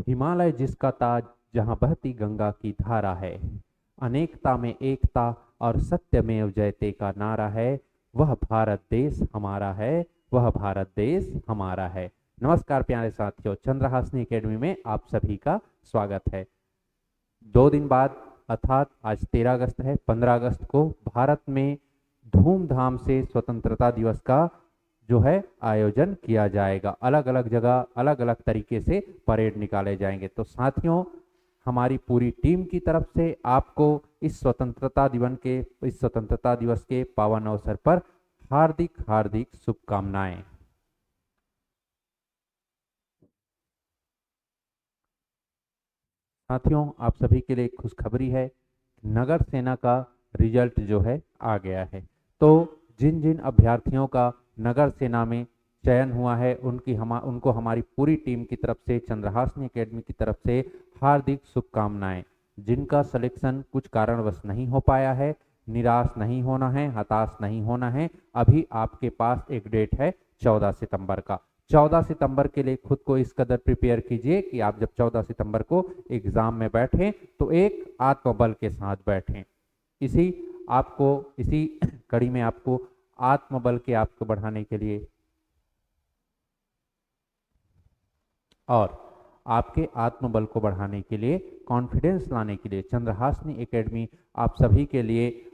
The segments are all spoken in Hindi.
हिमालय जिसका ताज, जहाँ बहती गंगा की धारा है, अनेकता में एकता और सत्यमेव जयते का नारा है, वह भारत देश हमारा है, वह भारत देश हमारा है। नमस्कार प्यारे साथियों, चंद्रहासिनी एकेडमी में आप सभी का स्वागत है। 2 दिन बाद अर्थात आज 13 अगस्त है, 15 अगस्त को भारत में धूमधाम से स्वतंत्रता दिवस का जो है आयोजन किया जाएगा। अलग अलग जगह अलग अलग तरीके से परेड निकाले जाएंगे। तो साथियों, हमारी पूरी टीम की तरफ से आपको इस स्वतंत्रता दिवस के पावन अवसर पर हार्दिक हार्दिक शुभकामनाएं। साथियों, आप सभी के लिए खुशखबरी है, नगर सेना का रिजल्ट जो है आ गया है। तो जिन जिन अभ्यर्थियों का नगर सेना में चयन हुआ है उनको हमारी पूरी टीम की तरफ से, चंद्रहासिनी एकेडमी की तरफ से हार्दिक शुभकामनाएं। जिनका सिलेक्शन कुछ कारणवश नहीं हो पाया है, निराश नहीं होना है, हताश नहीं होना है। अभी आपके पास एक डेट है 14 सितंबर का। 14 सितंबर के लिए खुद को इस कदर प्रिपेयर कीजिए कि आप जब 14 सितंबर को एग्जाम में बैठें तो एक आत्मबल के साथ बैठें। इसी कड़ी में आपको आत्मबल के आपको बढ़ाने के लिए और आपके आत्मबल को बढ़ाने के लिए, कॉन्फिडेंस लाने के लिए चंद्रहासिनी एकेडमी आप सभी के लिए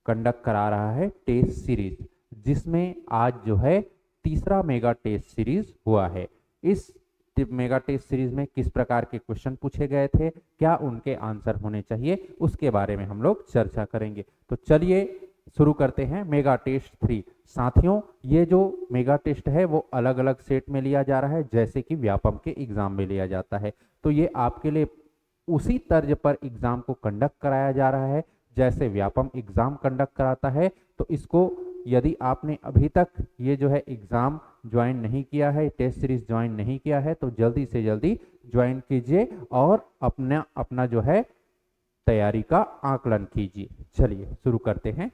कंडक्ट करा रहा है टेस्ट सीरीज, जिसमें आज जो है तीसरा मेगा टेस्ट सीरीज हुआ है। इस मेगा टेस्ट सीरीज में किस प्रकार के क्वेश्चन पूछे गए थे, क्या उनके आंसर होने चाहिए, उसके बारे में हम लोग चर्चा करेंगे। तो चलिए शुरू करते हैं मेगा टेस्ट 3। साथियों, ये जो मेगा टेस्ट है वो अलग अलग सेट में लिया जा रहा है, जैसे कि व्यापम के एग्जाम में लिया जाता है। तो ये आपके लिए उसी तर्ज पर एग्जाम को कंडक्ट कराया जा रहा है जैसे व्यापम एग्जाम कंडक्ट कराता है। तो इसको यदि आपने अभी तक ये जो है एग्जाम ज्वाइन नहीं किया है, टेस्ट सीरीज ज्वाइन नहीं किया है, तो जल्दी से जल्दी ज्वाइन कीजिए और अपना जो है तैयारी का आकलन कीजिए। चलिए शुरू करते हैं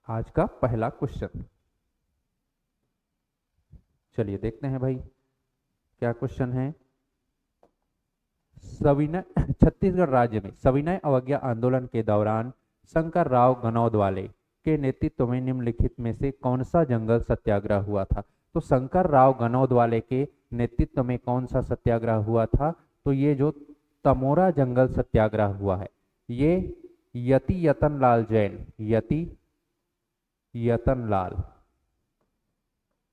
आज का पहला क्वेश्चन। चलिए देखते हैं भाई क्या क्वेश्चन है। छत्तीसगढ़ राज्य में सविनय अवज्ञा आंदोलन के दौरान शंकर राव गनौदवाले के नेतृत्व में निम्नलिखित में से कौन सा जंगल सत्याग्रह हुआ था। तो शंकर राव गनौदवाले के नेतृत्व में कौन सा सत्याग्रह हुआ था, तो ये जो तमोरा जंगल सत्याग्रह हुआ है, ये यति यतनलाल जैन, यति यतनलाल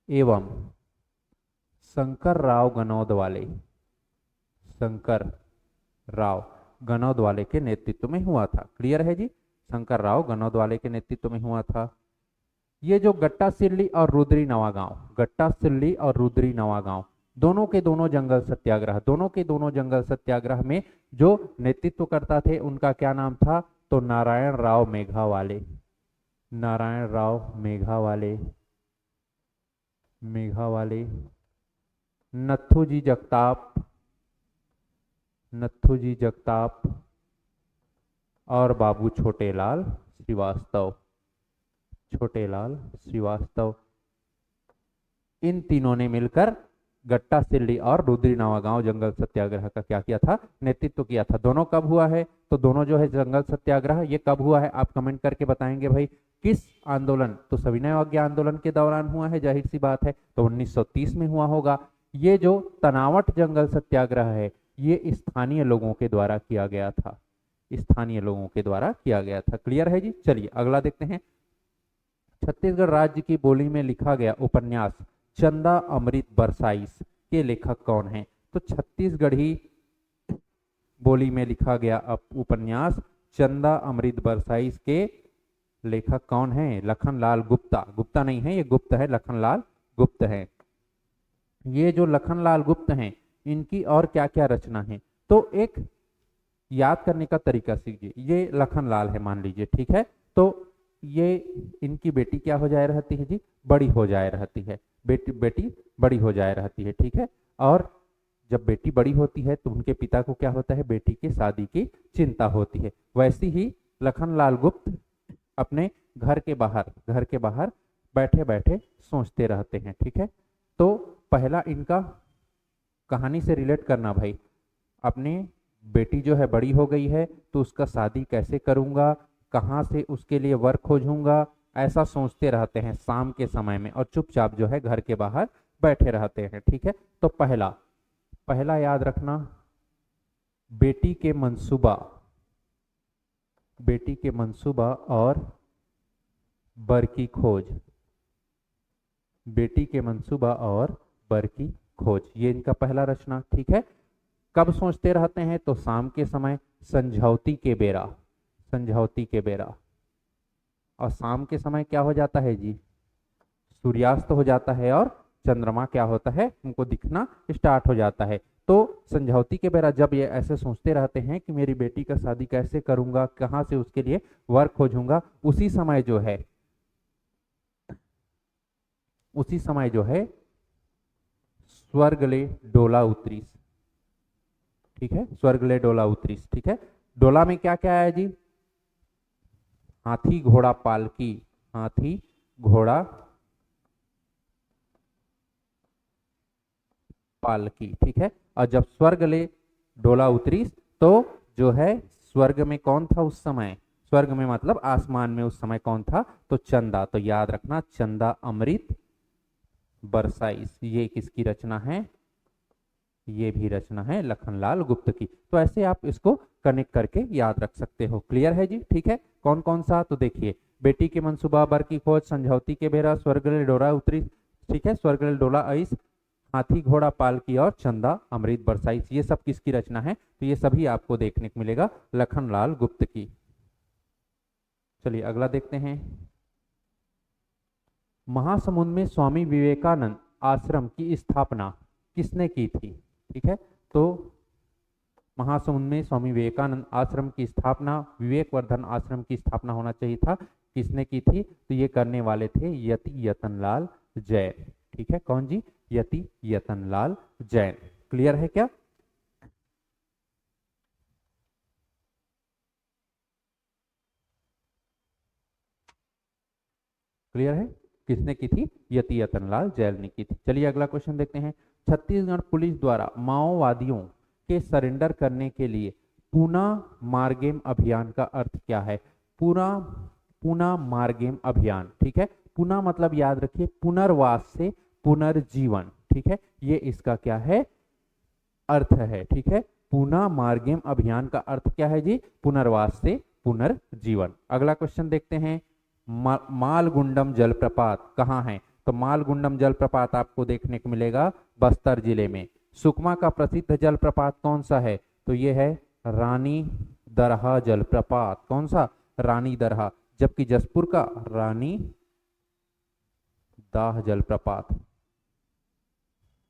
एवं शंकर राव गनौदवाले, शंकर राव गनौदवाले के नेतृत्व में हुआ था। क्लियर है जी, शंकर राव गनौदवाले के नेतृत्व में हुआ था। ये जो गट्टा सिल्ली और रुद्री नवागांव, गट्टा सिल्ली और रुद्री नवागांव दोनों के दोनों जंगल सत्याग्रह में जो नेतृत्व करता थे उनका क्या नाम था, तो नारायण राव मेघावाले, नारायण राव मेघावाले, नथुजी जगताप और बाबू छोटेलाल श्रीवास्तव, इन तीनों ने मिलकर गट्टा सिल्ली और रुद्री नवागांव जंगल सत्याग्रह का क्या किया था, नेतृत्व किया था। दोनों कब हुआ है, तो दोनों जो है जंगल सत्याग्रह ये कब हुआ है आप कमेंट करके बताएंगे भाई। किस आंदोलन, तो सविनय अवज्ञा आंदोलन के दौरान हुआ है, जाहिर सी बात है, तो 1930 में हुआ होगा। ये जो तनावट जंगल सत्याग्रह है ये स्थानीय लोगों के द्वारा किया गया था, क्लियर है जी। चलिए अगला देखते हैं। छत्तीसगढ़ राज्य की बोली में लिखा गया उपन्यास चंदा अमृत बरसाइस के लेखक कौन हैं। तो छत्तीसगढ़ी बोली में लिखा गया उपन्यास चंदा अमृत बरसाइस के लेखक कौन हैं, लखनलाल गुप्ता। गुप्ता नहीं है, ये गुप्त है, लखनलाल गुप्त है। ये जो लखनलाल गुप्त हैं इनकी और क्या क्या रचना है, तो एक याद करने का तरीका सीखिए। ये लखनलाल है मान लीजिए, ठीक है, तो ये इनकी बेटी क्या हो जाए रहती है जी, बड़ी हो जाए रहती है, बेटी बड़ी हो जाए रहती है, ठीक है। और जब बेटी बड़ी होती है तो उनके पिता को क्या होता है, बेटी की शादी की चिंता होती है। वैसे ही लखनलाल गुप्त अपने घर के बाहर बैठे बैठे सोचते रहते हैं, ठीक है। तो पहला इनका कहानी से रिलेट करना भाई। अपने बेटी जो है बड़ी हो गई है तो उसका शादी कैसे करूंगा, कहाँ से उसके लिए वर्क खोजूंगा, ऐसा सोचते रहते हैं शाम के समय में और चुपचाप जो है घर के बाहर बैठे रहते हैं। ठीक है, तो पहला पहला याद रखना, बेटी के मंसूबा, बेटी के मंसूबा और बर की खोज, बेटी के मंसूबा और बर की खोज, ये इनका पहला रचना। ठीक है, कब सोचते रहते हैं तो शाम के समय, संझौती के बेरा, संझौती के बेरा। और शाम के समय क्या हो जाता है जी, सूर्यास्त हो जाता है और चंद्रमा क्या होता है, उनको दिखना स्टार्ट हो जाता है। तो संझौती के बेरा जब ये ऐसे सोचते रहते हैं कि मेरी बेटी का शादी कैसे करूंगा, कहाँ से उसके लिए वर्क खोजूंगा, उसी समय जो है, उसी समय जो है स्वर्ग ले डोला उतरीस। ठीक है, स्वर्ग ले डोला उतरीस। ठीक है, डोला में क्या क्या है जी, हाथी घोड़ा पालकी, हाथी घोड़ा पालकी। ठीक है, और जब स्वर्ग ले डोला उतरी तो जो है स्वर्ग में कौन था उस समय, स्वर्ग में मतलब आसमान में उस समय कौन था, तो चंदा। तो याद रखना, चंदा अमृत बरसाइस, ये किसकी रचना है, ये भी रचना है लखनलाल गुप्त की। तो ऐसे आप इसको कनेक्ट करके याद रख सकते हो। क्लियर है जी। ठीक है, कौन कौन सा, तो देखिए, बेटी के मनसूबा, बर की खोज, समझौती के बेरा, स्वर्ग ले डोरा उतरी, ठीक है, स्वर्ग ले डोला आइस, हाथी घोड़ा पालकी और चंदा अमृत बरसाइस, ये सब किसकी रचना है, तो ये सभी आपको देखने को मिलेगा लखनलाल गुप्त की। चलिए अगला देखते हैं। महासमुंद में स्वामी विवेकानंद आश्रम की स्थापना किसने की थी। ठीक है, तो महासमुंद में स्वामी विवेकानंद आश्रम की स्थापना, विवेकवर्धन आश्रम की स्थापना होना चाहिए था, किसने की थी, तो ये करने वाले थे यति यतनलाल जैन। ठीक है, कौन जी, यति यतनलाल जैन। क्लियर है क्या, क्लियर है, किसने की थी, यति यतनलाल जैन ने की थी। चलिए अगला क्वेश्चन देखते हैं। छत्तीसगढ़ पुलिस द्वारा माओवादियों के सरेंडर करने के लिए पूना मारगेम अभियान का अर्थ क्या है, पूरा पूना मारगेम अभियान। ठीक है, पुनः मतलब याद रखिए पुनर्वास से पुनर्जीवन। ठीक है, ये इसका क्या है, अर्थ है। ठीक है, पूना मार्गेम अभियान का अर्थ क्या है जी, पुनर्वास से पुनर्जीवन। अगला क्वेश्चन देखते हैं। मालगुंडम जलप्रपात कहाँ है, तो मालगुंडम जलप्रपात आपको देखने को मिलेगा बस्तर जिले में। सुकमा का प्रसिद्ध जलप्रपात कौन सा है, तो ये है रानी दरहा जलप्रपात। कौन सा, रानी दरहा। जबकि जसपुर का रानी दाह जलप्रपात,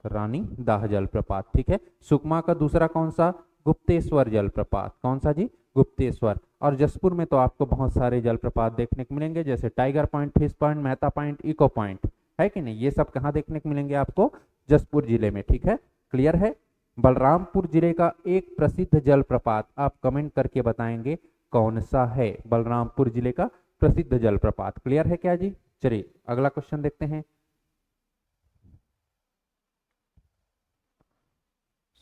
रानी दाह जलप्रपात। ठीक है, सुकमा का दूसरा कौन सा, गुप्तेश्वर जलप्रपात। कौन सा जी, गुप्तेश्वर। और जसपुर में तो आपको बहुत सारे जलप्रपात देखने को मिलेंगे, जैसे tiger point, fish point, Mehta point, echo point, है कि नहीं, ये सब कहाँ देखने को मिलेंगे आपको, जसपुर जिले में। ठीक है, क्लियर है। बलरामपुर जिले का एक प्रसिद्ध जलप्रपात आप कमेंट करके बताएंगे कौन सा है, बलरामपुर जिले का प्रसिद्ध जलप्रपात। क्लियर है क्या जी। चलिए अगला क्वेश्चन देखते हैं।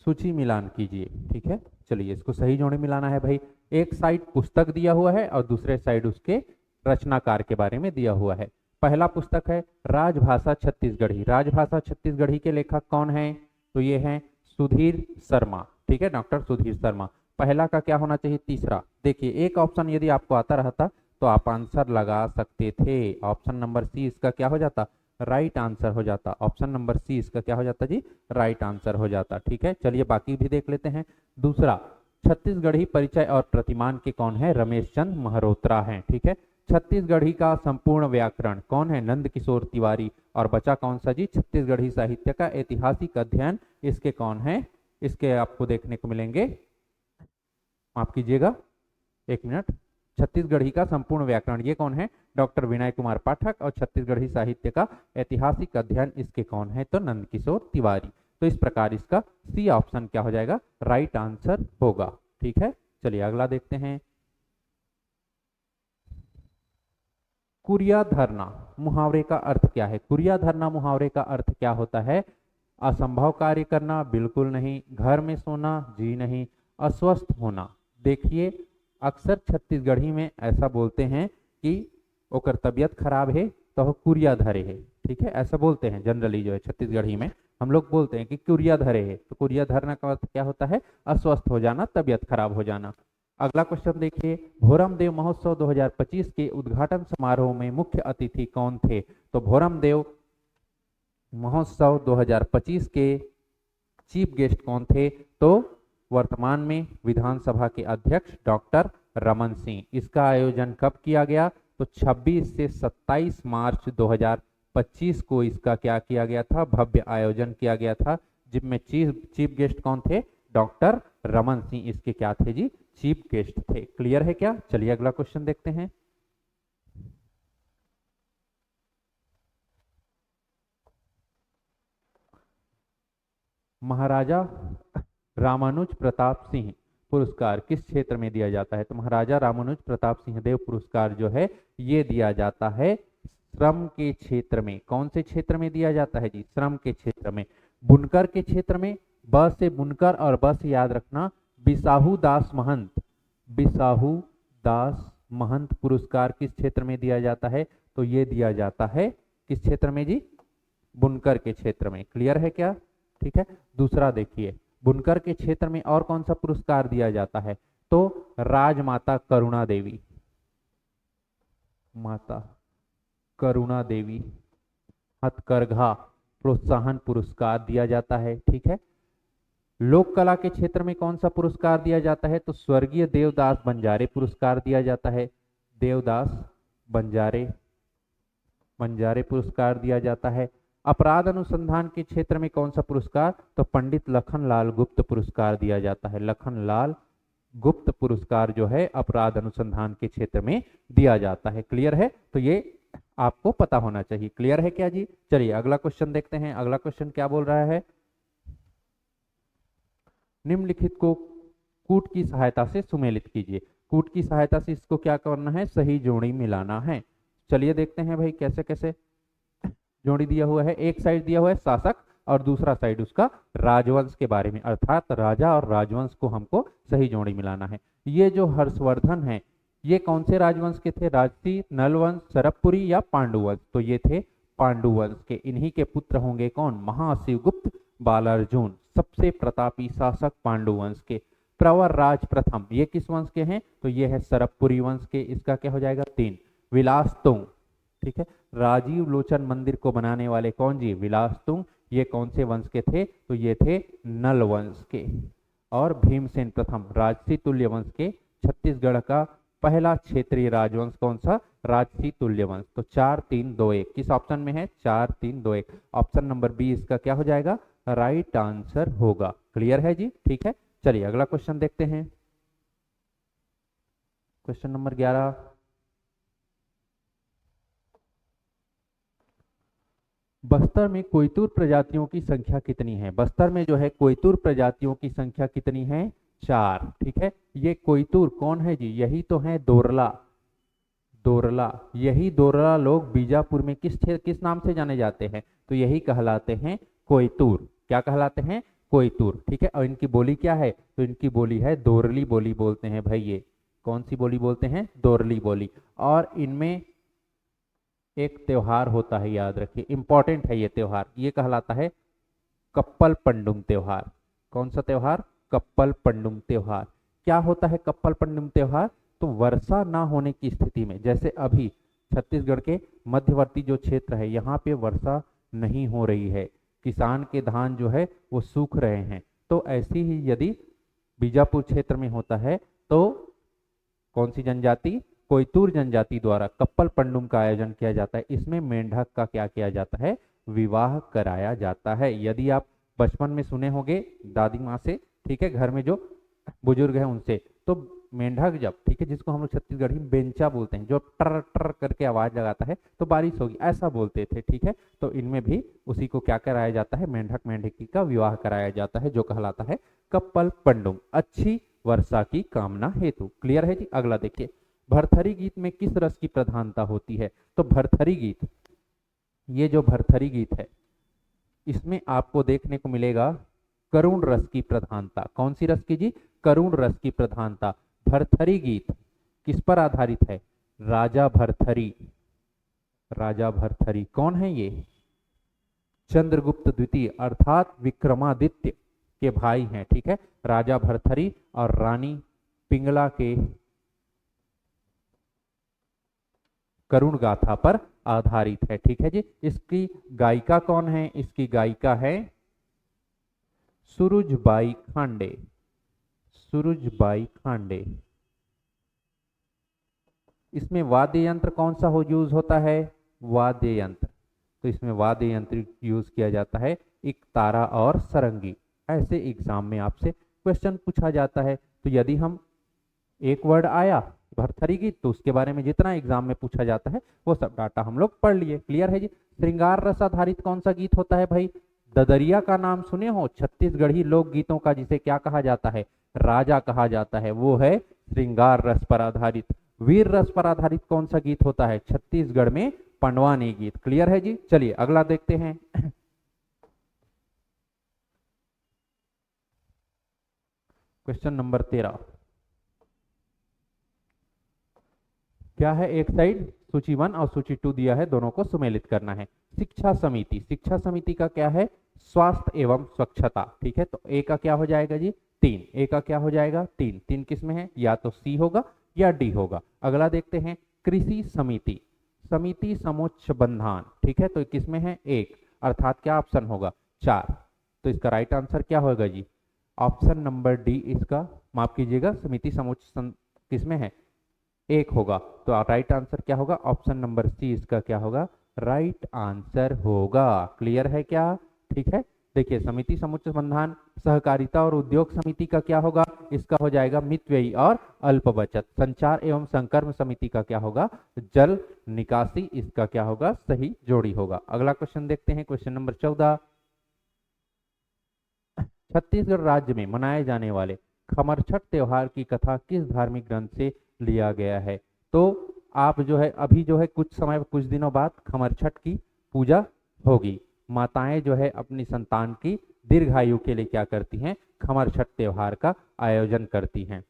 सूची मिलान कीजिए। ठीक है, चलिए इसको सही जोड़े मिलाना है भाई। एक साइड पुस्तक दिया हुआ है और दूसरे साइड उसके रचनाकार के बारे में दिया हुआ है। पहला पुस्तक है राजभाषा छत्तीसगढ़ी। राजभाषा छत्तीसगढ़ी के लेखक कौन है, तो ये हैं सुधीर शर्मा। ठीक है, डॉक्टर सुधीर शर्मा। पहला का क्या होना चाहिए, तीसरा। देखिए एक ऑप्शन यदि आपको आता रहता तो आप आंसर लगा सकते थे, ऑप्शन नंबर सी इसका क्या हो जाता, राइट आंसर हो जाता। ऑप्शन नंबर सी इसका क्या हो जाता जी, राइट आंसर हो जाता। ठीक है, चलिए बाकी भी देख लेते हैं। दूसरा, छत्तीसगढ़ी परिचय और प्रतिमान के कौन है, रमेश चंद महरोत्रा हैं। ठीक है, छत्तीसगढ़ी का संपूर्ण व्याकरण कौन है, नंद किशोर तिवारी। और बचा कौन सा जी, छत्तीसगढ़ी साहित्य का ऐतिहासिक अध्ययन, इसके कौन है, इसके आपको देखने को मिलेंगे, माफ कीजिएगा एक मिनट, छत्तीसगढ़ी का संपूर्ण व्याकरण ये कौन है, डॉक्टर विनय कुमार पाठक। और छत्तीसगढ़ी साहित्य का ऐतिहासिक अध्ययन इसके कौन है, तो नंदकिशोर तिवारी। तो इस प्रकार इसका सी ऑप्शन क्या हो जाएगा, राइट आंसर होगा। ठीक है, चलिए अगला देखते हैं। कुरिया धरना मुहावरे का अर्थ क्या है, कुरिया धरना मुहावरे का अर्थ क्या होता है, असंभव कार्य करना बिल्कुल नहीं, घर में सोना जी नहीं, अस्वस्थ होना। देखिए अक्सर छत्तीसगढ़ी में ऐसा बोलते हैं कि ओकर तबीयत खराब है तो वो कुरिया धरे है, ठीक है, ऐसा बोलते हैं जनरली जो है छत्तीसगढ़ी में हम लोग बोलते हैं कि कुरिया धरे है। तो कुरिया धरना का अर्थ क्या होता है? अस्वस्थ हो जाना, तबीयत खराब हो जाना। अगला क्वेश्चन देखिए, भोरम देव महोत्सव 2025 के उद्घाटन समारोह में मुख्य अतिथि कौन थे? तो भोरम देव महोत्सव 2025 के चीफ गेस्ट कौन थे? तो वर्तमान में विधानसभा के अध्यक्ष डॉक्टर रमन सिंह। इसका आयोजन कब किया गया? तो 26 से 27 मार्च 2025 को इसका क्या किया गया था? भव्य आयोजन किया गया था, जिसमें चीफ गेस्ट कौन थे? डॉक्टर रमन सिंह इसके क्या थे जी? चीफ गेस्ट थे। क्लियर है क्या? चलिए अगला क्वेश्चन देखते हैं। महाराजा रामानुज प्रताप सिंह पुरस्कार किस क्षेत्र में दिया जाता है? तो महाराजा रामानुज प्रताप सिंह देव पुरस्कार जो है ये दिया जाता है श्रम के क्षेत्र में। कौन से क्षेत्र में दिया जाता है जी? श्रम के क्षेत्र में। बुनकर के क्षेत्र में। ब से बुनकर और ब से याद रखना बिसाहू दास महंत। बिसाहू दास महंत पुरस्कार किस क्षेत्र में दिया जाता है? तो ये दिया जाता है किस क्षेत्र में जी? बुनकर के क्षेत्र में। क्लियर है क्या? ठीक है। दूसरा देखिए, बुनकर के क्षेत्र में और कौन सा पुरस्कार दिया जाता है? तो राजमाता करुणा देवी, माता करुणा देवी हथकरघा प्रोत्साहन पुरस्कार दिया जाता है। ठीक है। लोक कला के क्षेत्र में कौन सा पुरस्कार दिया जाता है? तो स्वर्गीय देवदास बंजारे पुरस्कार दिया जाता है। देवदास बंजारे पुरस्कार दिया जाता है। अपराध अनुसंधान के क्षेत्र में कौन सा पुरस्कार? तो पंडित लखनलाल गुप्त पुरस्कार दिया जाता है। लखनलाल गुप्त पुरस्कार जो है अपराध अनुसंधान के क्षेत्र में दिया जाता है। क्लियर है? तो ये आपको पता होना चाहिए। क्लियर है क्या जी? चलिए अगला क्वेश्चन देखते हैं। अगला क्वेश्चन क्या बोल रहा है? निम्नलिखित को कूट की सहायता से सुमेलित कीजिए। कूट की सहायता से इसको क्या करना है? सही जोड़ी मिलाना है। चलिए देखते हैं भाई कैसे कैसे जोड़ी दिया हुआ है। एक साइड दिया हुआ है शासक और दूसरा साइड उसका राजवंश के बारे में, अर्थात राजा और राजवंश को हमको सही जोड़ी मिलाना है। ये जो हर्षवर्धन है ये कौन से राजवंश के थे? राजसी, नलवंश, सरबपुरी या पांडुवंश? तो ये थे पांडुवंश के। इन्हीं के पुत्र होंगे कौन? महाशिवगुप्त बालार्जुन, सबसे प्रतापी शासक पांडुवंश के। प्रवर राज प्रथम ये किस वंश के हैं? तो ये है सरबपुरी वंश के। इसका क्या हो जाएगा? 3। विलास तुंग, ठीक है, राजीव लोचन मंदिर को बनाने वाले कौन जी? विलास तुंग। ये कौन से वंश के थे? तो ये थे नल वंश के। और भीमसेन प्रथम राजसी तुल्य वंश के। छत्तीसगढ़ का पहला क्षेत्रीय राजवंश कौन सा? राजसी तुल्य वंश। तो 4 3 2 1 किस ऑप्शन में है? 4 3 2 1। ऑप्शन नंबर बी इसका क्या हो जाएगा? राइट आंसर होगा। क्लियर है जी? ठीक है। चलिए अगला क्वेश्चन देखते हैं। Question number 11। बस्तर में कोयतुर प्रजातियों की संख्या कितनी है? बस्तर में जो है कोयतुर प्रजातियों की संख्या कितनी है? 4। ठीक है। ये कोयतुर कौन है जी? यही तो है दोरला। दोरला, यही दोरला लोग बीजापुर में किस नाम से जाने जाते हैं? तो यही कहलाते हैं कोयतुर। क्या कहलाते हैं? कोयतुर। ठीक है। और इनकी बोली क्या है? तो इनकी बोली है दोरली बोली बोलते हैं भाई। ये कौन सी बोली बोलते हैं? दोरली बोली। और इनमें एक त्योहार होता है, याद रखिए, इंपॉर्टेंट है ये त्योहार। ये कहलाता है कप्पल पंडुम त्योहार। कौन सा त्योहार? कप्पल पंडुम त्योहार। क्या होता है कप्पल पंडुम त्योहार? तो वर्षा ना होने की स्थिति में, जैसे अभी छत्तीसगढ़ के मध्यवर्ती जो क्षेत्र है यहाँ पे वर्षा नहीं हो रही है, किसान के धान जो है वो सूख रहे हैं, तो ऐसी ही यदि बीजापुर क्षेत्र में होता है तो कौन सी जनजाति? कोयतुर जनजाति द्वारा कप्पल पंडुम का आयोजन किया जाता है। इसमें मेंढक का क्या किया जाता है? विवाह कराया जाता है। यदि आप बचपन में सुने होंगे दादी माँ से, ठीक है, घर में जो बुजुर्ग है उनसे, तो मेंढक जब, ठीक है, जिसको हम लोग छत्तीसगढ़ी में बेंचा बोलते हैं, जो टर टर करके आवाज लगाता है, तो बारिश होगी ऐसा बोलते थे। ठीक है। तो इनमें भी उसी को क्या कराया जाता है? मेंढक मेंढकी का विवाह कराया जाता है, जो कहलाता है कप्पल पंडुम, अच्छी वर्षा की कामना हेतु। क्लियर है जी? अगला देखिए, भरथरी गीत में किस रस की प्रधानता होती है? तो भरथरी गीत, ये जो भरथरी गीत है इसमें आपको देखने को मिलेगा करुण रस की प्रधानता। कौन सी रस की जी? करुण रस की प्रधानता। भरथरी गीत किस पर आधारित है? राजा भरथरी। राजा भरथरी कौन है ये? चंद्रगुप्त द्वितीय अर्थात विक्रमादित्य के भाई हैं, ठीक है। राजा भरथरी और रानी पिंगला के करुण गाथा पर आधारित है, ठीक है जी। इसकी गायिका कौन है? इसकी गायिका है सुरुजबाई खांडे। सुरुजबाई खांडे। इसमें वाद्य यंत्र कौन सा हो यूज होता है? वाद्य यंत्र, तो इसमें वाद्य यंत्र यूज किया जाता है एक तारा और सरंगी। ऐसे एग्जाम में आपसे क्वेश्चन पूछा जाता है। तो यदि हम एक वर्ड आया भरथरी गीत, तो उसके बारे में जितना एग्जाम में पूछा जाता है वो सब डाटा हम लोग पढ़ लिए। क्लियर है जी। श्रृंगार रस आधारित कौन सा गीत होता है भाई? ददरिया का नाम सुने हो? छत्तीसगढ़ी लोक गीतों का जिसे क्या कहा जाता है? राजा कहा जाता है, वो है श्रृंगार रस पर आधारित। वीर रस पर आधारित कौन सा गीत होता है? छत्तीसगढ़ में पंडवानी गीत। क्लियर है जी। चलिए अगला देखते हैं। क्वेश्चन नंबर 13 क्या है? एक साइड सूची 1 और सूची 2 दिया है, दोनों को सुमेलित करना है। शिक्षा समिति, शिक्षा समिति का क्या है? स्वास्थ्य एवं स्वच्छता, ठीक है। तो ए का क्या हो जाएगा जी? 3। ए का क्या हो जाएगा? 3। 3 किस में है? या तो सी होगा या डी होगा। अगला देखते हैं कृषि समिति, समिति समोच्च बंधान, ठीक है। तो किस में है? 1, अर्थात क्या ऑप्शन होगा? 4। तो इसका राइट आंसर क्या होगा जी? ऑप्शन नंबर डी इसका, माफ कीजिएगा, समिति समोच्च किस में है? 1 होगा। तो राइट आंसर क्या होगा? ऑप्शन नंबर सी इसका क्या होगा? राइट आंसर होगा। क्लियर है क्या? ठीक है। देखिए समिति समुच्च संबंधान सहकारिता और उद्योग समिति का क्या होगा? इसका हो जाएगा मितव्ययी और अल्प बचत। संचार एवं संकर्म समिति का क्या होगा? जल निकासी। इसका क्या होगा? सही जोड़ी होगा। अगला क्वेश्चन देखते हैं, क्वेश्चन नंबर 14। छत्तीसगढ़ राज्य में मनाए जाने वाले खमरछठ त्योहार की कथा किस धार्मिक ग्रंथ से लिया गया है? तो आप जो है अभी जो है कुछ समय कुछ दिनों बाद खमरछठ की पूजा होगी। माताएं जो है अपनी संतान की दीर्घायु के लिए क्या करती हैं? खमरछठ त्योहार का आयोजन करती हैं।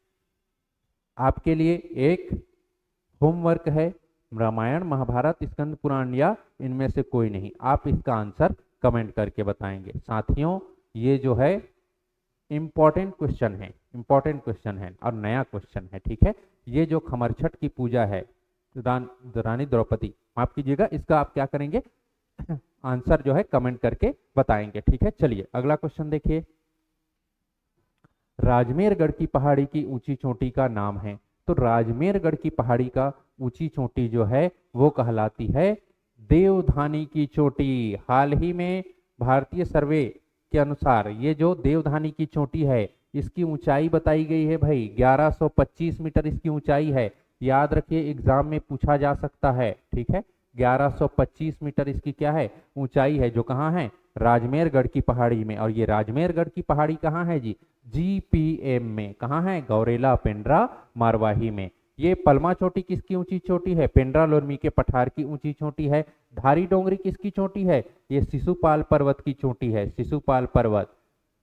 आपके लिए एक होमवर्क है, रामायण महाभारत स्कंद पुराण या इनमें से कोई नहीं। आप इसका आंसर कमेंट करके बताएंगे। साथियों ये जो है इंपॉर्टेंट क्वेश्चन है, इंपॉर्टेंट क्वेश्चन है और नया क्वेश्चन है, ठीक है। ये जो खमरछठ की पूजा है रानी द्रौपदी, माफ कीजिएगा, इसका आप क्या करेंगे? आंसर जो है कमेंट करके बताएंगे, ठीक है। चलिए अगला क्वेश्चन देखिए। राजमेरगढ़ की पहाड़ी की ऊंची चोटी का नाम है। तो राजमेरगढ़ की पहाड़ी का ऊंची चोटी जो है वो कहलाती है देवधानी की चोटी। हाल ही में भारतीय सर्वे के अनुसार ये जो देवधानी की चोटी है इसकी ऊंचाई बताई गई है भाई 1125 मीटर इसकी ऊंचाई है। याद रखिए एग्जाम में पूछा जा सकता है, ठीक है। 1125 मीटर इसकी क्या है? ऊंचाई है, जो कहाँ है? राजमेरगढ़ की पहाड़ी में। और ये राजमेरगढ़ की पहाड़ी कहाँ है जी? जीपीएम में। कहाँ है? गौरेला पेंड्रा मारवाही में। ये पलमा चोटी किसकी ऊंची चोटी है? पेंड्रा लोरमी के पठार की ऊंची चोटी है। धारी डोंगरी किसकी चोटी है? ये शिशुपाल पर्वत की चोटी है, शिशुपाल पर्वत।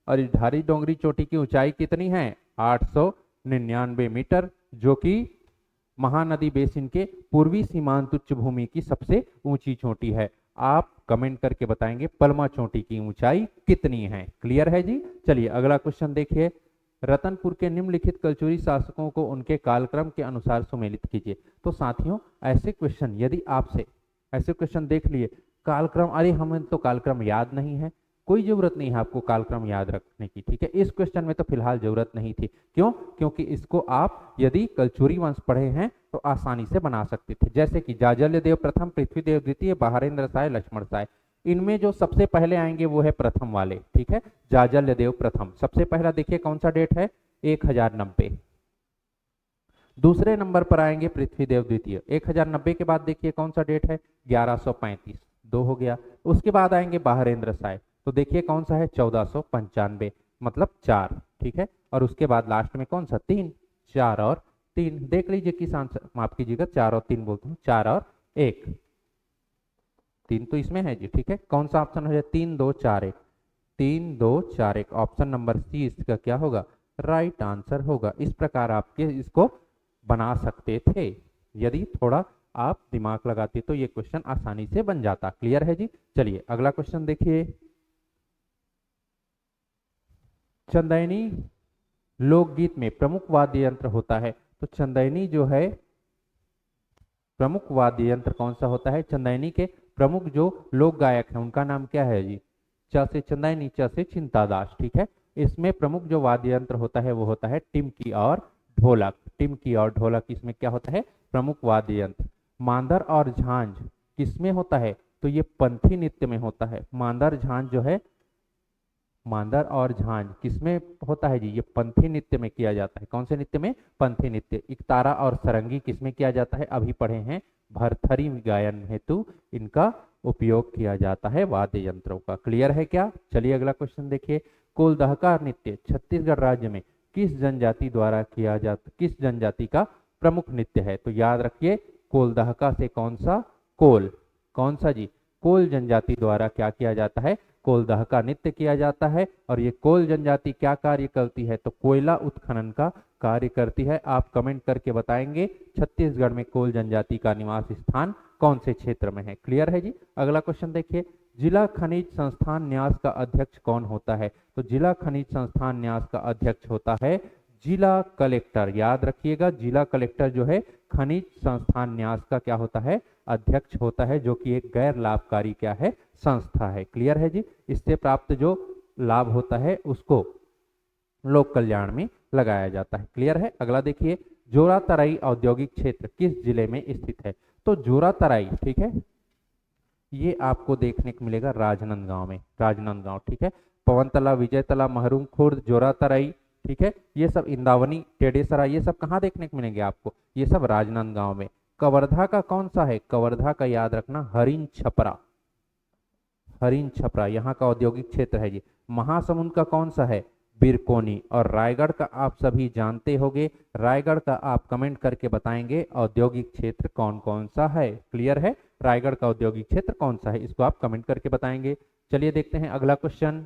और इस धारी डोंगरी चोटी की ऊंचाई कितनी है? 899 मीटर, जो कि महानदी बेसिन के पूर्वी सीमांत उच्च भूमि की सबसे ऊंची चोटी है। आप कमेंट करके बताएंगे पलमा चोटी की ऊंचाई कितनी है। क्लियर है जी। चलिए अगला क्वेश्चन देखिए। रतनपुर के निम्नलिखित कलचुरी शासकों को उनके कालक्रम के अनुसार सुमेलित कीजिए। तो साथियों ऐसे क्वेश्चन यदि आपसे ऐसे क्वेश्चन देख लिए कालक्रम, अरे हमें तो कालक्रम याद नहीं है, कोई जरूरत नहीं है आपको कालक्रम याद रखने की, ठीक है। इस क्वेश्चन में तो फिलहाल जरूरत नहीं थी। क्यों? क्योंकि इसको आप यदि कलचुरी वंश पढ़े हैं तो आसानी से बना सकते थे। जैसे कि जाजल्य देव प्रथम, पृथ्वीदेव द्वितीय, बहारेंद्र साय, लक्ष्मण साय। इनमें जो सबसे पहले आएंगे वो है प्रथम वाले, ठीक है, जाजल्य देव प्रथम। सबसे पहला देखिए कौन सा डेट है? 1090। दूसरे नंबर पर आएंगे पृथ्वीदेव द्वितीय। 1090 के बाद देखिए कौन सा डेट है? 1135, 2 हो गया। उसके बाद आएंगे बहारेंद्र साय, तो देखिए कौन सा है? 1495, मतलब 4, ठीक है। और उसके बाद लास्ट में कौन सा? 3, 4 और 3। देख लीजिए किस आंसर, माफ कीजिएगा 4 और 3 बोलता हूँ, 4 और 1। 3 तो इसमें है जी, ठीक है। कौन सा ऑप्शन हो जाए? 3 2 4 1, 3 2 4 1, ऑप्शन नंबर सी इसका क्या होगा? राइट आंसर होगा। इस प्रकार आपके इसको बना सकते थे। यदि थोड़ा आप दिमाग लगाते तो ये क्वेश्चन आसानी से बन जाता। क्लियर है जी। चलिए अगला क्वेश्चन देखिए। चंदैनी लोकगीत में प्रमुख वाद्य यंत्र होता है। तो चंदैनी जो है प्रमुख वाद्य यंत्र कौन सा होता है? चंदैनी के प्रमुख जो लोक गायक हैं उनका नाम क्या है जी? च से चंदैनी, च से चिंतादास, ठीक है। इसमें प्रमुख जो वाद्य यंत्र होता है वो होता है टिमकी और ढोलक। टिमकी और ढोलक इसमें क्या होता है? प्रमुख वाद्य यंत्र। मांदर और झांझ किसमें होता है? तो ये पंथी नृत्य में होता है। मांदर झांझ जो है, मांदर और झांझ किसमें होता है जी? ये पंथी नृत्य में किया जाता है। कौन से नृत्य में? पंथी नृत्य। इकतारा और सरंगी किसमें किया जाता है? अभी पढ़े हैं, भरथरी गायन हेतु इनका उपयोग किया जाता है वाद्य यंत्रों का। क्लियर है क्या? चलिए अगला क्वेश्चन देखिए। कोलदहका नृत्य छत्तीसगढ़ राज्य में किस जनजाति द्वारा किया जाता, किस जनजाति का प्रमुख नृत्य है? तो याद रखिए, कोलदहका से कौन सा? कोल। कौन सा जी? कोल जनजाति द्वारा क्या किया जाता है? कोलदहका नृत्य किया जाता है। और ये कोल जनजाति क्या कार्य करती है? तो कोयला उत्खनन का कार्य करती है। आप कमेंट करके बताएंगे छत्तीसगढ़ में कोल जनजाति का निवास स्थान कौन से क्षेत्र में है। क्लियर है जी। अगला क्वेश्चन देखिए। जिला खनिज संस्थान न्यास का अध्यक्ष कौन होता है? तो जिला खनिज संस्थान न्यास का अध्यक्ष होता है जिला कलेक्टर। याद रखिएगा, जिला कलेक्टर जो है खनिज संस्थान न्यास का क्या होता है? अध्यक्ष होता है, जो कि एक गैर लाभकारी क्या है? संस्था है। क्लियर है जी। इससे प्राप्त जो लाभ होता है उसको लोक कल्याण में लगाया जाता है। क्लियर है। अगला देखिए। जोरातराई औद्योगिक क्षेत्र किस जिले में स्थित है? तो जोरातराई, ठीक है, ये आपको देखने को मिलेगा राजनांदगांव में। राजनांदगांव, ठीक है। पवनतला, विजयतला, महरूम खुर्द, जोरातराई, ठीक है, ये सब इंदावनी, टेडेसरा, ये सब कहाँ देखने को मिलेंगे आपको? ये सब राजनांदगांव में। कवर्धा का कौन सा है? कवर्धा का याद रखना हरिन छपरा। हरिन छपरा यहाँ का औद्योगिक क्षेत्र है जी। महासमुंद का कौन सा है? बिरकोनी। और रायगढ़ का आप सभी जानते होंगे। रायगढ़ का आप कमेंट करके बताएंगे औद्योगिक क्षेत्र कौन कौन सा है। क्लियर है। रायगढ़ का औद्योगिक क्षेत्र कौन सा है, इसको आप कमेंट करके बताएंगे। चलिए देखते हैं अगला क्वेश्चन।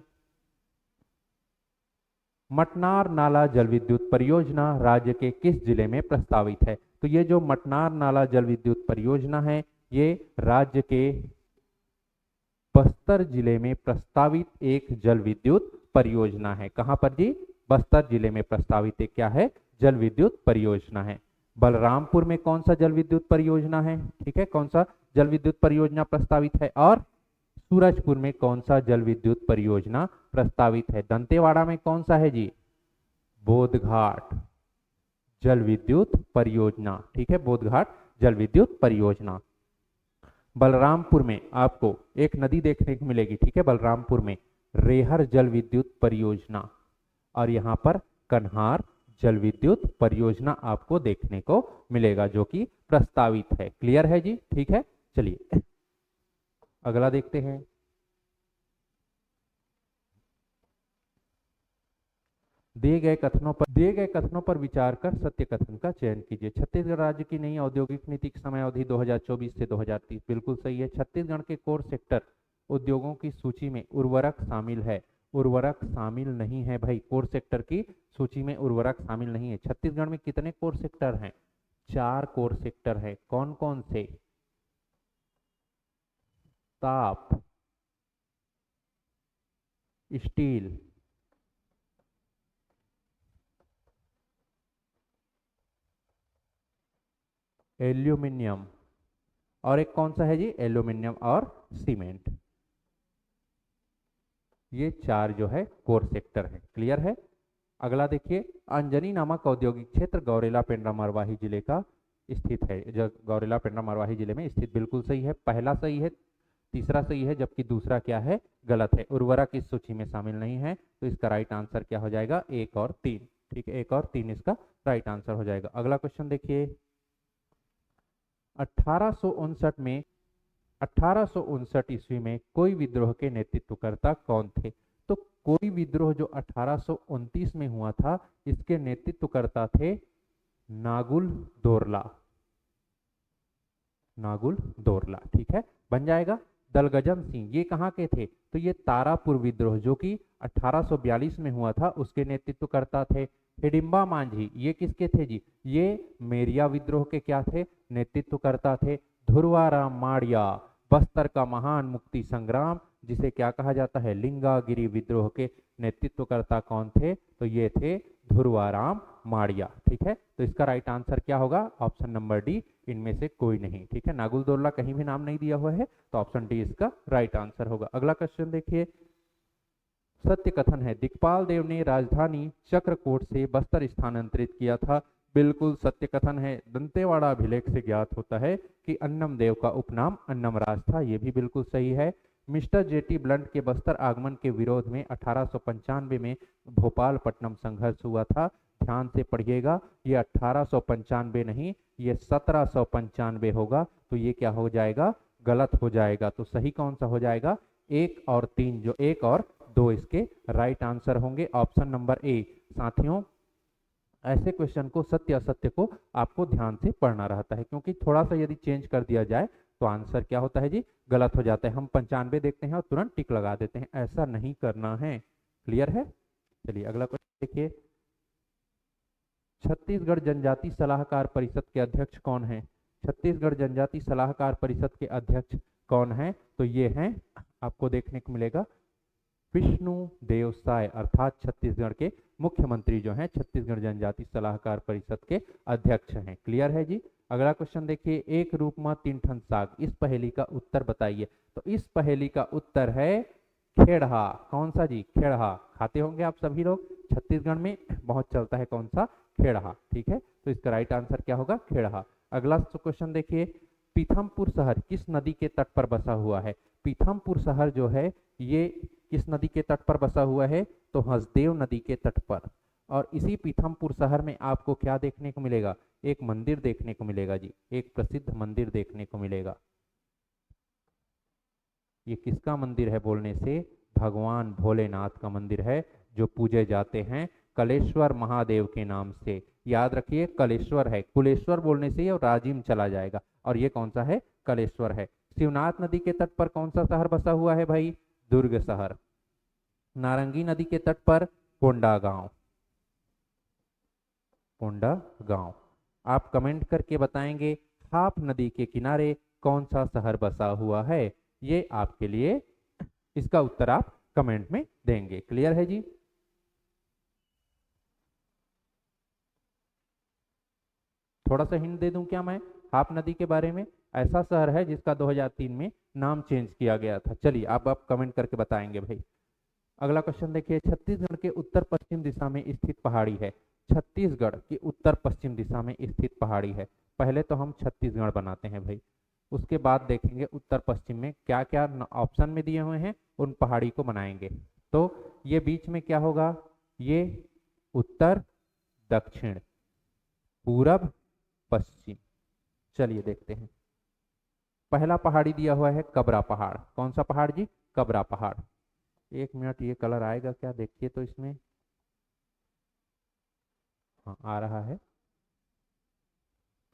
मटनार नाला जल विद्युत परियोजना राज्य के किस जिले में प्रस्तावित है? तो ये जो मटनार नाला जल विद्युत परियोजना है ये राज्य के बस्तर जिले में प्रस्तावित एक जल विद्युत परियोजना है। कहां पर जी? बस्तर जिले में प्रस्तावित एक क्या है? जल विद्युत परियोजना है। बलरामपुर में कौन सा जल विद्युत परियोजना है? ठीक है, कौन सा जल विद्युत परियोजना प्रस्तावित है? और सूरजपुर में कौन सा जल विद्युत परियोजना प्रस्तावित है? दंतेवाड़ा में कौन सा है जी? बोधघाट जल विद्युत परियोजना, ठीक है, बोधघाट जल विद्युत परियोजना। बलरामपुर में आपको एक नदी देखने को मिलेगी, ठीक है, बलरामपुर में रेहर जल विद्युत परियोजना, और यहाँ पर कन्हार जल विद्युत परियोजना आपको देखने को मिलेगा जो कि प्रस्तावित है। क्लियर है जी। ठीक है, चलिए अगला देखते हैं। दिए गए कथनों पर विचार कर सत्य कथन का चयन कीजिए। छत्तीसगढ़ राज्य की नई औद्योगिक नीति की समयावधि 2024 से 2030। बिल्कुल सही है। छत्तीसगढ़ के कोर सेक्टर उद्योगों की सूची में उर्वरक शामिल है। उर्वरक शामिल नहीं है भाई, कोर सेक्टर की सूची में उर्वरक शामिल नहीं है। छत्तीसगढ़ में कितने कोर सेक्टर हैं? 4 कोर सेक्टर है। कौन कौन से? ताप, स्टील, एल्यूमिनियम, और एक कौन सा है जी? एल्यूमिनियम और सीमेंट। ये 4 जो है कोर सेक्टर है। क्लियर है। अगला देखिए। अंजनी नामक औद्योगिक क्षेत्र गौरेला पेंड्रा मरवाही जिले का स्थित है। जो गौरेला पेंड्रा मरवाही जिले में स्थित, बिल्कुल सही है। पहला सही है, तीसरा सही है, जबकि दूसरा क्या है? गलत है। उर्वरक इस सूची में शामिल नहीं है, तो इसका राइट आंसर क्या हो जाएगा? 1 और 3। ठीक है, 1 और 3 इसका राइट आंसर हो जाएगा। अगला क्वेश्चन देखिए। 1859 में 1859 ईस्वी में कोई विद्रोह के नेतृत्वकर्ता कौन थे? तो कोई विद्रोह जो 1829 में हुआ था, इसके नेतृत्वकर्ता थे नागुल दोरला। नागुल दोरला, ठीक है, बन जाएगा। दलगजन सिंह, ये कहाँ के थे? तो ये तारापुर विद्रोह जो कि 1842 में हुआ था उसके नेतृत्व करता थे। हिडिंबा मांझी ये किसके थे जी? ये मेरिया विद्रोह के क्या थे? नेतृत्व करता थे। ध्रुवाराम माड़िया बस्तर का महान मुक्ति संग्राम जिसे क्या कहा जाता है? लिंगागिरी विद्रोह के नेतृत्वकर्ता कौन थे? तो ये थे ध्रुवाराम माड़िया। ठीक है, तो इसका राइट आंसर क्या होगा? ऑप्शन नंबर डी, इनमें से कोई नहीं। ठीक है, नागुलदौला कहीं भी नाम नहीं दिया हुआ है, तो ऑप्शन डी इसका राइट आंसर होगा। अगला क्वेश्चन देखिए, सत्य कथन है दिक्पाल देव ने राजधानी चक्रकोट से बस्तर स्थानांतरित किया था। बिल्कुल सत्य कथन है। दंतेवाड़ा अभिलेख से ज्ञात होता है कि अन्नम देव का उपनाम अन्नमराज था, ये भी बिल्कुल सही है। मिस्टर जेटी ब्लंट के बस्तर आगमन के विरोध में 1895 में भोपालपट्टनम संघर्ष हुआ था। ध्यान से पढ़िएगा, ये 1895 नहीं, ये 1795 होगा। तो ये क्या हो जाएगा? गलत हो जाएगा। तो सही कौन सा हो जाएगा? 1 और 3, जो 1 और 2 इसके राइट आंसर होंगे, ऑप्शन नंबर ए। साथियों, ऐसे क्वेश्चन को सत्य असत्य को आपको ध्यान से पढ़ना रहता है, क्योंकि थोड़ा सा यदि चेंज कर दिया जाए तो आंसर क्या होता है जी? गलत हो जाता है। हम 95 देखते हैं और तुरंत टिक लगा देते हैं, ऐसा नहीं करना है। क्लियर है? चलिए अगला क्वेश्चन देखिए, छत्तीसगढ़ जनजाति सलाहकार परिषद के अध्यक्ष कौन है? छत्तीसगढ़ जनजाति सलाहकार परिषद के अध्यक्ष कौन है? तो ये हैं, आपको देखने को मिलेगा विष्णु देव साय, अर्थात छत्तीसगढ़ के मुख्यमंत्री जो हैं छत्तीसगढ़ जनजाति सलाहकार परिषद के अध्यक्ष हैं। क्लियर है जी? अगला क्वेश्चन देखिए, एक रूप में 3 ठन साग, इस पहेली का उत्तर बताइए। तो इस पहेली का उत्तर है खेड़हा। कौन सा जी? खेड़हा। खाते होंगे आप सभी लोग, छत्तीसगढ़ में बहुत चलता है कौन सा? खेड़हा। ठीक है, तो इसका राइट आंसर क्या होगा? खेड़हा। अगला क्वेश्चन देखिए, पीथमपुर शहर किस नदी के तट पर बसा हुआ है? पीथमपुर शहर जो है ये किस नदी के तट पर बसा हुआ है? तो हसदेव नदी के तट पर। और इसी पीथमपुर शहर में आपको क्या देखने को मिलेगा? एक मंदिर देखने को मिलेगा जी, एक प्रसिद्ध मंदिर देखने को मिलेगा। ये किसका मंदिर है बोलने से? भगवान भोलेनाथ का मंदिर है, जो पूजे जाते हैं कलेश्वर महादेव के नाम से। याद रखिए, कलेश्वर है, कुलेश्वर बोलने से ये राजिम चला जाएगा, और ये कौन सा है? कलेश्वर है। शिवनाथ नदी के तट पर कौन सा शहर बसा हुआ है भाई? दुर्ग शहर। नारंगी नदी के तट पर कोंडागांव। कोंडागांव। आप कमेंट करके बताएंगे खाप नदी के किनारे कौन सा शहर बसा हुआ है? ये आपके लिए, इसका उत्तर आप कमेंट में देंगे। क्लियर है जी? थोड़ा सा हिंट दे दूं क्या मैं हाप नदी के बारे में? ऐसा शहर है जिसका 2003 में नाम चेंज किया गया था। चलिए आप कमेंट करके बताएंगे भाई। अगला क्वेश्चन देखिए, छत्तीसगढ़ के उत्तर पश्चिम दिशा में स्थित पहाड़ी है। छत्तीसगढ़ की उत्तर पश्चिम दिशा में स्थित पहाड़ी है। पहले तो हम छत्तीसगढ़ बनाते हैं भाई, उसके बाद देखेंगे उत्तर पश्चिम में क्या क्या ऑप्शन में दिए हुए हैं, उन पहाड़ी को बनाएंगे। तो ये बीच में क्या होगा? ये उत्तर, दक्षिण, पूरब, पश्चिम। चलिए देखते हैं। पहला पहाड़ी दिया हुआ है कबरा पहाड़। कौन सा पहाड़ जी? कबरा पहाड़। 1 मिनट, ये कलर आएगा क्या? देखिए तो इसमें, हाँ आ रहा है।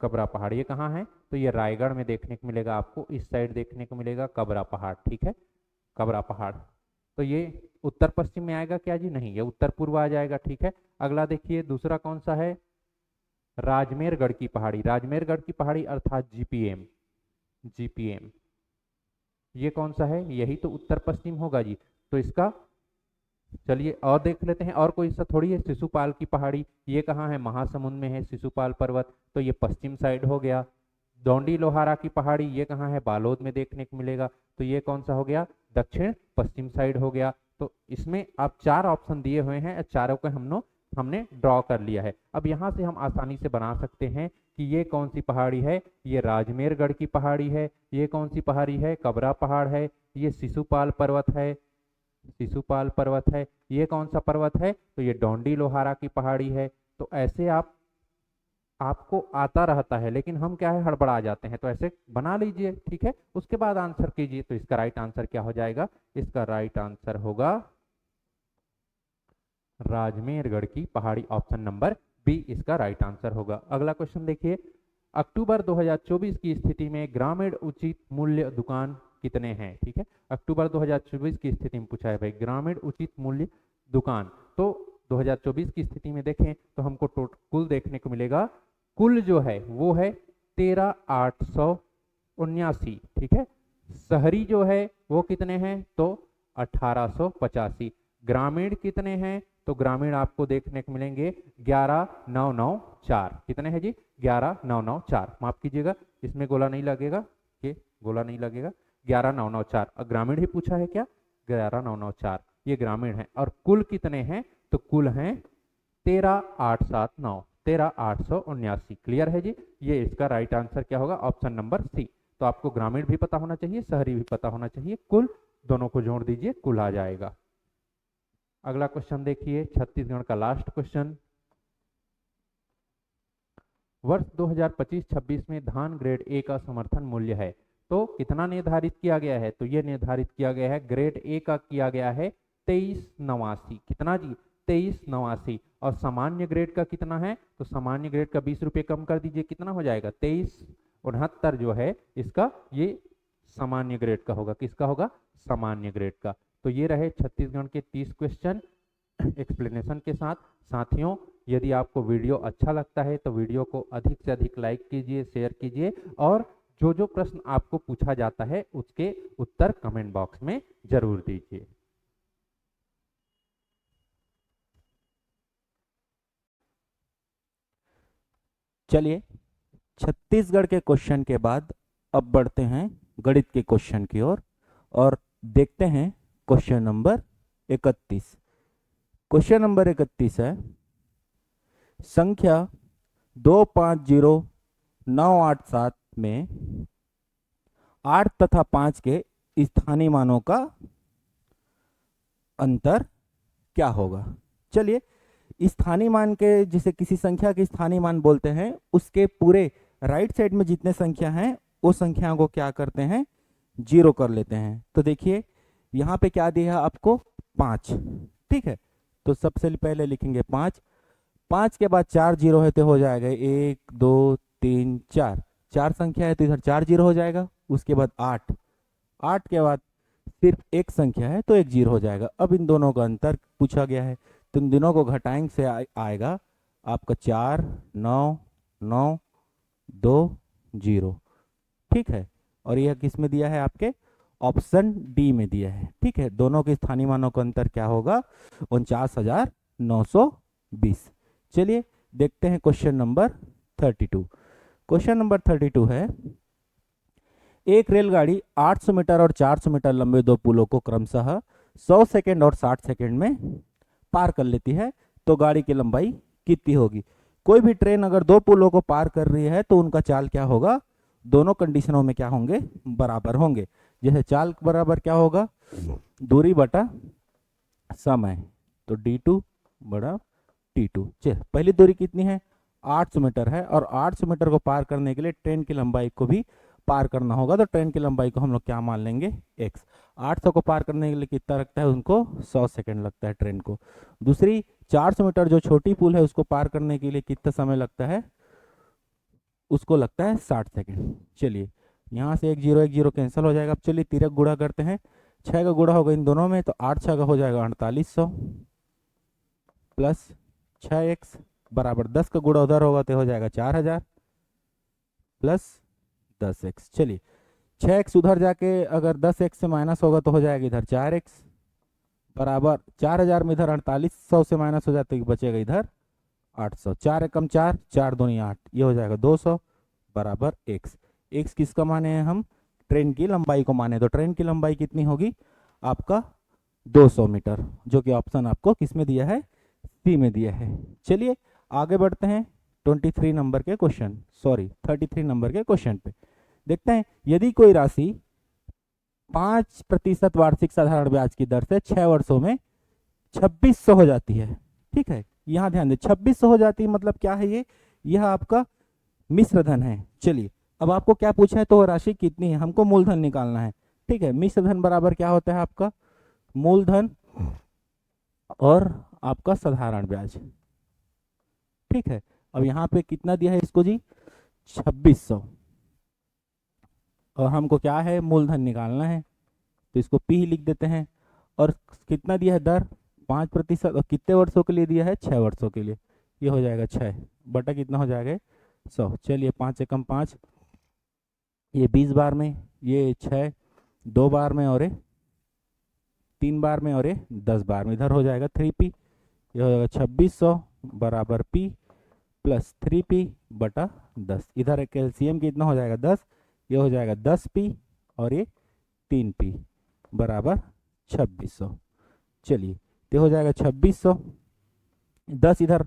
कबरा पहाड़ ये कहाँ है? तो ये रायगढ़ में देखने को मिलेगा आपको, इस साइड देखने को मिलेगा कबरा पहाड़। ठीक है, कबरा पहाड़। तो ये उत्तर पश्चिम में आएगा क्या जी? नहीं, ये उत्तर पूर्व आ जाएगा। ठीक है, अगला देखिए, दूसरा कौन सा है? राजमेरगढ़ की पहाड़ी। राजमेरगढ़ की पहाड़ी अर्थात जीपीएम। जीपीएम ये कौन सा है? यही तो उत्तर पश्चिम होगा जी। तो इसका, चलिए और देख लेते हैं, और कोई सा थोड़ी है। शिशुपाल की पहाड़ी ये कहाँ है? महासमुंद में है शिशुपाल पर्वत, तो ये पश्चिम साइड हो गया। दौंडी लोहारा की पहाड़ी ये कहाँ है? बालोद में देखने को मिलेगा, तो ये कौन सा हो गया? दक्षिण पश्चिम साइड हो गया। तो इसमें आप 4 ऑप्शन दिए हुए हैं, चारों को हमने ड्रॉ कर लिया है। अब यहाँ से हम आसानी से बना सकते हैं कि ये कौन सी पहाड़ी है? ये राजमेरगढ़ की पहाड़ी है। ये कौन सी पहाड़ी है? कबरा पहाड़ है। ये शिशुपाल पर्वत है, शिशुपाल पर्वत है। ये कौन सा पर्वत है? तो ये डोंडी लोहारा की पहाड़ी है। तो ऐसे आपको आता रहता है, लेकिन हम क्या है, हड़बड़ा जाते हैं। तो ऐसे बना लीजिए, ठीक है, उसके बाद आंसर कीजिए। तो इसका राइट आंसर क्या हो जाएगा? इसका राइट आंसर होगा राजमेरगढ़ की पहाड़ी, ऑप्शन नंबर बी इसका राइट आंसर होगा। अगला क्वेश्चन देखिए, अक्टूबर 2024 की स्थिति में ग्रामीण उचित मूल्य दुकान कितने हैं। ठीक है, अक्टूबर 2024 की स्थिति में पूछा है भाई ग्रामीण उचित मूल्य दुकान। तो 2024 की स्थिति में देखें तो हमको कुल देखने को मिलेगा, कुल जो है वो है 13,879। ठीक है, शहरी जो है वो कितने हैं तो 1885। ग्रामीण कितने हैं तो ग्रामीण आपको देखने को मिलेंगे 11,994। कितने हैं जी 11,994, माफ कीजिएगा इसमें गोला नहीं लगेगा, ये गोला नहीं लगेगा, 11,994। और ग्रामीण ही पूछा है क्या, 11,994 ये ग्रामीण है। और कुल कितने हैं तो कुल हैं 13,879, 13,879। क्लियर है जी, ये इसका राइट आंसर क्या होगा, ऑप्शन नंबर सी। तो आपको ग्रामीण भी पता होना चाहिए, शहरी भी पता होना चाहिए, कुल दोनों को जोड़ दीजिए, कुल आ जाएगा। अगला क्वेश्चन देखिए, छत्तीसगढ़ का लास्ट क्वेश्चन। वर्ष 2025-26 में धान ग्रेड ए का समर्थन मूल्य है तो कितना निर्धारित किया गया है, तो यह निर्धारित किया गया है ग्रेड ए का किया गया है 23,89। कितना जी 23,89। और सामान्य ग्रेड का कितना है, तो सामान्य ग्रेड का 20 रुपये कम कर दीजिए, कितना हो जाएगा 23,69 जो है इसका, ये सामान्य ग्रेड का होगा, किसका होगा सामान्य ग्रेड का। तो ये रहे छत्तीसगढ़ के 30 क्वेश्चन एक्सप्लेनेशन के साथ। साथियों यदि आपको वीडियो अच्छा लगता है तो वीडियो को अधिक से अधिक लाइक कीजिए, शेयर कीजिए, और जो जो प्रश्न आपको पूछा जाता है उसके उत्तर कमेंट बॉक्स में जरूर दीजिए। चलिए छत्तीसगढ़ के क्वेश्चन के बाद अब बढ़ते हैं गणित के क्वेश्चन की ओर और देखते हैं क्वेश्चन नंबर 31। क्वेश्चन नंबर 31 है, संख्या 250987 में 8 तथा 5 के स्थानीय मानों का अंतर क्या होगा। चलिए स्थानीय मान के, जिसे किसी संख्या के स्थानीय मान बोलते हैं, उसके पूरे राइट साइड में जितने संख्या हैं वो संख्याओं को क्या करते हैं, जीरो कर लेते हैं। तो देखिए यहाँ पे क्या दिया आपको 5। ठीक है, तो सबसे पहले लिखेंगे 5, 5 के बाद 4 जीरो है तो हो जाएगा 1 2 3 4, 4 संख्या है तो इधर 4 जीरो हो जाएगा। उसके बाद 8, 8 के बाद सिर्फ एक संख्या है तो 1 जीरो हो जाएगा। अब इन दोनों का अंतर पूछा गया है तो इन दोनों को घटाएंगे से आएगा आपका 4 9 9 2 0। ठीक है, और यह किस में दिया है, आपके ऑप्शन डी में दिया है। ठीक है, दोनों के स्थानीय मानों का अंतर क्या होगा, 49,920। चलिए देखते हैं क्वेश्चन नंबर 32। क्वेश्चन नंबर 32 है, एक रेलगाड़ी 800 मीटर और 400 मीटर लंबे दो पुलों को क्रमशः 100 सेकेंड और 60 सेकेंड में पार कर लेती है तो गाड़ी की लंबाई कितनी होगी। कोई भी ट्रेन अगर दो पुलों को पार कर रही है तो उनका चाल क्या होगा, दोनों कंडीशनों में क्या होंगे, बराबर होंगे। जैसे चाल बराबर क्या होगा, दूरी बटा समय, तो d2 बड़ा t2। चलिए पहली दूरी कितनी है 800 मीटर है और 800 मीटर को पार करने के लिए ट्रेन की लंबाई को भी पार करना होगा तो ट्रेन की लंबाई को हम लोग क्या मान लेंगे x। 800 को पार करने के लिए कितना लगता है, उनको 100 सेकंड लगता है ट्रेन को। दूसरी 400 मीटर जो छोटी पुल है उसको पार करने के लिए कितना समय लगता है, उसको लगता है 60 सेकंड। चलिए यहाँ से 1 0 कैंसिल हो जाएगा। अब चलिए तिरक गुणा करते हैं, 6 का गुणा होगा इन दोनों में तो 8 6 का हो जाएगा 4800 प्लस 6x बराबर 10 का गुणा उधर होगा तो हो जाएगा 4000 प्लस 10x। चलिए 6x उधर जाके अगर 10x से माइनस होगा तो हो जाएगा इधर 4x बराबर 4000 में इधर 4800 से माइनस हो जाता है तो बचेगा इधर 800। 4 एकम 4, 4 दूनी 8, ये हो जाएगा 200 बराबर x। x किसका माने हैं हम, ट्रेन की लंबाई को माने, तो ट्रेन की लंबाई कितनी होगी आपका 200 मीटर, जो कि ऑप्शन आपको किस में दिया है, सी में दिया है। चलिए आगे बढ़ते हैं 23 नंबर के क्वेश्चन, सॉरी 33 नंबर के क्वेश्चन पे। देखते हैं, यदि कोई राशि 5% वार्षिक साधारण ब्याज की दर से 6 वर्षों में 2600 हो जाती है। ठीक है, यहाँ ध्यान दें 2600 हो जाती है मतलब क्या है, ये यह आपका मिश्र धन है। चलिए अब आपको क्या पूछा है, तो राशि कितनी है, हमको मूलधन निकालना है। ठीक है, मिश्र धन बराबर क्या होता है आपका मूलधन और आपका साधारण ब्याज। ठीक है, अब यहाँ पे कितना दिया है इसको जी 2600, और हमको क्या है, मूलधन निकालना है, तो इसको पी ही लिख देते हैं। और कितना दिया है दर, 5%, और कितने वर्षों के लिए दिया है, 6 वर्षों के लिए। ये हो जाएगा 6 बटा कितना हो जाएगा, 100। चलिए 5 एकम 5, ये 20 बार में, ये 6 2 बार में, और ये 3 बार में, और ये 10 बार में। इधर हो जाएगा 3p, ये हो जाएगा 2600 बराबर p प्लस 3p बटा 10। इधर एक एलसीएम कितना हो जाएगा 10, ये हो जाएगा 10p और ये 3p बराबर 2600। चलिए ये हो जाएगा 2600, 10 इधर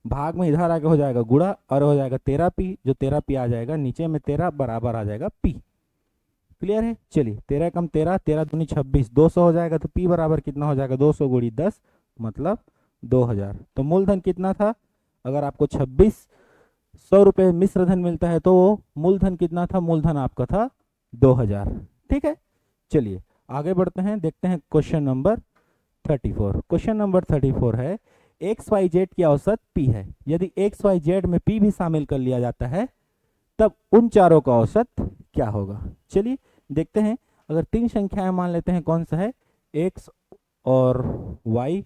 भाग में इधर आके हो जाएगा गुणा, और हो जाएगा 13p, जो 13p आ जाएगा नीचे में 13 बराबर आ जाएगा p। क्लियर है। चलिए 13 कम 13, 13 दूनी 26, 200 हो जाएगा, तो p बराबर कितना हो जाएगा, 200 गुणी 10 मतलब 2000। तो मूलधन कितना था, अगर आपको 2600 रुपये मिश्र धन मिलता है तो वो मूलधन कितना था, मूलधन आपका था 2000। ठीक है। चलिए आगे बढ़ते हैं, देखते हैं क्वेश्चन नंबर 34। क्वेश्चन नंबर 34 है, एक्स वाई जेड की औसत p है। यदि एक्स वाई जेड में p भी शामिल कर लिया जाता है तब उन चारों का औसत क्या होगा। चलिए देखते हैं। अगर 3 संख्याएं मान लेते हैं, कौन सा है, x और y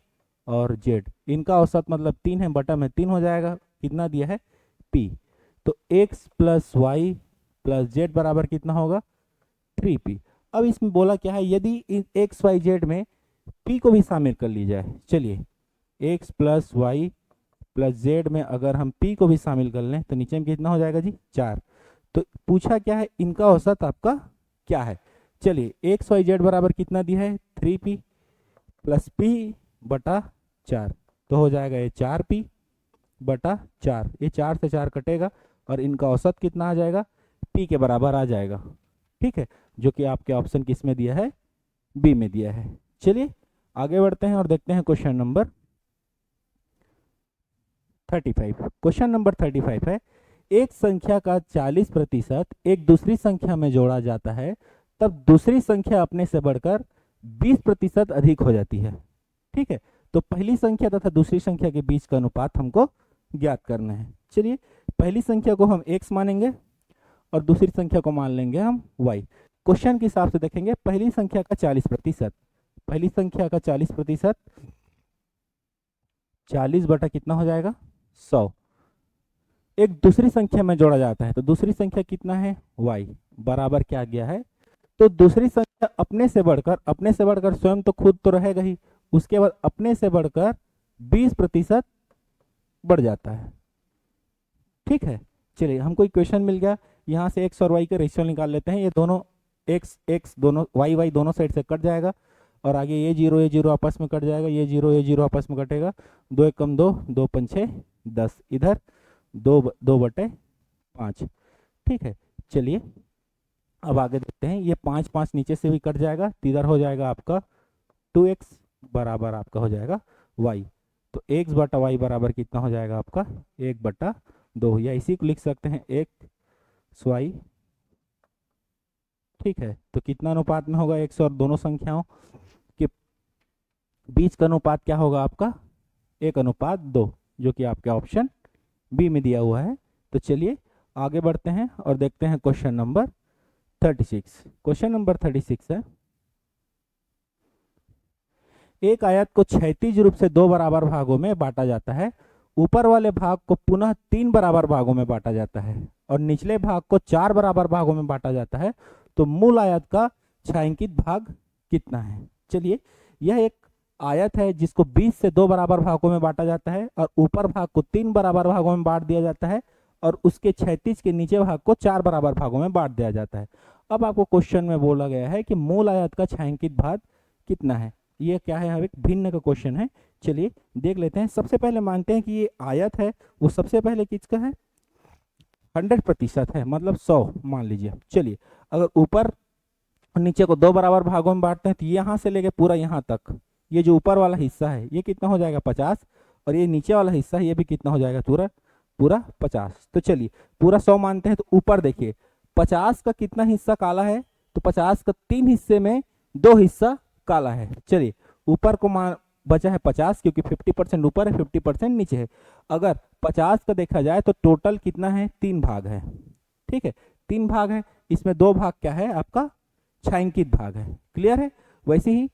और z, इनका औसत मतलब 3 है, बटा में 3 हो जाएगा, कितना दिया है p। तो x plus y plus z बराबर कितना होगा, 3p। अब इसमें बोला क्या है, यदि एक्स वाई जेड में p को भी शामिल कर ली जाए। चलिए x plus y plus z में अगर हम p को भी शामिल कर लें तो नीचे में कितना हो जाएगा जी, 4। तो पूछा क्या है, इनका औसत आपका क्या है। चलिए एक्स वाई जेड बराबर कितना दिया है, 3p प्लस p बटा 4, तो हो जाएगा ये 4p बटा 4। ये 4 से 4 कटेगा और इनका औसत कितना आ जाएगा, p के बराबर आ जाएगा। ठीक है, जो कि आपके ऑप्शन किस में दिया है, बी में दिया है। चलिए आगे बढ़ते हैं और देखते हैं क्वेश्चन नंबर 35। क्वेश्चन नंबर 35 है, एक संख्या का 40% एक दूसरी संख्या में जोड़ा जाता है तब दूसरी संख्या अपने से बढ़कर 20% अधिक हो जाती है। ठीक है, तो पहली संख्या तथा दूसरी संख्या के बीच का अनुपात हमको ज्ञात करना है। चलिए पहली संख्या को हम x मानेंगे और दूसरी संख्या को मान लेंगे हम y। क्वेश्चन के हिसाब से देखेंगे, पहली संख्या का 40%, पहली संख्या का 40%, 40 बटा कितना हो जाएगा, 100, एक दूसरी संख्या में जोड़ा जाता है तो दूसरी संख्या कितना है, y बराबर क्या गया है, तो दूसरी संख्या अपने से बढ़कर स्वयं तो खुद तो रहेगा ही, उसके बाद अपने से बढ़कर 20% बढ़ जाता है। ठीक है, चलिए हमको इक्वेशन मिल गया। यहाँ से x और y के रेशियो निकाल लेते हैं। ये दोनों x दोनों y दोनों साइड से कट जाएगा और आगे ये जीरो आपस में कट जाएगा, ये जीरो आपस में कटेगा, 2 एकम 2, 2 पंछे 10, इधर 2 बटे 5। ठीक है, चलिए अब आगे देखते हैं। ये 5 5 नीचे से भी कट जाएगा, तो इधर हो जाएगा आपका 2x बराबर आपका हो जाएगा y। तो x बटा y बराबर कितना हो जाएगा आपका 1/2, या इसी को लिख सकते हैं xy। ठीक है, तो कितना अनुपात में होगा, x और दोनों संख्याओं के बीच का अनुपात क्या होगा आपका, 1:2, जो कि आपके ऑप्शन बी में दिया हुआ है। तो चलिए आगे बढ़ते हैं और देखते हैं क्वेश्चन नंबर 36। क्वेश्चन नंबर 36 है, एक आयत को क्षैतिज रूप से 2 बराबर भागों में बांटा जाता है, ऊपर वाले भाग को पुनः 3 बराबर भागों में बांटा जाता है और निचले भाग को 4 बराबर भागों में बांटा जाता है, तो मूल आयत का छायांकित भाग कितना है। चलिए यह एक आयत है जिसको 20 से 2 बराबर भागों में बांटा जाता है और ऊपर भाग को 3 बराबर भागों में बांट दिया जाता है और उसके क्षैतिज के नीचे भाग को 4 बराबर भागों में बांट दिया जाता है। अब आपको क्वेश्चन में बोला गया है कि मूल आयत का छायांकित भाग कितना है। ये क्या है, एक भिन्न का क्वेश्चन है। चलिए देख लेते हैं। सबसे पहले मानते हैं कि ये आयत है वो सबसे पहले किसका है, 100% है, मतलब 100 मान लीजिए। चलिए अगर ऊपर और नीचे को 2 बराबर भागों में बांटते हैं तो यहाँ से लेके पूरा यहाँ तक, ये जो ऊपर वाला हिस्सा है ये कितना हो जाएगा 50, और ये नीचे वाला हिस्सा है ये भी कितना हो जाएगा पूरा 50। तो चलिए पूरा 100 मानते हैं। तो ऊपर देखिए 50 का कितना हिस्सा काला है, तो 50 का 3 हिस्से में 2 हिस्सा काला है। चलिए ऊपर को मान बचा है 50, क्योंकि 50% ऊपर है 50% नीचे है। अगर 50 का देखा जाए तो टोटल कितना है, 3 भाग है। ठीक है, 3 भाग है, इसमें दो भाग क्या है आपका, छायांकित भाग है। क्लियर है। वैसे ही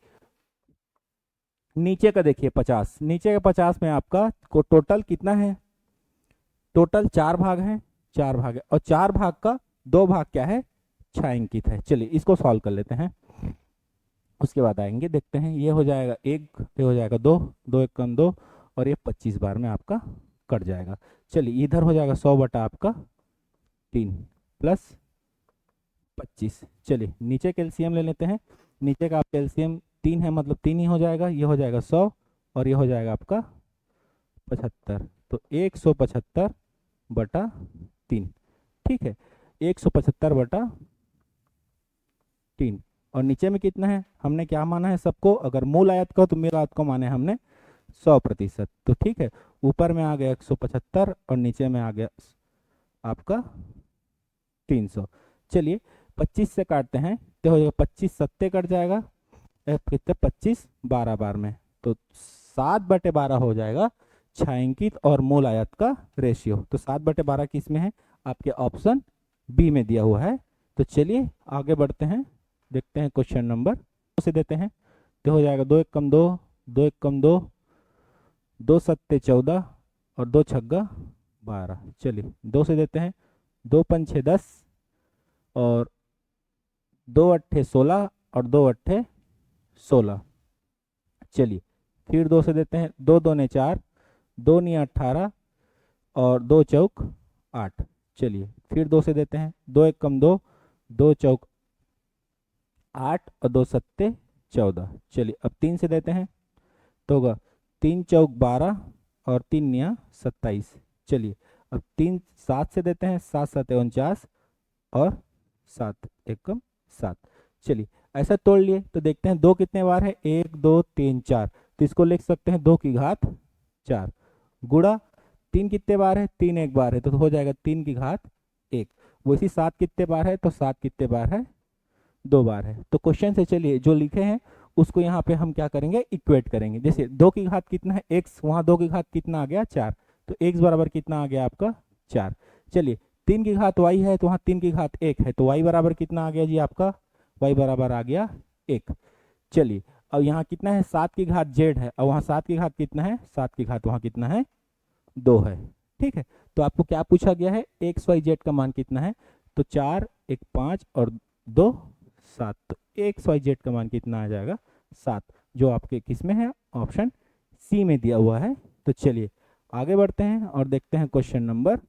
नीचे का देखिए 50, नीचे का 50 में आपका को टोटल कितना है, टोटल 4 भाग हैं, 4 भाग है, और 4 भाग का 2 भाग क्या है, छायांकित है। चलिए इसको सॉल्व कर लेते हैं, उसके बाद आएंगे देखते हैं। ये हो जाएगा 1, ये हो जाएगा 2, 2 1 कम 2, और ये 25 बार में आपका कट जाएगा। चलिए इधर हो जाएगा 100 बटा आपका 3 प्लस 25। चलिए नीचे कैल्शियम ले लेते हैं, नीचे का आपका कैल्शियम 3 है, मतलब 3 ही हो जाएगा। ये हो जाएगा 100 और ये हो जाएगा आपका 75, तो 175 बटा 3। ठीक है, 175 बटा 3। और नीचे में कितना है, हमने क्या माना है सबको, अगर मूल आयत का तो मेरा आयत को माने हमने 100%। तो ठीक है, ऊपर में आ गया 175 और नीचे में आ गया आपका 300। चलिए 25 से काटते हैं तो हो जाएगा 25 सत्ते कट जाएगा, कितने 25 12 बार में, तो 7/12 हो जाएगा छायांकित और मूल आयत का रेशियो। तो 7/12 किस में है, आपके ऑप्शन बी में दिया हुआ है। तो चलिए आगे बढ़ते हैं, देखते हैं क्वेश्चन नंबर से देते हैं। तो हो जाएगा 2 1 कम 2, 2 1 कम 2, 2 सत्ते 14 और 2 छग्गा 12। चलिए 2 से देते हैं, 2 5 6 10 और 2 अट्ठे 16 और 2 अट्ठे 16। चलिए फिर 2 से देते हैं, 2 2 4, 2 9 18 और 2 चौक 8। चलिए फिर 2 से देते हैं, 2 1 कम 2, 2 चौक 8 और 2 सत्ते 14। चलिए अब 3 से देते हैं, तो होगा 3 चौक 12 और 3 9 27। चलिए अब 3 7 से देते हैं, 7 7 49 और 7 1 7। चलिए ऐसा तोड़ लिए तो देखते हैं 2 कितने बार है, 1 2 3 4, तो इसको लिख सकते हैं 2 की घात 4। गुणा 3 कितने बार है, 3 एक बार है, तो हो जाएगा 3 की घात 1। वैसे 7 कितने बार है, तो 7 कितने बार है, 2 बार है। तो क्वेश्चन से चलिए जो लिखे हैं उसको यहाँ पे हम क्या करेंगे, इक्वेट करेंगे। जैसे 2 की घात कितना है x, वहाँ 2 की घात कितना आ गया 4, तो x बराबर कितना आ गया आपका 4। चलिए 3 की घात y है, तो वहाँ 3 की घात 1 है, तो y बराबर कितना आ गया जी आपका, y बराबर आ गया 1। चलिए अब यहाँ कितना है, 7 की घात z है, और वहाँ 7 की घात कितना है, 7 की घात वहाँ कितना है 2 है। ठीक है, तो आपको क्या पूछा गया है, x y z का मान कितना है, तो 4 1 5 और 2 7, तो एक्स वाई जेड का मान कितना आ जाएगा 7, जो आपके किस में है, ऑप्शन सी में दिया हुआ है। तो चलिए आगे बढ़ते हैं और देखते हैं क्वेश्चन नंबर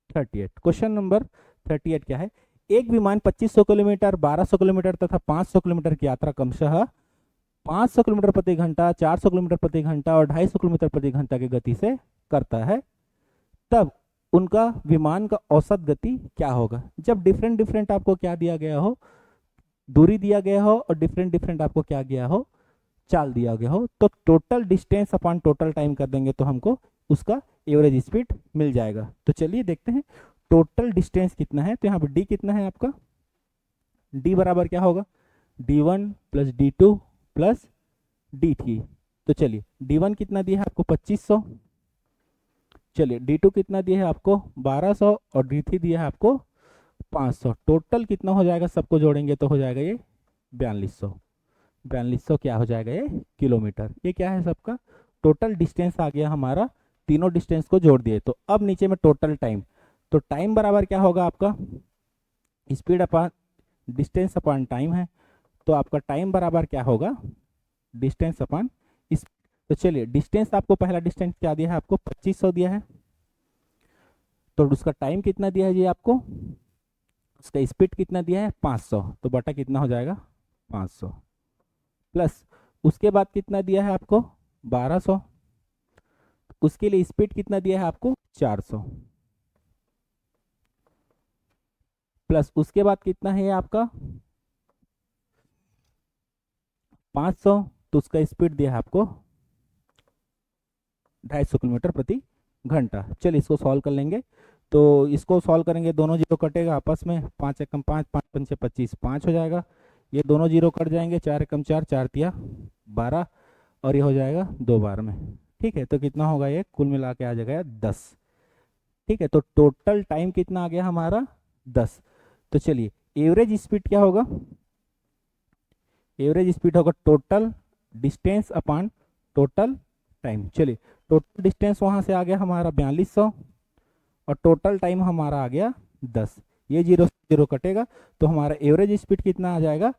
38। क्वेश्चन नंबर 38 क्या है, एक विमान 2500 किलोमीटर, 1200 किलोमीटर तथा 500 किलोमीटर की यात्रा क्रमशः 500 किलोमीटर प्रति घंटा, 400 किलोमीटर प्रति घंटा और 250 किलोमीटर प्रति घंटा की गति से करता है, तब उनका विमान का औसत गति क्या होगा। जब डिफरेंट डिफरेंट आपको क्या दिया गया हो, दूरी दिया गया हो, और डिफरेंट डिफरेंट आपको क्या गया हो, चाल दिया गया हो, तो total distance upon total time कर देंगे तो हमको उसका एवरेज स्पीड मिल जाएगा। तो चलिए देखते हैं टोटल डिस्टेंस कितना है। तो यहाँ पर डी कितना है आपका, डी बराबर क्या होगा, d1 plus d2 plus d3। तो चलिए d1 कितना दिया है आपको 2500, चलिए d2 कितना दिया है आपको 1200 और d3 दिया है आपको 500। टोटल कितना हो जाएगा, सबको जोड़ेंगे तो हो जाएगा ये 4200। 4200 क्या हो जाएगा ये किलोमीटर। ये क्या है सबका टोटल डिस्टेंस आ गया हमारा, तीनों डिस्टेंस को जोड़ दिए। तो अब नीचे में टोटल टाइम, तो टाइम बराबर क्या होगा आपका, speed upon distance upon time है, तो आपका टाइम बराबर क्या होगा, डिस्टेंस अपॉन स्पीड। तो चलिए डिस्टेंस आपको, पहला डिस्टेंस क्या दिया है आपको 2500 दिया है, तो उसका टाइम कितना दिया है जी आपको, उसका स्पीड कितना दिया है 500, तो बटा कितना हो जाएगा 500, प्लस उसके बाद कितना दिया है आपको 1200, उसके लिए स्पीड कितना दिया है आपको 400, प्लस उसके बाद कितना है आपका 500, तो उसका स्पीड दिया है आपको 250 किलोमीटर प्रति घंटा। चलिए इसको सॉल्व कर लेंगे, तो इसको सॉल्व करेंगे, दोनों जीरो कटेगा आपस में, 5 एकम 5, 5 पंचे 25, 5 हो जाएगा, ये दोनों जीरो कट जाएंगे, 4 एकम 4, 4 तिया 12, और ये हो जाएगा 2 बार में। ठीक है, तो कितना होगा ये, कुल मिला के आ जाएगा 10। ठीक है, तो टोटल टाइम कितना आ गया हमारा 10। तो चलिए एवरेज स्पीड क्या होगा, एवरेज स्पीड होगा total distance upon total time. चलिए टोटल डिस्टेंस वहां से आ गया हमारा 4200 और टोटल टाइम हमारा आ गया 10, ये 0 से 0 कटेगा तो हमारा एवरेज स्पीड कितना आ जाएगा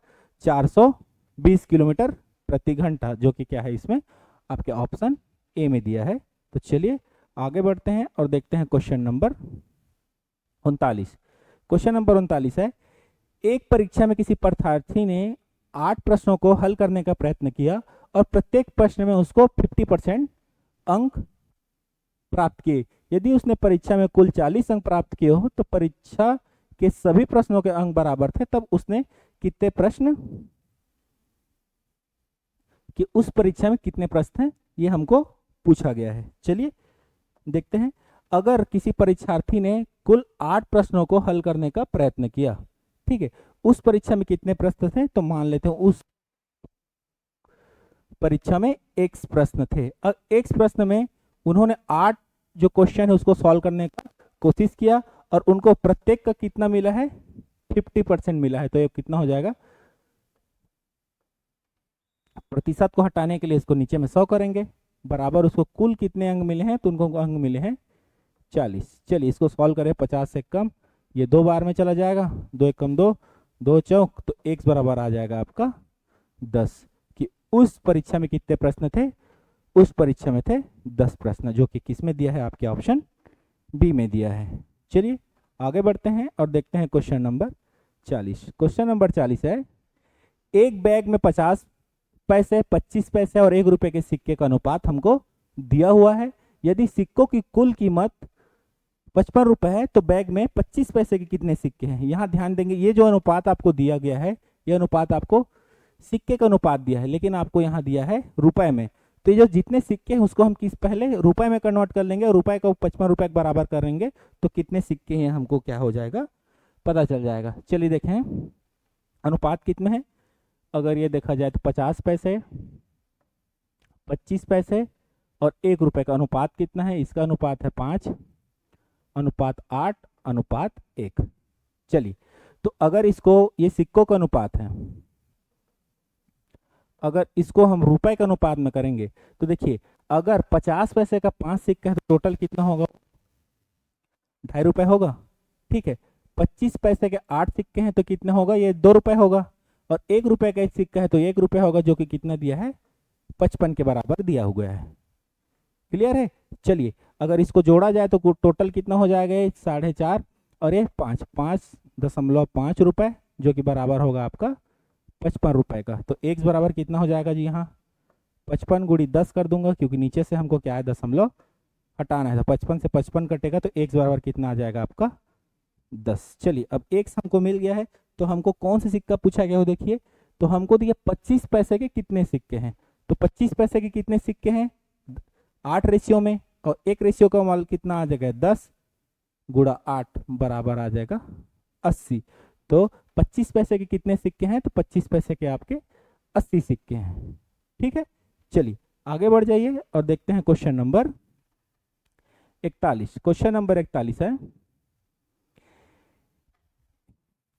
420 किलोमीटर प्रति घंटा, जो कि क्या है इसमें आपके ऑप्शन ए में दिया है। तो चलिए आगे बढ़ते हैं और देखते हैं क्वेश्चन नंबर 39। क्वेश्चन नंबर 39 है, एक परीक्षा में किसी परीक्षार्थी ने 8 प्रश्नों को हल करने का प्रयत्न किया और प्रत्येक प्रश्न में उसको 50% अंक प्राप्त किए। यदि उसने परीक्षा में कुल 40 अंक प्राप्त किए हो तो परीक्षा के सभी प्रश्नों के अंक बराबर थे, तब उसने कितने प्रश्न कि उस परीक्षा में कितने प्रश्न हैं ये हमको पूछा गया है। चलिए देखते हैं, अगर किसी परीक्षार्थी ने कुल 8 प्रश्नों को हल करने का प्रयत्न किया, ठीक है, उस परीक्षा में कितने प्रश्न थे, तो मान लेते हैं उस परीक्षा में x प्रश्न थे। अब x प्रश्न में उन्होंने 8 जो क्वेश्चन है उसको सॉल्व करने का कोशिश किया और उनको प्रत्येक का कितना मिला है 50% मिला है। तो ये कितना हो जाएगा, प्रतिशत को हटाने के लिए इसको नीचे में 100 करेंगे, बराबर उसको कुल कितने अंक मिले हैं, तो उनको अंक मिले हैं 40। चलिए इसको सॉल्व करें, 50 से कम, ये 2 बार में चला जाएगा, 2 एक कम 2, 2 चौक, तो x बराबर आ जाएगा आपका 10। कि उस परीक्षा में कितने प्रश्न थे, उस परीक्षा में थे 10 प्रश्न, जो कि किस में दिया है आपके ऑप्शन बी में दिया है। चलिए आगे बढ़ते हैं और देखते हैं क्वेश्चन नंबर 40। क्वेश्चन नंबर 40 है, एक बैग में 50 पैसे, 25 पैसे और 1 रुपए के सिक्के का अनुपात हमको दिया हुआ है। यदि सिक्कों की कुल कीमत 55 रुपए है तो बैग में 25 पैसे के कितने सिक्के हैं। यहाँ ध्यान देंगे, ये जो अनुपात आपको दिया गया है, ये अनुपात आपको सिक्के का अनुपात दिया है, लेकिन आपको यहाँ दिया है रुपए में। तो ये जो जितने सिक्के हैं उसको हम किस पहले रुपए में कन्वर्ट कर लेंगे और रुपए को 55 रुपए के बराबर करेंगे, तो कितने सिक्के हैं हमको क्या हो जाएगा पता चल जाएगा। चलिए देखें अनुपात कितने हैं, अगर ये देखा जाए तो 50 पैसे, 25 पैसे और 1 रुपए का अनुपात कितना है, इसका अनुपात है 5, अनुपात 8, अनुपात 1। चलिए तो अगर इसको, ये सिक्कों का अनुपात है, अगर इसको हम रुपए के अनुपात में करेंगे तो देखिए अगर 50 पैसे का 5 सिक्का है तो टोटल कितना होगा 2.5 रुपए होगा, ठीक है। 25 पैसे के 8 सिक्के हैं तो कितना होगा, ये 2 रुपए होगा, और 1 रुपए का 1 सिक्का है तो 1 रुपए होगा, जो कि कितना दिया है 55 के बराबर दिया हुआ है। क्लियर है। चलिए अगर इसको जोड़ा जाए तो टोटल कितना हो जाएगा, ये 4.5 और ये 5.5 रुपए, जो कि बराबर होगा आपका 55 रुपए का। तो x बराबर कितना हो जाएगा जी, यहाँ 55 गुड़ी 10 कर दूंगा, क्योंकि नीचे से हमको क्या है दशमलव हटाना है, तो 55 से 55 कटेगा तो x बराबर कितना आ जाएगा आपका 10। चलिए अब x हमको मिल गया है, तो हमको कौन सा सिक्का पूछा गया हो, देखिए तो हमको दिया 25 पैसे के कितने सिक्के हैं, तो 25 पैसे के कितने सिक्के हैं 8 रेशियो में, और 1 रेशियो का मान कितना आ जाएगा 10 गुड़ा 8 बराबर आ जाएगा 80। तो 25 पैसे के कितने सिक्के हैं, तो 25 पैसे के आपके 80 सिक्के हैं, ठीक है। चलिए आगे बढ़ जाइए और देखते हैं क्वेश्चन नंबर 41। क्वेश्चन नंबर 41 है,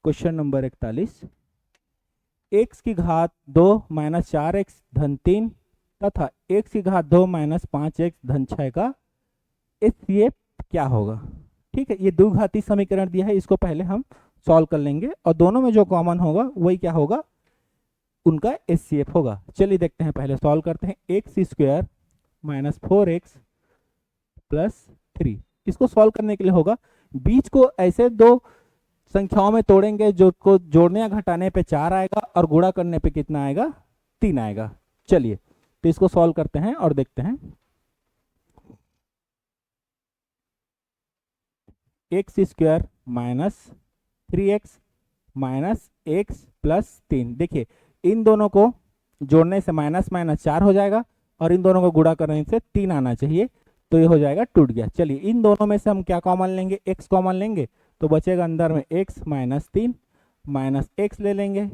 क्वेश्चन नंबर 41, x की घात 2 माइनस 4x धन 3 तथा x की घात 2 माइनस 5x धन 6 का ये क्या होगा। ठीक है, ये द्विघाती समीकरण दिया है, इसको पहले हम सॉल्व कर लेंगे और दोनों में जो कॉमन होगा वही क्या होगा, उनका एचसीएफ होगा। चलिए देखते हैं, पहले सॉल्व करते हैं। X square minus 4x plus 3, इसको सॉल्व करने के लिए होगा बीच को ऐसे दो संख्याओं में तोड़ेंगे, जो को जोड़ने या घटाने पे 4 आएगा और गुणा करने पे कितना आएगा 3 आएगा। चलिए तो इसको सॉल्व करते हैं और देखते हैं। X square minus 3x minus x plus 3, देखिए इन दोनों को जोड़ने से माइनस माइनस 4 हो जाएगा और इन दोनों को गुणा करने से 3 आना चाहिए, तो ये हो जाएगा टूट गया। चलिए इन दोनों में से हम क्या कॉमन लेंगे, x कॉमन लेंगे, तो बचेगा अंदर में x माइनस 3 माइनस x ले लेंगे,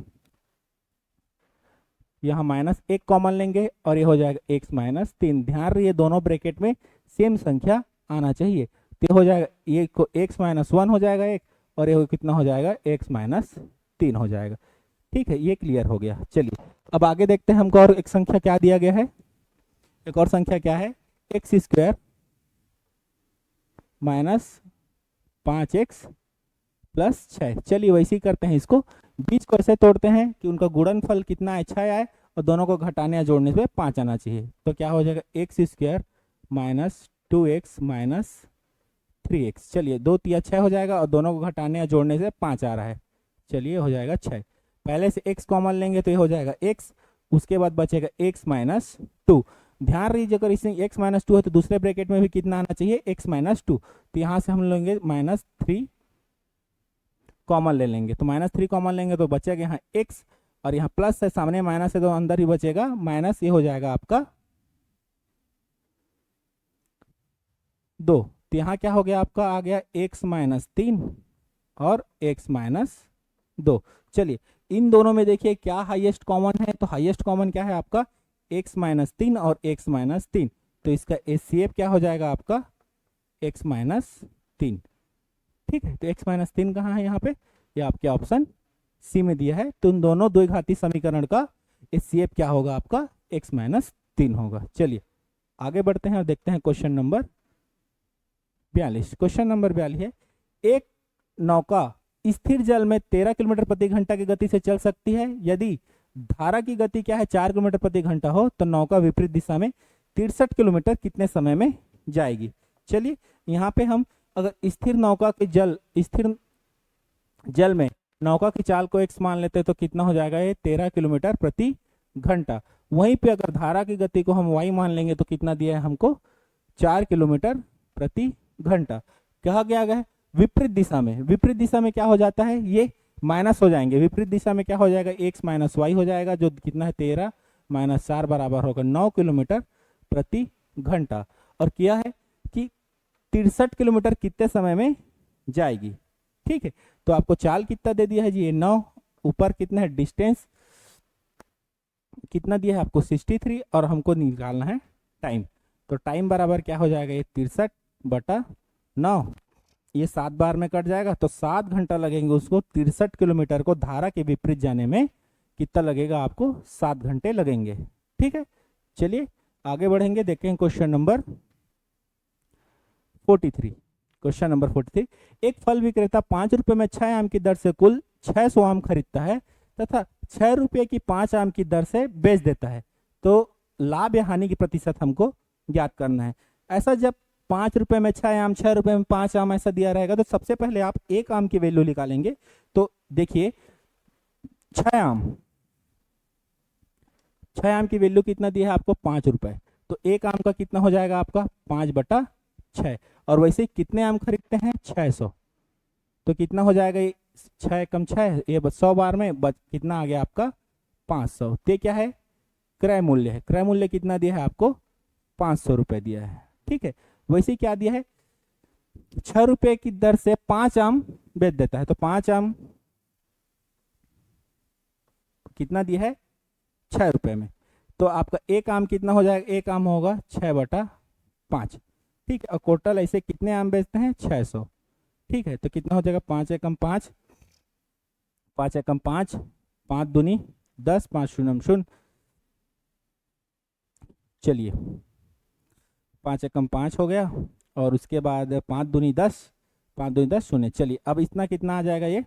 यहाँ माइनस 1 कॉमन लेंगे और ये हो जाएगा x माइनस 3। ध्यान रहिए दोनों ब्रैकेट में सेम संख्या आना चाहिए, तो हो जाएगा ये को x माइनस 1 हो जाएगा एक, और ये कितना हो जाएगा, x माइनस 3 हो जाएगा। ठीक है, ये क्लियर हो गया। चलिए अब आगे देखते हैं हमको और एक संख्या क्या दिया गया है। एक और संख्या क्या है, x square minus 5x plus 6। चलिए वैसे ही करते हैं, इसको बीच को ऐसे तोड़ते हैं कि उनका गुणनफल कितना अच्छा आए और दोनों को घटाने या जोड़ने से 5 आना चाहिए। तो क्या हो जाएगा, x square minus 2x minus 3x। चलिए 2 तिया 6 हो जाएगा और दोनों को घटाने या जोड़ने से 5 आ रहा है। चलिए हो जाएगा 6। पहले से x कॉमन लेंगे तो ये हो जाएगा x, उसके बाद बचेगा x माइनस 2। ध्यान रखिए अगर इसमें x माइनस 2 है तो दूसरे ब्रैकेट में भी कितना आना चाहिए, x माइनस 2। तो यहाँ से हम लेंगे माइनस 3 कॉमन ले लेंगे, तो माइनस 3 कॉमन लेंगे तो बचेगा यहाँ x, और यहाँ प्लस है सामने माइनस है तो अंदर ही बचेगा माइनस, ये हो जाएगा आपका 2। तो यहाँ क्या हो गया आपका, आ गया x माइनस 3 और x माइनस 2। चलिए इन दोनों में देखिए क्या हाईएस्ट कॉमन है, तो हाईएस्ट कॉमन क्या है आपका, x माइनस 3 और x माइनस 3। तो इसका HCF क्या हो जाएगा आपका, x माइनस 3। ठीक है, तो x माइनस 3 कहाँ है यहाँ पे, ये आपके ऑप्शन सी में दिया है। तो इन दोनों द्विघाती समीकरण का HCF क्या होगा आपका, x माइनस 3 होगा। चलिए आगे बढ़ते हैं और देखते हैं क्वेश्चन नंबर 42। क्वेश्चन नंबर 42 है, एक नौका स्थिर जल में 13 किलोमीटर प्रति घंटा की गति से चल सकती है। यदि धारा की गति क्या है, 4 किलोमीटर प्रति घंटा हो, तो नौका विपरीत दिशा में 63 किलोमीटर कितने समय में जाएगी। चलिए यहाँ पे हम अगर स्थिर नौका के स्थिर जल में नौका की चाल को x मान लेते हैं तो कितना हो जाएगा, ये 13 किलोमीटर प्रति घंटा। वहीं पे अगर धारा की गति को हम y मान लेंगे तो कितना दिया है हमको, 4 किलोमीटर प्रति घंटा। कहा गया है विपरीत दिशा में, विपरीत दिशा में क्या हो जाता है, ये माइनस हो जाएंगे। विपरीत दिशा में क्या हो जाएगा, x माइनस वाई हो जाएगा, जो कितना है 13 माइनस 4 बराबर होगा 9 किलोमीटर प्रति घंटा। और किया है कि 63 किलोमीटर कितने समय में जाएगी। ठीक है, तो आपको चाल कितना दे दिया है जी, ये 9, ऊपर कितना है डिस्टेंस कितना दिया है आपको 63, और हमको निकालना है टाइम। तो टाइम बराबर क्या हो जाएगा, ये 63 बटा 9, ये 7 बार में कट जाएगा, तो 7 घंटा लगेंगे उसको 63 किलोमीटर को धारा के विपरीत जाने में। कितना लगेगा आपको, 7 घंटे लगेंगे। ठीक है, चलिए आगे बढ़ेंगे, देखते हैं क्वेश्चन नंबर 43। क्वेश्चन नंबर 43, एक फल विक्रेता 5 रुपए में 6 आम की दर से कुल 600 आम खरीदता है तथा 6 रुपए की 5 आम की दर से बेच देता है। तो लाभ या हानि की प्रतिशत हमको ज्ञात करना है। ऐसा जब 5 रुपए में 6 आम, 6 रुपए में 5 आम ऐसा दिया रहेगा तो सबसे पहले आप एक आम की वैल्यू निकालेंगे। तो देखिए 6 आम की वैल्यू कितना दिया है आपको, 5 रुपए। तो एक आम का कितना हो जाएगा आपका, 5/6। और वैसे कितने आम खरीदते हैं, 600। तो कितना हो जाएगा, 6 कम 6, ये 100 बार में कितना आ गया आपका 500। तो क्या है, क्रय मूल्य है। क्रय मूल्य कितना दिया है आपको, 500 रुपए दिया है। ठीक है, वैसे क्या दिया है, 6 रुपए की दर से 5 आम बेच देता है। तो 5 आम कितना दिया है, 6 रुपए में। तो आपका एक आम कितना हो जाएगा, एक आम होगा 6/5। ठीक है, और टोटल ऐसे कितने आम बेचते हैं, 600। ठीक है, तो कितना हो जाएगा, 5 एकम 5, 5 एकम 5, 5 दूनी 10, 5 शून्य शून्य। चलिए 5 एकम 5 हो गया, और उसके बाद 5 दूनी 10, 5 दूनी 10 शून्य। चलिए अब इतना कितना आ जाएगा, ये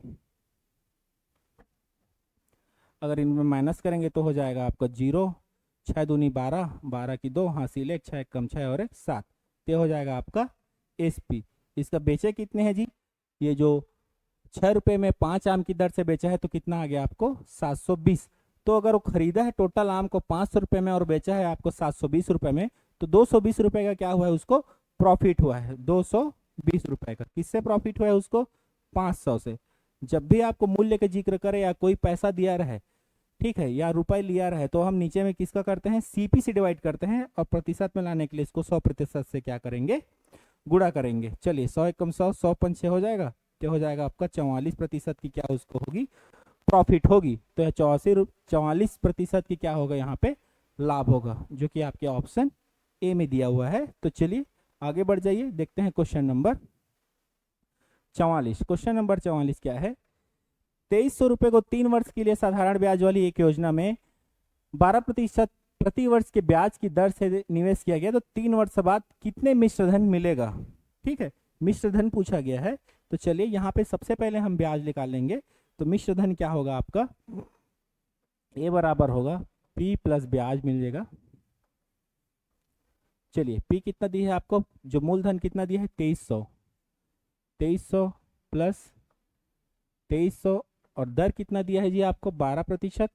अगर इनमें माइनस करेंगे तो हो जाएगा आपका 0, 6 दूनी 12, 12 की 2 हासिल 1, 6 कम 6 और 1 7। ये हो जाएगा आपका SP। इसका बेचे कितने हैं जी, ये जो 6 रुपए में 5 आम की दर से बेचा है तो कितना आ गया आपको 720। तो अगर वो खरीदा है टोटल आम को 500 रुपए में और बेचा है आपको 720 रुपए में, तो 220 रुपए का क्या हुआ है, उसको प्रॉफिट हुआ है। 220 रुपए का किससे प्रॉफिट हुआ है उसको, 500 से। जब भी आपको मूल्य का जिक्र करे या कोई पैसा दिया रहे, ठीक है, या रुपए लिया रहे, तो हम नीचे में किसका करते हैं, CP से डिवाइड करते हैं, और प्रतिशत में लाने के लिए इसको 100% से क्या करेंगे, गुणा करेंगे। चलिए 100 एकम 100, 100 पंच 6 हो जाएगा, तो हो जाएगा आपका 44% की क्या उसको होगी, प्रॉफिट होगी। तो यह 44% की क्या होगा यहाँ पे, लाभ होगा, जो कि आपके ऑप्शन ए में दिया हुआ है। तो चलिए आगे बढ़ जाइए, देखते हैं क्वेश्चन नंबर 44, क्वेश्चन नंबर 44 क्या है? 2300 रुपये को 3 वर्ष के लिए साधारण ब्याज वाली एक योजना में 12% प्रति वर्ष के ब्याज की दर से निवेश किया गया, तो 3 वर्ष बाद कितने मिश्र धन मिलेगा? ठीक है, मिश्र धन पूछा गया है। तो चलिए यहाँ पे सबसे पहले हम ब्याज निकाल लेंगे। तो मिश्र धन क्या होगा आपका? ए बराबर होगा पी प्लस ब्याज मिलेगा। चलिए पी कितना दी है आपको? जो मूलधन कितना दिया है? 2300, 2300 प्लस 2300 और दर कितना दिया है जी आपको? 12%।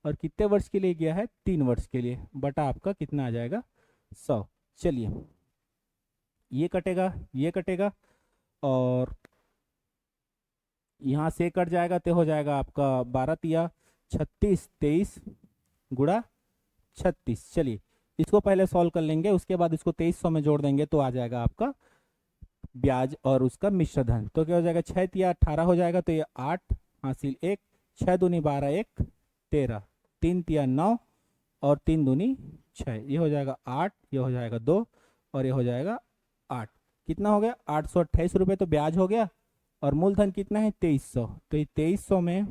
और कितने वर्ष के लिए गया है? 3 वर्ष के लिए, बटा आपका कितना आ जाएगा? 100। चलिए ये कटेगा, ये कटेगा और यहाँ से कट जाएगा, तो हो जाएगा आपका 12 तिया 36, 23 गुणा 36। चलिए इसको पहले सॉल्व कर लेंगे, उसके बाद इसको 2300 में जोड़ देंगे तो आ जाएगा आपका ब्याज और उसका मिश्र धन। तो क्या हो जाएगा? 6 तिया 18 हो जाएगा, तो ये 8 हासिल 1, 6 दूनी 12, 1 13, 3 तिया 9 और 3 दूनी 6, ये हो जाएगा 8, ये हो जाएगा 2 और ये हो जाएगा 8। कितना हो गया? 828 रुपये तो ब्याज हो गया। और मूलधन कितना है? 2300। तो ये 2300 में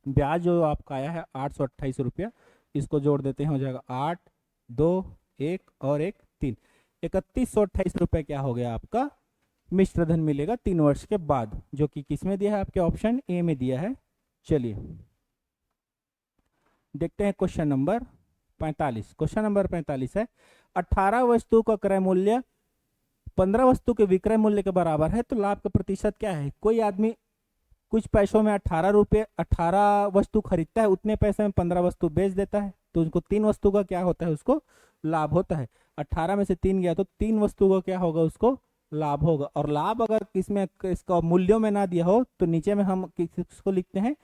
ब्याज जो आपका आया है 828 रुपया, इसको जोड़ देते हैं, हो जाएगा 8, 2, 1 और 1 3, 3128 रुपये क्या हो गया आपका? मिश्र धन मिलेगा 3 वर्ष के बाद, जो कि किस में दिया है? आपके ऑप्शन ए में दिया है। चलिए देखते हैं क्वेश्चन नंबर 45। क्वेश्चन नंबर 45 है 18 वस्तु का क्रय मूल्य 15 वस्तु के विक्रय मूल्य के बराबर है, तो लाभ का प्रतिशत क्या है? कोई आदमी कुछ पैसों में 18 वस्तु खरीदता है, उतने पैसे में 15 वस्तु बेच देता है, तो उसको 3 वस्तु का क्या होता है? उसको लाभ होता है। 18 में से 3 गया तो 3 वस्तु का क्या होगा? उसको लाभ होगा। और लाभ अगर इसमें इसका मूल्यों में ना दिया हो तो नीचे में हम किसको लिखते हैं?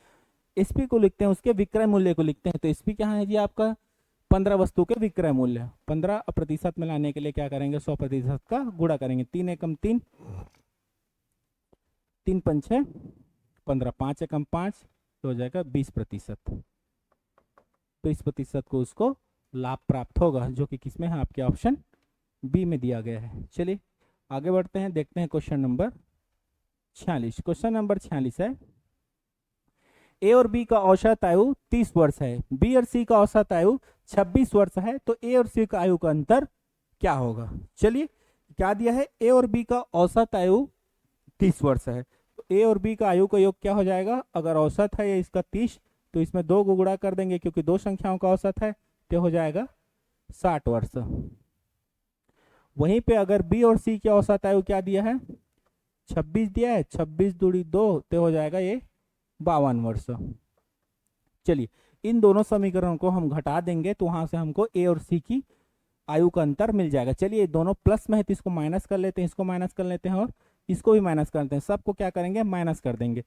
एसपी को लिखते हैं, उसके विक्रय मूल्य को लिखते हैं। तो एसपी क्या है जी आपका? 15 वस्तु के विक्रय मूल्य। 15% में लाने के लिए क्या करेंगे? 100% का गुणा करेंगे। 3 एकम 3, 3 पंचे 15, 5 एकम 5, तो हो जाएगा 20%। तो इस प्रतिशत को उसको लाभ प्राप्त होगा, जो कि किसमें है? आपके ऑप्शन बी में दिया गया है। चलिए आगे बढ़ते हैं, देखते हैं क्वेश्चन नंबर 46। क्वेश्चन नंबर 46 है ए और बी का औसत आयु 30 वर्ष है, बी और सी का औसत आयु 26 वर्ष है, तो ए और सी का आयु का अंतर क्या होगा? चलिए क्या दिया है? ए और बी का औसत आयु 30 वर्ष है, तो ए और बी का आयु का योग क्या हो जाएगा? अगर औसत है ये इसका 30, तो इसमें 2 को गुणा कर देंगे, क्योंकि 2 संख्याओं का औसत है, तो हो जाएगा 60 वर्ष। वहीं पे अगर बी और सी की औसत आयु क्या दिया है? 26 दिया है, 26 दूनी 2, तो हो जाएगा ये 52 वर्ष। चलिए इन दोनों समीकरणों को हम घटा देंगे, तो वहां से हमको ए और सी की आयु का अंतर मिल जाएगा। चलिए दोनों प्लस में है तो इसको माइनस कर लेते हैं, इसको माइनस कर लेते हैं और इसको भी माइनस कर लेते हैं। सबको क्या करेंगे? माइनस कर देंगे।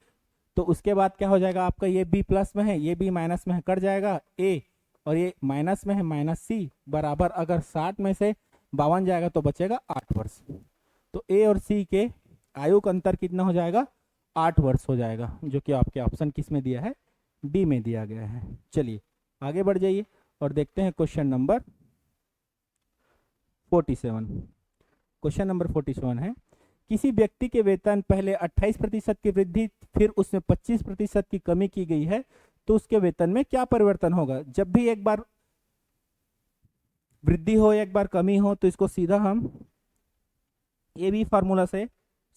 तो उसके बाद क्या हो जाएगा आपका? ये बी प्लस में है, ये बी माइनस में है, कट जाएगा ए, और ये माइनस में है माइनस सी बराबर, अगर 60 में से 52 जाएगा तो बचेगा 8 वर्ष। तो ए और सी के आयु का अंतर कितना हो जाएगा? 8 वर्ष हो जाएगा, जो कि आपके ऑप्शन किस में दिया है? डी में दिया गया है। चलिए आगे बढ़ जाइए और देखते हैं क्वेश्चन नंबर 47। क्वेश्चन नंबर 47 है किसी व्यक्ति के वेतन पहले 28% की वृद्धि फिर उसमें 25% की कमी की गई है, तो उसके वेतन में क्या परिवर्तन होगा? जब भी एक बार वृद्धि हो एक बार कमी हो, तो इसको सीधा हम ए बी फार्मूला से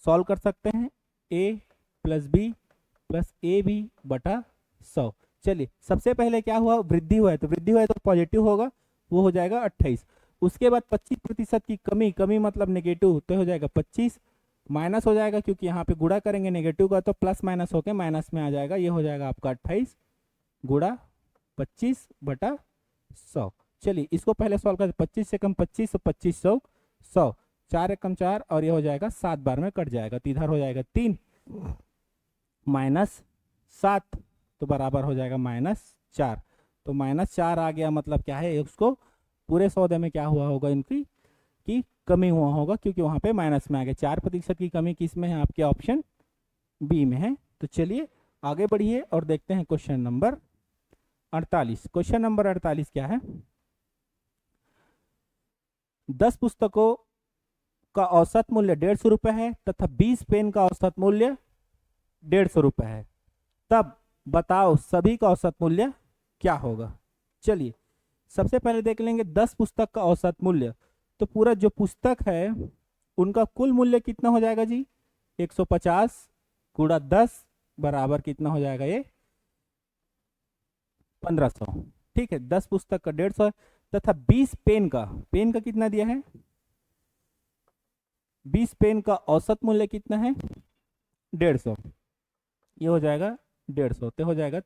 सॉल्व कर सकते हैं। A plus B plus A B बटा 100। चलिए सबसे पहले क्या हुआ? वृद्धि हुआ है, तो वृद्धि हुआ है तो पॉजिटिव होगा, वो हो जाएगा 28। उसके बाद 25% की कमी मतलब नेगेटिव, तो हो जाएगा 25, माइनस हो जाएगा क्योंकि यहाँ पे गुणा करेंगे नेगेटिव का, तो प्लस माइनस होके माइनस में आ जाएगा। ये हो जाएगा आपका 28 गुणा 25 बटा 100। चलिए इसको पहले सॉल्व कर, 25 से कम 25, तो 2500, 100, 4 एकम 4 और ये हो जाएगा 7 बार में कट जाएगा, तो इधर हो जाएगा 3 माइनस 7, तो बराबर हो जाएगा -4। तो -4 आ गया, मतलब क्या है? उसको पूरे सौदे में क्या हुआ होगा? इनकी की कमी हुआ होगा, क्योंकि वहां पे माइनस में आ गया। 4% की कमी किस में है? आपके ऑप्शन बी में है। तो चलिए आगे बढ़िए और देखते हैं क्वेश्चन नंबर 48। क्वेश्चन नंबर 48 क्या है? 10 पुस्तकों का औसत मूल्य 150 रुपये है तथा 20 पेन का औसत मूल्य 150 रुपये है, तब बताओ सभी का औसत मूल्य क्या होगा। चलिए सबसे पहले देख लेंगे 10 पुस्तक का औसत मूल्य। तो पूरा जो पुस्तक है उनका कुल मूल्य कितना हो जाएगा जी, 150 गुणा 10 बराबर कितना हो जाएगा, ये 1500। ठीक है, 10 पुस्तक का 150 तथा 20 पेन का कितना दिया है, 20 पेन का औसत मूल्य कितना है, 150। ये हो जाएगा 150, तो हो जाएगा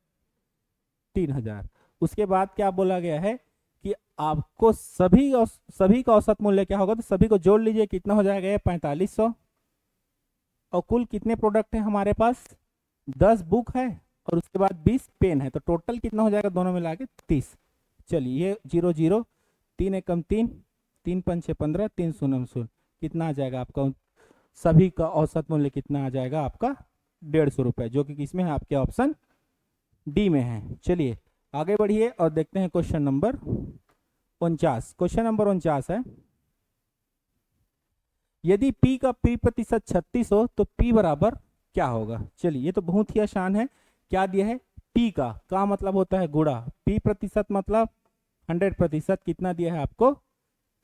3000। उसके बाद क्या बोला गया है कि आपको सभी का औसत मूल्य क्या होगा, तो सभी को जोड़ लीजिए, कितना हो जाएगा, ये 4500। और कुल कितने प्रोडक्ट हैं हमारे पास, 10 बुक है और उसके बाद 20 पेन है, तो टोटल कितना हो जाएगा दोनों मिला के 30। चलिए ये 0 0, 3 एकम 3, 3 5 6 15, 3 0 0, कितना आ जाएगा आपका, सभी का औसत मूल्य कितना आ जाएगा आपका, 150 रुपये, जो कि किसमें है, आपके ऑप्शन डी में है। चलिए आगे बढ़िए और देखते हैं क्वेश्चन नंबर 49। क्वेश्चन नंबर 49 है, यदि P का P प्रतिशत 36 हो तो P बराबर क्या होगा। चलिए ये तो बहुत ही आसान है, क्या दिया है, P का मतलब होता है गुणा, P प्रतिशत मतलब 100%, कितना दिया है आपको,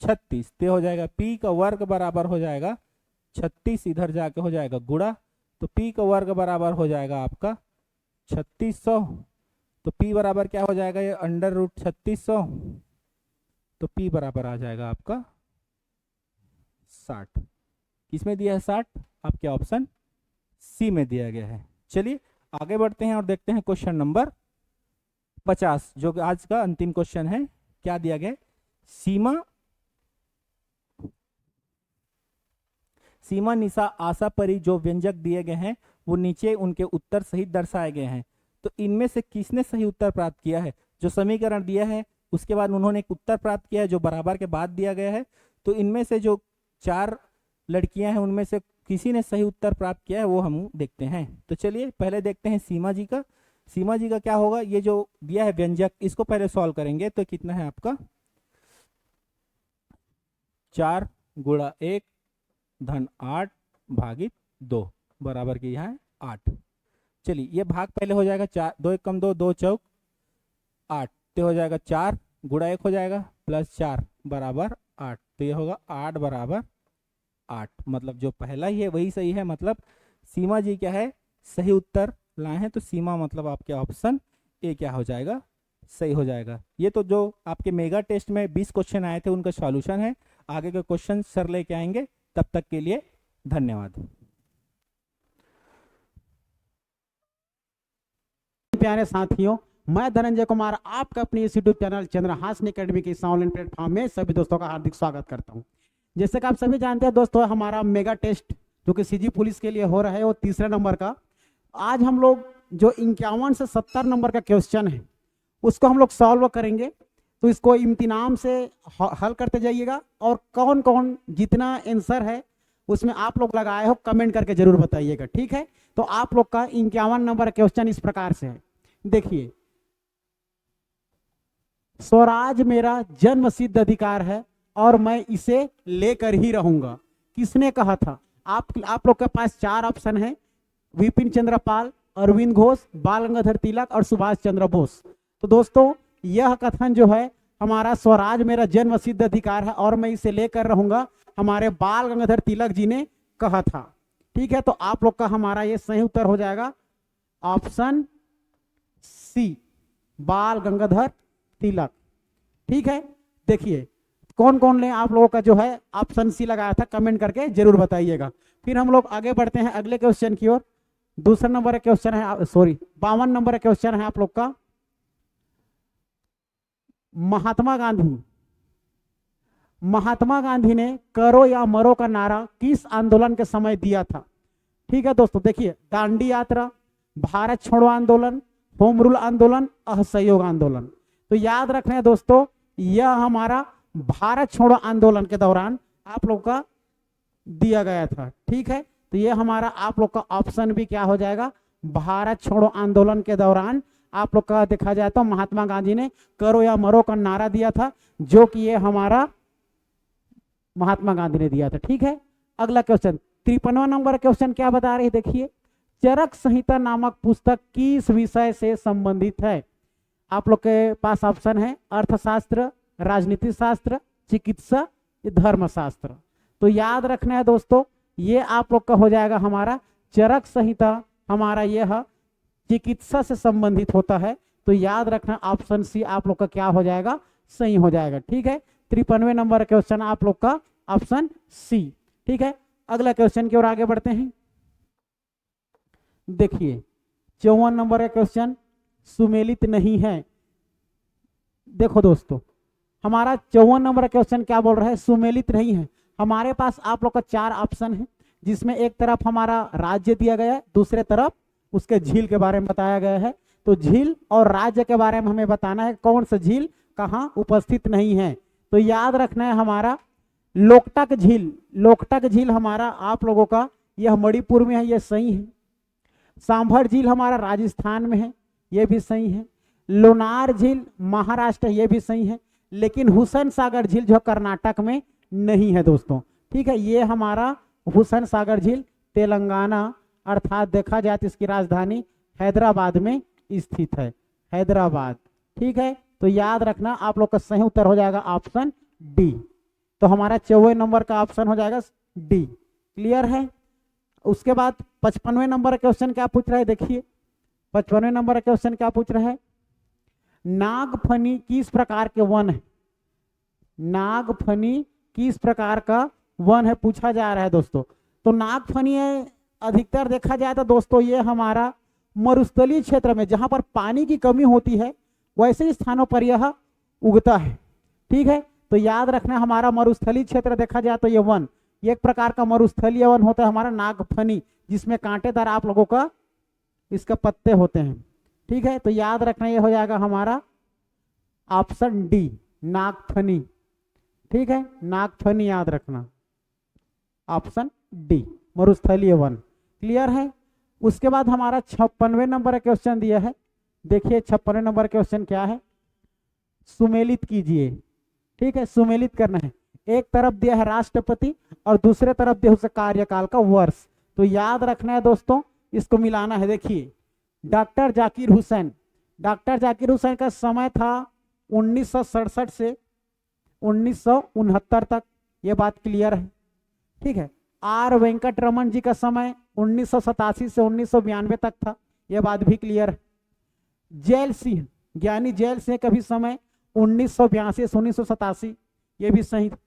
36, तो हो जाएगा P का वर्ग बराबर हो जाएगा 36, इधर जाके हो जाएगा गुणा, तो P का वर्ग बराबर हो जाएगा आपका 3600, तो P बराबर क्या हो जाएगा, ये अंडर रूट 3600, तो P बराबर आ जाएगा आपका 60। किसमें दिया है 60, आपके ऑप्शन सी में दिया गया है। चलिए आगे बढ़ते हैं और देखते हैं क्वेश्चन नंबर 50, जो कि आज का अंतिम क्वेश्चन है। क्या दिया गया, सीमा निशा आशा परी जो व्यंजक दिए गए हैं वो नीचे उनके उत्तर सहित दर्शाए गए हैं, तो इनमें से किसने सही उत्तर प्राप्त किया है। जो समीकरण दिया है उसके बाद उन्होंने एक उत्तर प्राप्त किया है जो बराबर के बाद दिया गया है, तो इनमें से जो 4 लड़कियां हैं उनमें से किसी ने सही उत्तर प्राप्त किया है वो हम देखते हैं। तो चलिए पहले देखते हैं सीमा जी का। सीमा जी का क्या होगा, ये जो दिया है व्यंजक, इसको पहले सॉल्व करेंगे, तो कितना है आपका, 4 गुणा 1 धन 8 भागित 2 बराबर की यहाँ है 8। चलिए ये भाग पहले हो जाएगा, 4 2 एकम 2, 2 चौक 8, तो हो जाएगा 4 गुणा 1 हो जाएगा प्लस 4 बराबर 8, तो ये होगा 8 बराबर 8, मतलब जो पहला ही है वही सही है, मतलब सीमा जी क्या है, सही उत्तर लाए हैं, तो सीमा मतलब आपके ऑप्शन ए क्या हो जाएगा, सही हो जाएगा। ये तो जो आपके मेगा टेस्ट में 20 क्वेश्चन आए थे उनका सॉल्यूशन है, आगे के क्वेश्चन सर लेके आएंगे, तब तक के लिए धन्यवाद। प्यारे साथियों, मैं धनंजय कुमार आपका अपने इस यूट्यूब चैनल चंद्रहास अकेडमी के इस ऑनलाइन प्लेटफॉर्म में सभी दोस्तों का हार्दिक स्वागत करता हूं। जैसे कि आप सभी जानते हैं दोस्तों, हमारा मेगा टेस्ट जो कि सीजी पुलिस के लिए हो रहा है वो 3रे नंबर का, आज हम लोग जो 51 से 70 नंबर का क्वेश्चन है उसको हम लोग सॉल्व करेंगे। तो इसको इम्तिनान से हल करते जाइएगा और कौन कौन जितना आंसर है उसमें आप लोग लगाए हो कमेंट करके जरूर बताइएगा, ठीक है। तो आप लोग का 51 नंबर क्वेश्चन इस प्रकार से है, देखिए, स्वराज मेरा जन्म सिद्ध अधिकार है और मैं इसे लेकर ही रहूंगा, किसने कहा था। आप लोग के पास 4 ऑप्शन है, विपिन चंद्र पाल, अरविंद घोष, बाल गंगाधर तिलक और सुभाष चंद्र बोस। तो दोस्तों यह कथन जो है हमारा स्वराज मेरा जन्म सिद्ध अधिकार है और मैं इसे लेकर रहूंगा, हमारे बाल गंगाधर तिलक जी ने कहा था, ठीक है। तो आप लोग का हमारा ये सही उत्तर हो जाएगा ऑप्शन सी, बाल गंगाधर तिलक, ठीक है। देखिए कौन कौन ने आप लोगों का जो है ऑप्शन सी लगाया था कमेंट करके जरूर बताइएगा। फिर हम लोग आगे बढ़ते हैं अगले क्वेश्चन की ओर। दूसरा नंबर का क्वेश्चन है, सॉरी 52 नंबर का क्वेश्चन है आप लोग का, महात्मा गांधी ने करो या मरो का नारा किस आंदोलन के समय दिया था। ठीक है दोस्तों, देखिए, दांडी यात्रा, भारत छोड़ो आंदोलन, होम रूल आंदोलन, असहयोग आंदोलन। तो याद रखना है दोस्तों, यह हमारा भारत छोड़ो आंदोलन के दौरान आप लोग का दिया गया था, ठीक है। तो ये हमारा आप लोग का ऑप्शन भी क्या हो जाएगा, भारत छोड़ो आंदोलन के दौरान आप लोग का देखा जाए तो महात्मा गांधी ने करो या मरो का नारा दिया था, जो कि ये हमारा महात्मा गांधी ने दिया था, ठीक है। अगला क्वेश्चन 53वां नंबर क्वेश्चन क्या बता रही है, देखिए चरक संहिता नामक पुस्तक किस विषय से संबंधित है। आप लोग के पास ऑप्शन है अर्थशास्त्र, राजनीति शास्त्र, चिकित्सा, धर्मशास्त्र। तो याद रखना है दोस्तों, ये आप लोग का हो जाएगा हमारा चरक संहिता, हमारा यह चिकित्सा से संबंधित होता है। तो याद रखना ऑप्शन सी आप लोग का क्या हो जाएगा, सही हो जाएगा। ठीक है, 53वें नंबर क्वेश्चन आप लोग का ऑप्शन सी। ठीक है, अगला क्वेश्चन की ओर आगे बढ़ते हैं। देखिए 54 नंबर का क्वेश्चन सुमेलित नहीं है। देखो दोस्तों, हमारा 54 नंबर का क्वेश्चन क्या बोल रहा है, सुमेलित नहीं है। हमारे पास आप लोग का 4 ऑप्शन है, जिसमें एक तरफ हमारा राज्य दिया गया है, दूसरे तरफ उसके झील के बारे में बताया गया है। तो झील और राज्य के बारे में हमें बताना है, कौन सा झील कहाँ उपस्थित नहीं है। तो याद रखना है हमारा लोकटक झील, लोकटक झील हमारा आप लोगों का यह मणिपुर में है, यह सही है। सांभर झील हमारा राजस्थान में है, यह भी सही है। लोनार झील महाराष्ट्र, यह भी सही है। लेकिन हुसैन सागर झील जो कर्नाटक में नहीं है दोस्तों। ठीक है, ये हमारा हुसैन सागर झील तेलंगाना अर्थात देखा जाए तो इसकी राजधानी हैदराबाद में स्थित है, हैदराबाद। ठीक है, तो याद रखना आप लोग का सही उत्तर हो जाएगा ऑप्शन डी। तो हमारा 54 नंबर का ऑप्शन हो जाएगा डी। क्लियर है। उसके बाद 55वें नंबर क्वेश्चन क्या पूछ रहा है, देखिए 55वें नंबर क्वेश्चन क्या पूछ रहा है, नागफनी किस प्रकार के वन है। नागफनी किस प्रकार का वन है पूछा जा रहा है दोस्तों। तो नागफनी अधिकतर देखा जाए तो दोस्तों ये हमारा मरुस्थलीय क्षेत्र में जहां पर पानी की कमी होती है वैसे ही स्थानों पर यह उगता है। ठीक है, तो याद रखना हमारा मरुस्थलीय क्षेत्र देखा जाए तो ये वन, ये एक प्रकार का मरुस्थलीय वन होता है हमारा नागफनी, जिसमें कांटेदार आप लोगों का इसका पत्ते होते हैं। ठीक है, तो याद रखना ये हो जाएगा हमारा ऑप्शन डी, नागफनी। ठीक है, नागफनी याद रखना ऑप्शन डी, मरुस्थलीय वन। क्लियर है। उसके बाद हमारा 56वें नंबर का क्वेश्चन दिया है। देखिए 56वें नंबर क्वेश्चन क्या है, सुमेलित कीजिए। ठीक है, सुमेलित करना है। एक तरफ दिया है राष्ट्रपति और दूसरे तरफ दिया उसका कार्यकाल का वर्ष। तो याद रखना है दोस्तों, इसको मिलाना है। देखिए डॉक्टर जाकिर हुसैन, डॉक्टर जाकिर हुसैन का समय था 1967 से 1969 तक, ये बात क्लियर है। ठीक है, आर वेंकट रमन जी का समय 1987 से 1992 तक था, यह बात भी क्लियर है। जैल सिंह, ज्ञानी जैल सिंह का भी समय 1982 से 1987, यह भी सही था।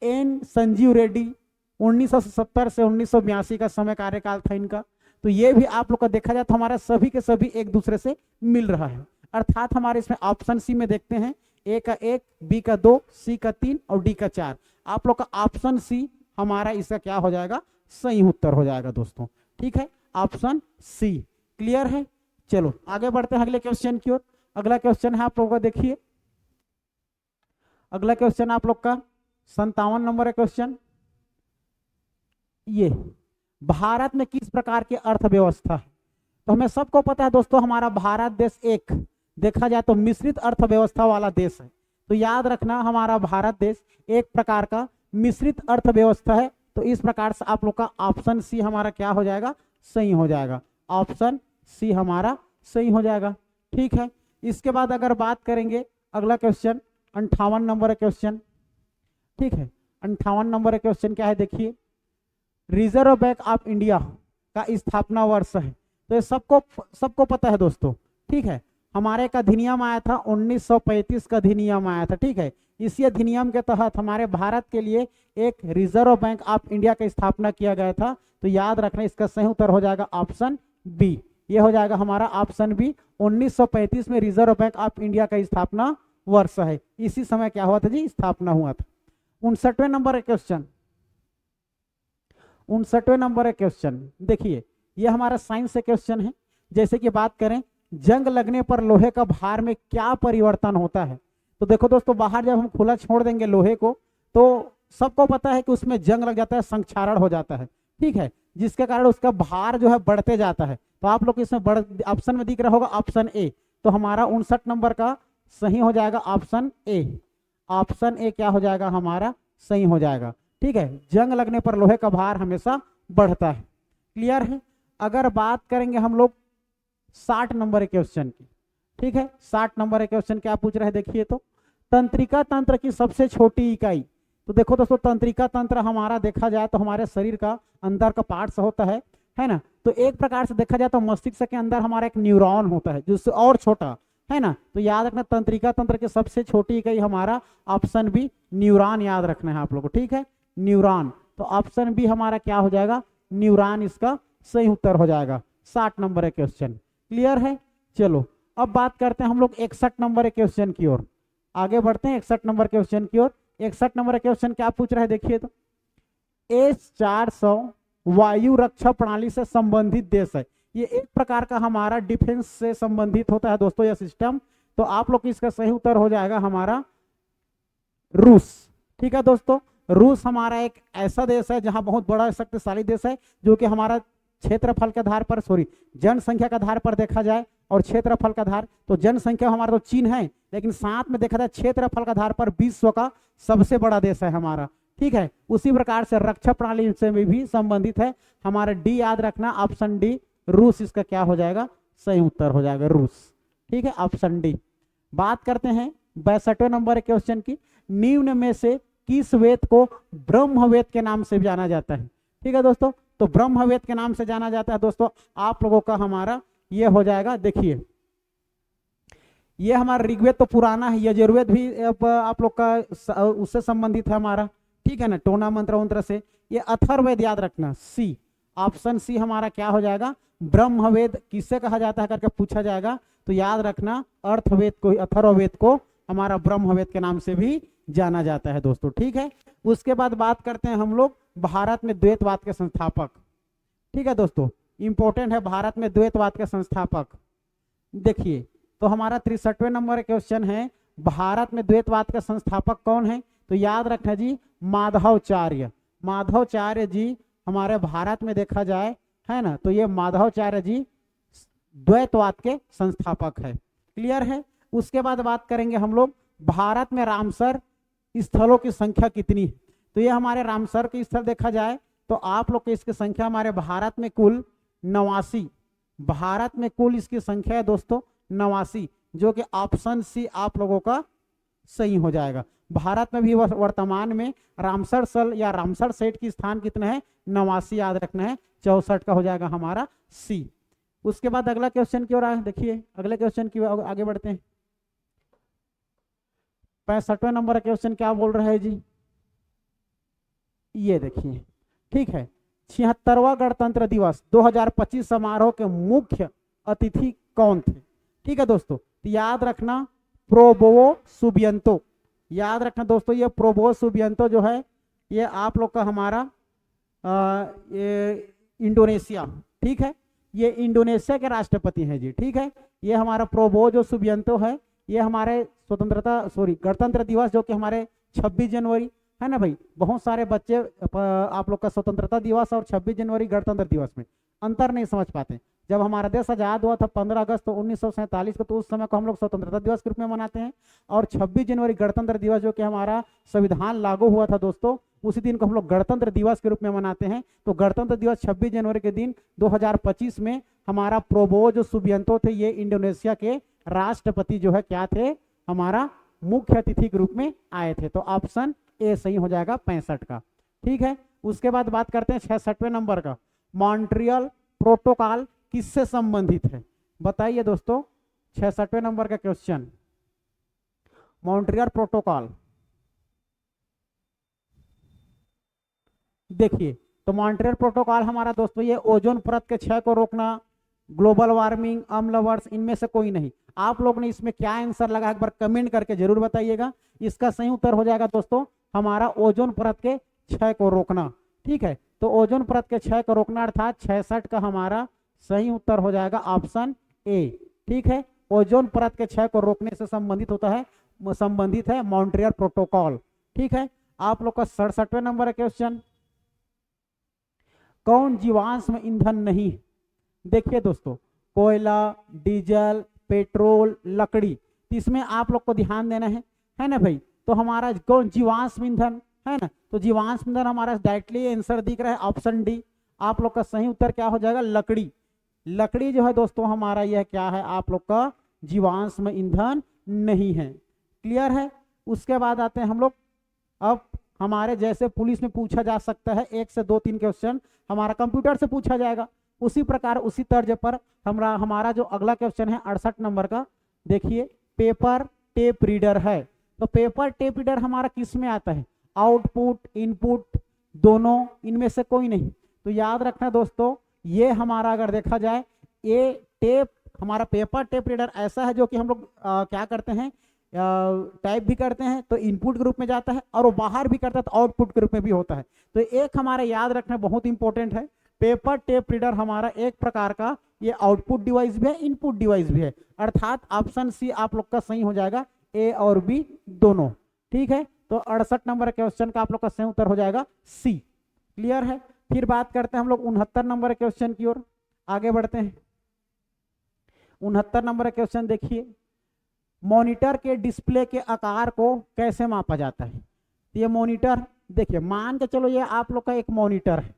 एन संजीव रेड्डी 1970 से 1982 का समय कार्यकाल था इनका। तो ये भी आप लोग का देखा जाए तो हमारा सभी के सभी एक दूसरे से मिल रहा है। अर्थात हमारे इसमें ऑप्शन सी में देखते हैं, ए का 1, बी का 2, सी का 3 और डी का 4। आप लोग का ऑप्शन सी हमारा इसका क्या हो जाएगा, सही उत्तर हो जाएगा दोस्तों। ठीक है, ऑप्शन सी। क्लियर है। चलो आगे बढ़ते हैं अगले क्वेश्चन की ओर। अगला क्वेश्चन है आप लोगों का, देखिए अगला क्वेश्चन आप लोग का 57 नंबर क्वेश्चन। ये भारत में किस प्रकार की अर्थव्यवस्था है। तो हमें सबको पता है दोस्तों, हमारा भारत देश एक देखा जाए तो मिश्रित अर्थव्यवस्था वाला देश है। तो याद रखना हमारा भारत देश एक प्रकार का मिश्रित अर्थव्यवस्था है। तो इस प्रकार से आप लोग का ऑप्शन सी हमारा क्या हो जाएगा, सही हो जाएगा। ऑप्शन सी हमारा सही हो जाएगा। ठीक है, इसके बाद अगर बात करेंगे अगला क्वेश्चन 58 नंबर क्वेश्चन। ठीक है, 58 नंबर क्वेश्चन क्या है, देखिए रिजर्व बैंक ऑफ इंडिया का स्थापना वर्ष है। तो ये सबको पता है दोस्तों। ठीक है, हमारे एक अधिनियम आया था 1935 का अधिनियम आया था। ठीक है, इसी अधिनियम के तहत हमारे भारत के लिए एक रिजर्व बैंक ऑफ इंडिया का स्थापना किया गया था। तो याद रखना इसका सही उत्तर हो जाएगा ऑप्शन बी, ये हो जाएगा हमारा ऑप्शन बी। 1935 में रिजर्व बैंक ऑफ इंडिया का स्थापना वर्ष है। इसी समय क्या हुआ था जी, स्थापना हुआ था। 59वें नंबर क्वेश्चन, 59वें नंबर क्वेश्चन देखिए, यह हमारा साइंस से क्वेश्चन है। जैसे कि बात करें जंग लगने पर लोहे का भार में क्या परिवर्तन होता है। तो देखो दोस्तों, बाहर जब हम खुला छोड़ देंगे लोहे को तो सबको पता है कि उसमें जंग लग जाता है, संक्षारण हो जाता है। ठीक है, जिसके कारण उसका भार जो है बढ़ते जाता है। तो आप लोग इसमें ऑप्शन में दिख रहा होगा ऑप्शन ए। तो हमारा 59 नंबर का सही हो जाएगा ऑप्शन ए। ऑप्शन ए क्या हो जाएगा हमारा, सही हो जाएगा। ठीक है, जंग लगने पर लोहे का भार हमेशा बढ़ता है। क्लियर है। अगर बात करेंगे हम लोग 60 नंबर के क्वेश्चन की, ठीक है, 60 नंबर के क्वेश्चन क्या पूछ रहे हैं देखिए, तो तंत्रिका तंत्र की सबसे छोटी इकाई। तो देखो दोस्तों, तंत्रिका तंत्र हमारा देखा जाए तो हमारे शरीर का अंदर का पार्ट्स होता है ना। तो एक प्रकार से देखा जाए तो मस्तिष्क के अंदर हमारा एक न्यूरॉन होता है जिससे और छोटा, है ना। तो याद रखना तंत्रिका तंत्र की सबसे छोटी इकाई हमारा ऑप्शन बी न्यूरॉन याद रखना है आप लोगों को, ठीक है, न्यूरॉन। तो ऑप्शन बी हमारा क्या हो जाएगा, न्यूरॉन इसका सही उत्तर हो जाएगा 60 नंबर के क्वेश्चन। क्लियर है। चलो अब बात करते हैं हम लोग 61 नंबर के क्वेश्चन की ओर, आगे बढ़ते हैं 61 नंबर के क्वेश्चन की ओर। 61 नंबर के क्वेश्चन क्या पूछ रहा है देखिए, तो S-400 वायु रक्षा प्रणाली से संबंधित देश है। ये एक प्रकार का हमारा डिफेंस से संबंधित होता है दोस्तों यह सिस्टम। तो आप लोग इसका सही उत्तर हो जाएगा हमारा रूस। ठीक है दोस्तों, रूस हमारा एक ऐसा देश है जहां बहुत बड़ा शक्तिशाली देश है, जो कि हमारा क्षेत्रफल के आधार पर, जनसंख्या के आधार पर देखा जाए और क्षेत्रफल का आधार, तो जनसंख्या हमारा तो चीन है, लेकिन साथ में देखा जाए क्षेत्रफल का आधार पर विश्व का सबसे बड़ा देश है हमारा। ठीक है, उसी प्रकार से रक्षा प्रणाली से भी संबंधित है हमारा। डी याद रखना, ऑप्शन डी रूस इसका क्या हो जाएगा, सही उत्तर हो जाएगा रूस। ठीक है, ऑप्शन डी। बात करते हैं 62वें नंबर के क्वेश्चन की। निम्न में से किस वेद को ब्रह्मवेद के नाम से जाना जाता है। ठीक है दोस्तों, तो ब्रह्मवेद के नाम से जाना जाता है दोस्तों आप लोगों का हमारा ये हो जाएगा, देखिए ये हमारा ऋग्वेद तो पुराना है, यजुर्वेद भी आप लोग का उससे संबंधित है हमारा। ठीक है ना, टोना मंत्र वंत्र से। ये अथर्ववेद याद रखना, सी, ऑप्शन सी हमारा क्या हो जाएगा, ब्रह्मवेद किससे कहा जाता है करके पूछा जाएगा, तो याद रखना अर्थवेद को, अथर्ववेद को हमारा ब्रह्मवेद के नाम से भी जाना जाता है दोस्तों। ठीक है, उसके बाद बात करते हैं हम लोग भारत में द्वैतवाद के संस्थापक। ठीक है दोस्तों, इंपॉर्टेंट है भारत में द्वैतवाद के संस्थापक। देखिए तो हमारा 63वें नंबर क्वेश्चन है, भारत में द्वैतवाद के संस्थापक कौन है, तो याद रखना जी माधवाचार्य। माधवाचार्य जी हमारे भारत में देखा जाए, है ना, तो ये माधवाचार्य जी द्वैतवाद के संस्थापक है। क्लियर है। उसके बाद बात करेंगे हम लोग भारत में रामसर स्थलों की संख्या कितनी है, तो ये हमारे रामसर के स्थल देखा जाए तो आप लोग की इसकी संख्या हमारे भारत में कुल 89, भारत में कुल इसकी संख्या है दोस्तों 89, जो कि ऑप्शन सी आप लोगों का सही हो जाएगा। भारत में भी वर्तमान में रामसर स्थल या रामसर सेट की स्थान कितना है, 89 याद रखना है, 64 का हो जाएगा हमारा सी। उसके बाद अगला क्वेश्चन की ओर देखिए, अगले क्वेश्चन की आगे बढ़ते हैं। 65वें नंबर क्वेश्चन क्या बोल रहा है जी, ये देखिए। ठीक है, 76वां गणतंत्र दिवस 2025 समारोह के मुख्य अतिथि कौन थे। ठीक है दोस्तों, तो याद रखना प्रोबोवो सुबिएंतो, याद रखना दोस्तों ये प्रोबोवो सुबिएंतो जो है ये आप लोग का हमारा ये इंडोनेशिया, ठीक है, ये इंडोनेशिया के राष्ट्रपति हैं जी। ठीक है, ये हमारा प्रोबोवो जो सुबिएंतो है ये हमारे गणतंत्र दिवस जो कि हमारे 26 जनवरी है ना भाई, बहुत सारे बच्चे आप लोग का स्वतंत्रता दिवस और 26 जनवरी गणतंत्र दिवस में अंतर नहीं समझ पाते। जब हमारा देश आजाद हुआ था 15 अगस्त 1947 को, तो उस समय को हम लोग स्वतंत्रता दिवस के रूप में मनाते हैं, और 26 जनवरी गणतंत्र दिवस जो कि हमारा संविधान लागू हुआ था दोस्तों, उसी दिन को हम लोग गणतंत्र दिवस के रूप में मनाते हैं। तो गणतंत्र दिवस 26 जनवरी के दिन 2025 में हमारा प्रोबोवो जो सुबिएंतो थे ये इंडोनेशिया के राष्ट्रपति जो है क्या थे, हमारा मुख्य अतिथि के रूप में आए थे। तो ऑप्शन ए सही हो जाएगा 65 का। ठीक है, उसके बाद बात करते हैं 66वें नंबर का, मॉन्ट्रियल प्रोटोकॉल किससे संबंधित है, बताइए दोस्तों। 66वें नंबर का क्वेश्चन, मॉन्ट्रियल प्रोटोकॉल। देखिए तो मॉन्ट्रियल प्रोटोकॉल हमारा दोस्तों ये ओजोन परत के क्षय को रोकना, ग्लोबल वार्मिंग, अम्ल वर्ष, इनमें से कोई नहीं। आप लोग ने इसमें क्या आंसर लगा एक बार कमेंट करके जरूर बताइएगा। इसका सही उत्तर हो जाएगा दोस्तों हमारा ओजोन परत के क्षय को रोकना। ठीक है, तो ओजोन परत के क्षय को रोकना अर्थात 66 का हमारा सही उत्तर हो जाएगा ऑप्शन ए। ठीक है, ओजोन परत के क्षय को रोकने से संबंधित है मॉन्ट्रियल प्रोटोकॉल। ठीक है, आप लोग का 67वें नंबर क्वेश्चन, कौन जीवाश्म ईंधन नहीं है। देखिए दोस्तों, कोयला, डीजल, पेट्रोल, लकड़ी, इसमें आप लोग को ध्यान देना है ना भाई। तो हमारा कौन जीवाश्म ईंधन है ना। तो जीवांश ईंधन हमारा डायरेक्टली आंसर दिख रहा है ऑप्शन डी। आप लोग का सही उत्तर क्या हो जाएगा, लकड़ी। लकड़ी जो है दोस्तों हमारा यह क्या है, आप लोग का जीवांश में ईंधन नहीं है। क्लियर है। उसके बाद आते हैं हम लोग, अब हमारे जैसे पुलिस में पूछा जा सकता है 1 से 2 3 क्वेश्चन हमारा कंप्यूटर से पूछा जाएगा, उसी प्रकार उसी तर्ज पर हमारा जो अगला क्वेश्चन है 68 नंबर का, देखिए पेपर टेप रीडर है। तो पेपर टेप रीडर हमारा किस में आता है, आउटपुट इनपुट दोनों, इनमें से कोई नहीं। तो याद रखना दोस्तों, ये हमारा अगर देखा जाए ये टेप हमारा पेपर टेप रीडर ऐसा है जो कि हम लोग क्या करते हैं, टाइप भी करते हैं तो इनपुट के रूप में जाता है, और वो बाहर भी करता है तो आउटपुट के रूप में भी होता है। तो एक हमारा याद रखना बहुत इंपॉर्टेंट है, पेपर टेप रीडर हमारा एक प्रकार का ये आउटपुट डिवाइस भी है, इनपुट डिवाइस भी है, अर्थात ऑप्शन सी आप लोग का सही हो जाएगा, ए और बी दोनों। ठीक है। तो 68 नंबर क्वेश्चन का आप लोग का सही उत्तर हो जाएगा सी। क्लियर है। फिर बात करते हैं हम लोग 69 नंबर क्वेश्चन की ओर आगे बढ़ते हैं। 69 नंबर क्वेश्चन देखिए, मॉनिटर के डिस्प्ले के आकार को कैसे मापा जाता है। तो ये मॉनिटर देखिए, मान के चलो ये आप लोग का एक मॉनिटर है,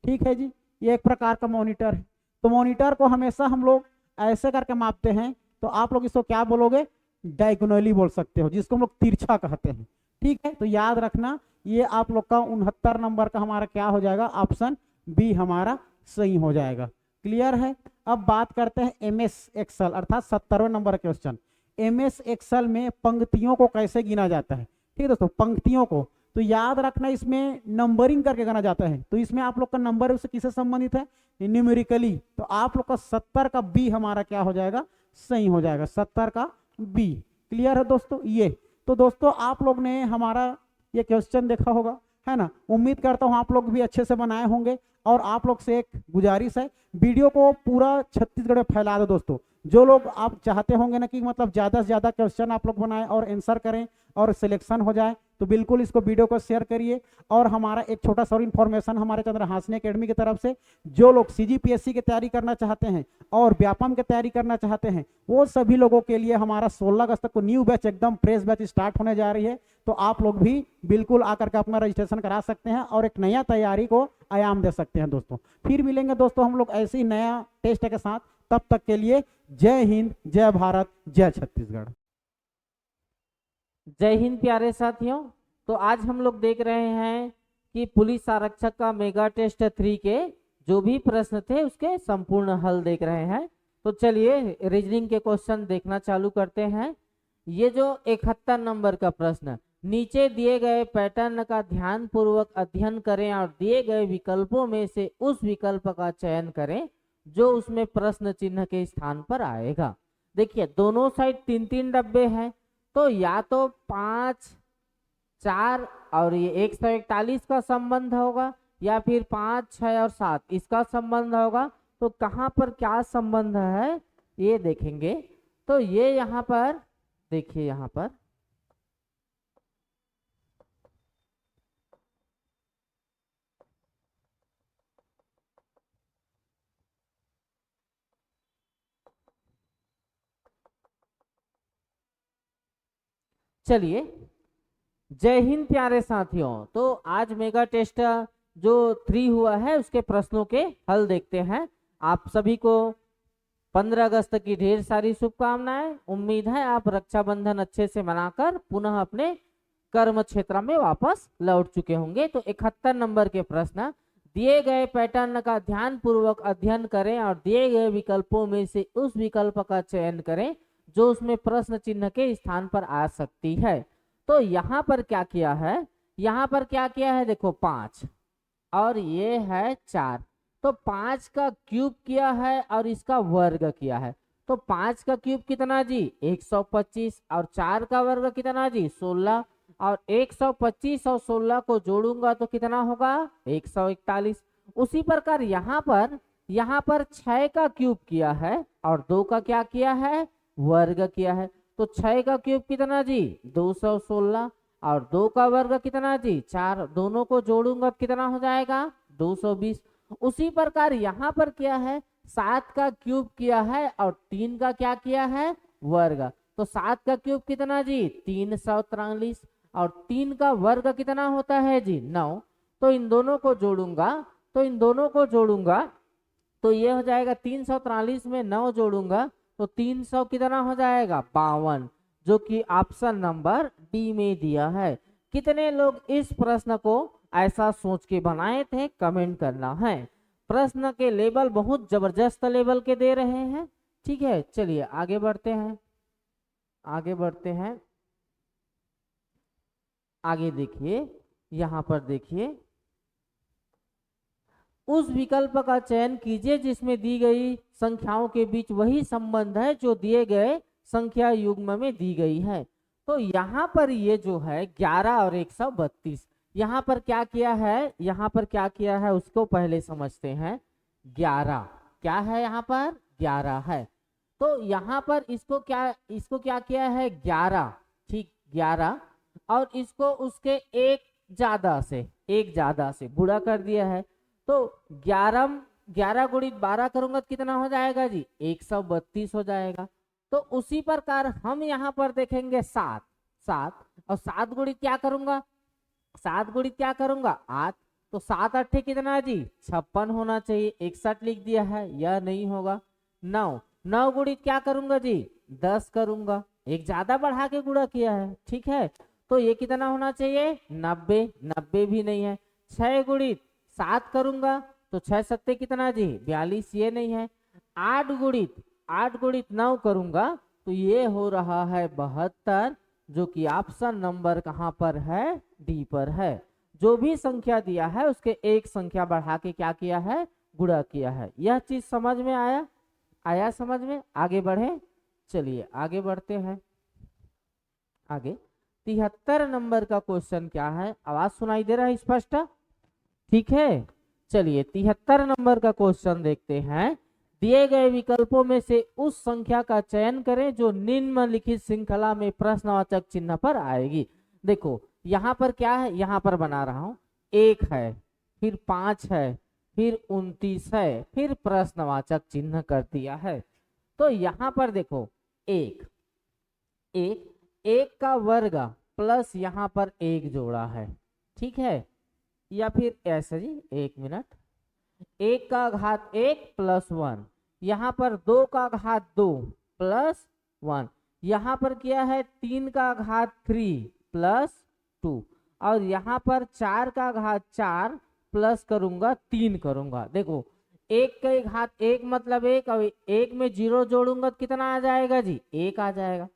ठीक है जी, ये एक प्रकार का मॉनिटर है। तो मॉनिटर को हमेशा हम लोग ऐसे करके मापते हैं, तो आप लोग इसको क्या बोलोगे, डायगोनली बोल सकते हो, जिसको हम लोग तिरछा कहते हैं। ठीक है। तो याद रखना ये आप लोग का 69 नंबर का हमारा क्या हो जाएगा, ऑप्शन बी हमारा सही हो जाएगा। क्लियर है। अब बात करते हैं एमएस एक्सेल अर्थात 70वें नंबर क्वेश्चन। एमएस एक्सेल में पंक्तियों को कैसे गिना जाता है। ठीक है दोस्तों, पंक्तियों को तो याद रखना इसमें नंबरिंग करके गिना जाता है। तो इसमें आप लोग का नंबर उससे किससे संबंधित है, न्यूमेरिकली। तो आप लोग का 70 का बी हमारा क्या हो जाएगा, सही हो जाएगा, 70 का बी। क्लियर है दोस्तों। ये तो दोस्तों आप लोग ने हमारा ये क्वेश्चन देखा होगा, है ना। उम्मीद करता हूँ आप लोग भी अच्छे से बनाए होंगे, और आप लोग से एक गुजारिश है, वीडियो को पूरा छत्तीसगढ़ में फैला दो दोस्तों। जो लोग आप चाहते होंगे ना कि मतलब ज़्यादा से ज़्यादा क्वेश्चन आप लोग बनाएं और आंसर करें और सिलेक्शन हो जाए, तो बिल्कुल इसको वीडियो को शेयर करिए। और हमारा एक छोटा सा इन्फॉर्मेशन हमारे चंद्रहासिनी एकेडमी की तरफ से, जो लोग सीजीपीएससी की तैयारी करना चाहते हैं और व्यापम की तैयारी करना चाहते हैं, वो सभी लोगों के लिए हमारा 16 अगस्त को न्यू बैच एकदम फ्रेश बैच स्टार्ट होने जा रही है। तो आप लोग भी बिल्कुल आकर के अपना रजिस्ट्रेशन करा सकते हैं और एक नया तैयारी को आयाम दे सकते हैं दोस्तों। फिर मिलेंगे दोस्तों हम लोग ऐसे ही नया टेस्ट के साथ। तब तक के लिए जय हिंद, जय भारत, जय छत्तीसगढ़। जय हिंद प्यारे साथियों। तो आज हम लोग देख रहे हैं कि पुलिस आरक्षक का मेगा टेस्ट 3 के जो भी प्रश्न थे उसके संपूर्ण हल देख रहे हैं। तो चलिए रीजनिंग के क्वेश्चन देखना चालू करते हैं। ये जो 71 नंबर का प्रश्न, नीचे दिए गए पैटर्न का ध्यान पूर्वक अध्ययन करें और दिए गए विकल्पों में से उस विकल्प का चयन करें जो उसमें प्रश्न चिन्ह के स्थान पर आएगा। देखिए दोनों साइड 3-3 डब्बे हैं, तो या तो 5, 4 और ये 141 का संबंध होगा, या फिर 5, 6 और 7 इसका संबंध होगा। तो कहाँ पर क्या संबंध है ये देखेंगे। तो ये यहाँ पर देखिए, यहाँ पर चलिए जय हिंद प्यारे साथियों। तो आज मेगा टेस्ट जो 3 हुआ है उसके प्रश्नों के हल देखते हैं। आप सभी को 15 अगस्त की ढेर सारी शुभकामनाएं। उम्मीद है आप रक्षाबंधन अच्छे से मनाकर पुनः अपने कर्म क्षेत्र में वापस लौट चुके होंगे। तो 71 नंबर के प्रश्न, दिए गए पैटर्न का ध्यान पूर्वक अध्ययन करें और दिए गए विकल्पों में से उस विकल्प का चयन करें जो उसमें प्रश्न चिन्ह के स्थान पर आ सकती है। तो यहाँ पर क्या किया है, यहाँ पर क्या किया है, देखो 5 और ये है 4, तो 5 का क्यूब किया है और इसका वर्ग किया है। तो 5 का क्यूब कितना जी 125 और 4 का वर्ग कितना जी 16, और 125 और 16 को जोड़ूंगा तो कितना होगा 141। उसी प्रकार यहाँ पर 6 का क्यूब किया है और 2 का क्या किया है वर्ग किया है। तो 6 का क्यूब कितना जी 216 और 2 का वर्ग कितना जी 4, दोनों को जोड़ूंगा तो कितना हो जाएगा 220। उसी प्रकार यहाँ पर क्या है 7 का क्यूब किया है और 3 का क्या किया है वर्ग। तो 7 का क्यूब कितना जी 343 और 3 का वर्ग कितना होता है जी 9। तो इन दोनों को जोड़ूंगा तो ये हो जाएगा 343 में 9 जोड़ूंगा तो 300 कितना हो जाएगा 52, जो कि ऑप्शन नंबर डी में दिया है। कितने लोग इस प्रश्न को ऐसा सोच के बनाए थे कमेंट करना है। प्रश्न के लेवल बहुत जबरदस्त लेवल के दे रहे हैं। ठीक है, चलिए आगे बढ़ते हैं। आगे देखिए, यहाँ पर देखिए, उस विकल्प का चयन कीजिए जिसमें दी गई संख्याओं के बीच वही संबंध है जो दिए गए संख्या युग्म में दी गई है। तो यहाँ पर ये जो है 11 और 132, यहाँ पर क्या किया है उसको पहले समझते हैं। 11 क्या है, यहाँ पर 11 है। तो यहाँ पर इसको क्या किया है 11, ठीक 11, और इसको उसके एक ज्यादा से गुणा कर दिया है। तो 11 गुणित 12 करूंगा तो कितना हो जाएगा जी 132 हो जाएगा। तो उसी प्रकार हम यहाँ पर देखेंगे 7 और 7 गुणित क्या करूंगा 8। तो 7 अट्ठे कितना जी 56 होना चाहिए, 61 लिख दिया है, यह नहीं होगा। 9 गुणित क्या करूंगा जी 10 करूंगा, एक ज्यादा बढ़ा के गुणा किया है। ठीक है, तो ये कितना होना चाहिए 90 भी नहीं है। 6 गुणित 7 करूंगा तो 6 सत्ते कितना जी 42, ये नहीं है। 8 गुणित 9 करूंगा तो ये हो रहा है 72, जो कि ऑप्शन नंबर कहां पर है डी पर है। जो भी संख्या दिया है उसके एक संख्या बढ़ा के क्या किया है गुणा किया है। यह चीज समझ में आया समझ में। आगे बढ़े, चलिए आगे बढ़ते हैं। आगे 73 नंबर का क्वेश्चन क्या है, आवाज सुनाई दे रहा है स्पष्ट? ठीक है, चलिए 73 नंबर का क्वेश्चन देखते हैं। दिए गए विकल्पों में से उस संख्या का चयन करें जो निम्नलिखित श्रृंखला में प्रश्नवाचक चिन्ह पर आएगी। देखो यहाँ पर क्या है, यहाँ पर बना रहा हूं 1 है, फिर 5 है, फिर 29 है, फिर प्रश्नवाचक चिन्ह कर दिया है। तो यहाँ पर देखो एक का वर्ग प्लस यहाँ पर 1 जोड़ा है, ठीक है, या फिर ऐसे जी 1 मिनट, 1 का घात 1 प्लस 1, यहाँ पर 2 का घात 2 प्लस 1, यहाँ पर क्या है 3 का घात 3 प्लस 2, और यहाँ पर 4 का घात 4 प्लस करूंगा 3 करूंगा। देखो 1 का घात 1 मतलब 1, और 1 में 0 जोड़ूंगा तो कितना आ जाएगा जी 1 आ जाएगा।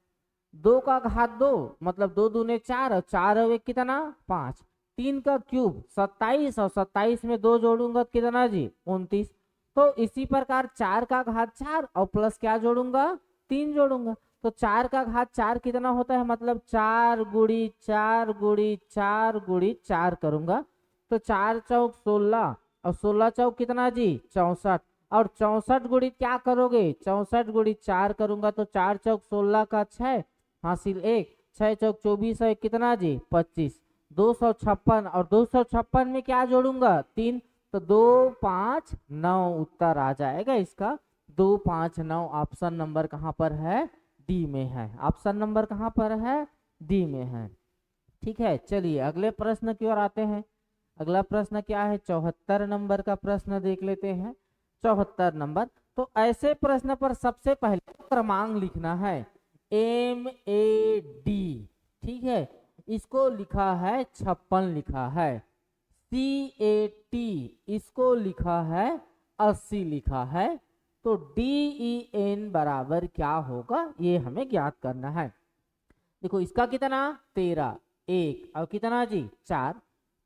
2 का घात 2 मतलब 2 दूने 4, और 4 और 1 कितना 5। 3 का क्यूब 27, और 27 में 2 जोड़ूंगा तो कितना जी 29। तो इसी प्रकार 4 का घात 4 और प्लस क्या जोड़ूंगा 3 जोड़ूंगा, तो 4 का घात 4 कितना होता है, मतलब 4 गुड़ी 4 गुड़ी 4 गुड़ी 4 करूंगा तो 4 चौक 16, और 16 चौक कितना जी 64, और 64 गुड़ी क्या करोगे 64 गुड़ी 4 करूंगा तो 4 चौक 16 का 6 हासिल 1, 6 चौक 24 है कितना जी 25, 256, और 256 में क्या जोड़ूंगा 3, तो 2 5 9 उत्तर आ जाएगा इसका 2 5 9। ऑप्शन नंबर कहां पर है डी में है। ऑप्शन नंबर कहां पर है डी में है। ठीक है, चलिए अगले प्रश्न की ओर आते हैं। अगला प्रश्न क्या है 74 नंबर का प्रश्न देख लेते हैं। 74 नंबर, तो ऐसे प्रश्न पर सबसे पहले क्रमांक लिखना है MAD, ठीक है, इसको लिखा है 56 लिखा है। CAT इसको लिखा है 80 लिखा है। तो DEN बराबर क्या होगा ये हमें ज्ञात करना है। देखो इसका कितना 13, 1 और कितना जी 4,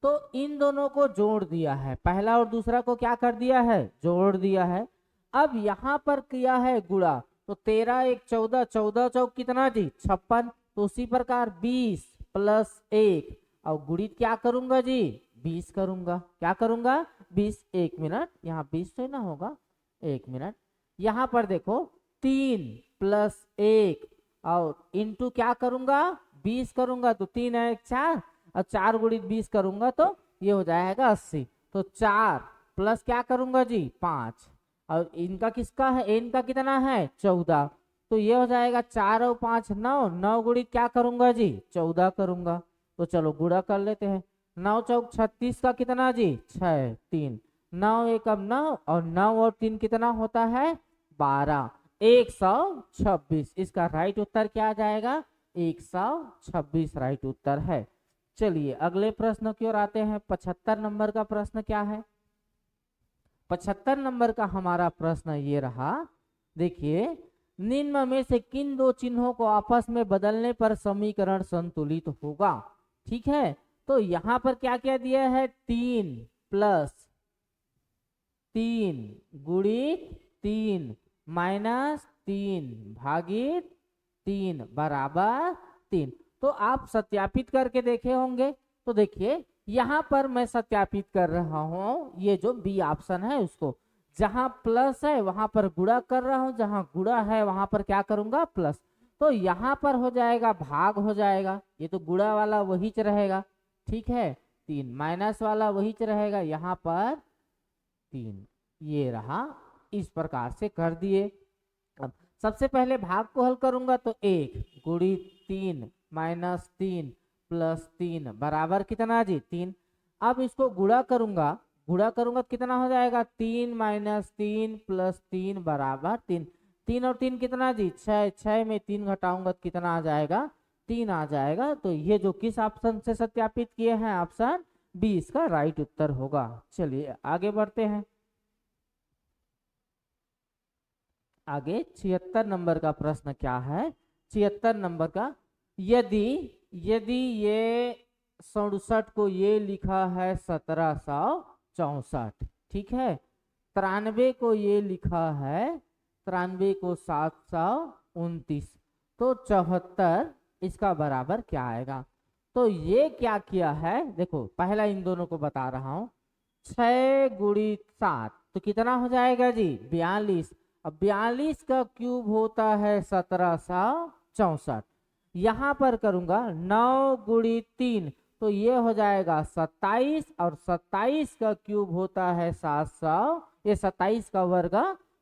तो इन दोनों को जोड़ दिया है, पहला और दूसरा को क्या कर दिया है जोड़ दिया है। अब यहाँ पर किया है गुणा, तो 13 1 14, 14 चौक कितना जी 56, तो उसी प्रकार 20 प्लस 1 और गुणित क्या करूंगा जी 20 करूंगा। क्या करूंगा 20, 1 मिनट, यहाँ 20 तो ना होगा 1 मिनट, यहाँ पर देखो 3 प्लस 1 और इंटू क्या करूंगा 20 करूंगा, तो 3 है 4, और 4 गुणित 20 करूंगा तो ये हो जाएगा 80। तो 4 प्लस क्या करूंगा जी 5, और इनका किसका है इनका कितना है 14, तो ये हो जाएगा 4 और 5 9, 9 गुणित क्या करूंगा जी 14 करूंगा, तो चलो गुणा कर लेते हैं। 9 चौक 36 का कितना जी 6 3 9 एक अब 9 और 9 और 3 कितना होता है 12 126। इसका राइट उत्तर क्या आ जाएगा 126 राइट उत्तर है। चलिए अगले प्रश्न की ओर आते हैं। 75 नंबर का प्रश्न क्या है। 75 नंबर का हमारा प्रश्न ये रहा, देखिए निम्न में से किन दो चिन्हों को आपस में बदलने पर समीकरण संतुलित होगा। ठीक है, तो यहां पर क्या क्या दिया है 3 प्लस 3 गुणित 3 माइनस 3 भागित 3 बराबर 3। तो आप सत्यापित करके देखे होंगे। तो देखिए यहां पर मैं सत्यापित कर रहा हूं, ये जो बी ऑप्शन है उसको, जहां प्लस है वहां पर गुणा कर रहा हूं, जहां गुणा है वहां पर क्या करूंगा प्लस। तो यहां पर हो जाएगा भाग हो जाएगा, ये तो गुणा वाला वही रहेगा। ठीक है, 3 माइनस वाला वही रहेगा, यहाँ पर 3 ये रहा। इस प्रकार से कर दिए। अब सबसे पहले भाग को हल करूंगा तो 1 गुणित 3 माइनस 3 प्लस 3 बराबर कितना जी 3। अब इसको गुणा करूंगा तो कितना हो जाएगा 3 माइनस 3 प्लस 3 बराबर 3। 3 और 3 कितना जी 6, 6 में 3 घटाऊंगा तो कितना आ जाएगा 3 आ जाएगा। तो ये जो किस ऑप्शन से सत्यापित किए हैं ऑप्शन बी इसका राइट उत्तर होगा। चलिए आगे बढ़ते हैं। आगे 76 नंबर का प्रश्न क्या है। 76 नंबर का, यदि ये 67 को ये लिखा है 1764, ठीक है, 93 को ये लिखा है 93 को 729, तो 74 इसका बराबर क्या आएगा। तो ये क्या किया है, देखो पहला इन दोनों को बता रहा हूं। 6 गुणित 7 तो कितना हो जाएगा जी 42। अब 42 का क्यूब होता है 1764। यहाँ पर करूंगा 9 गुणित 3 तो ये हो जाएगा 27 और 27 का क्यूब होता है 700, ये 27 का वर्ग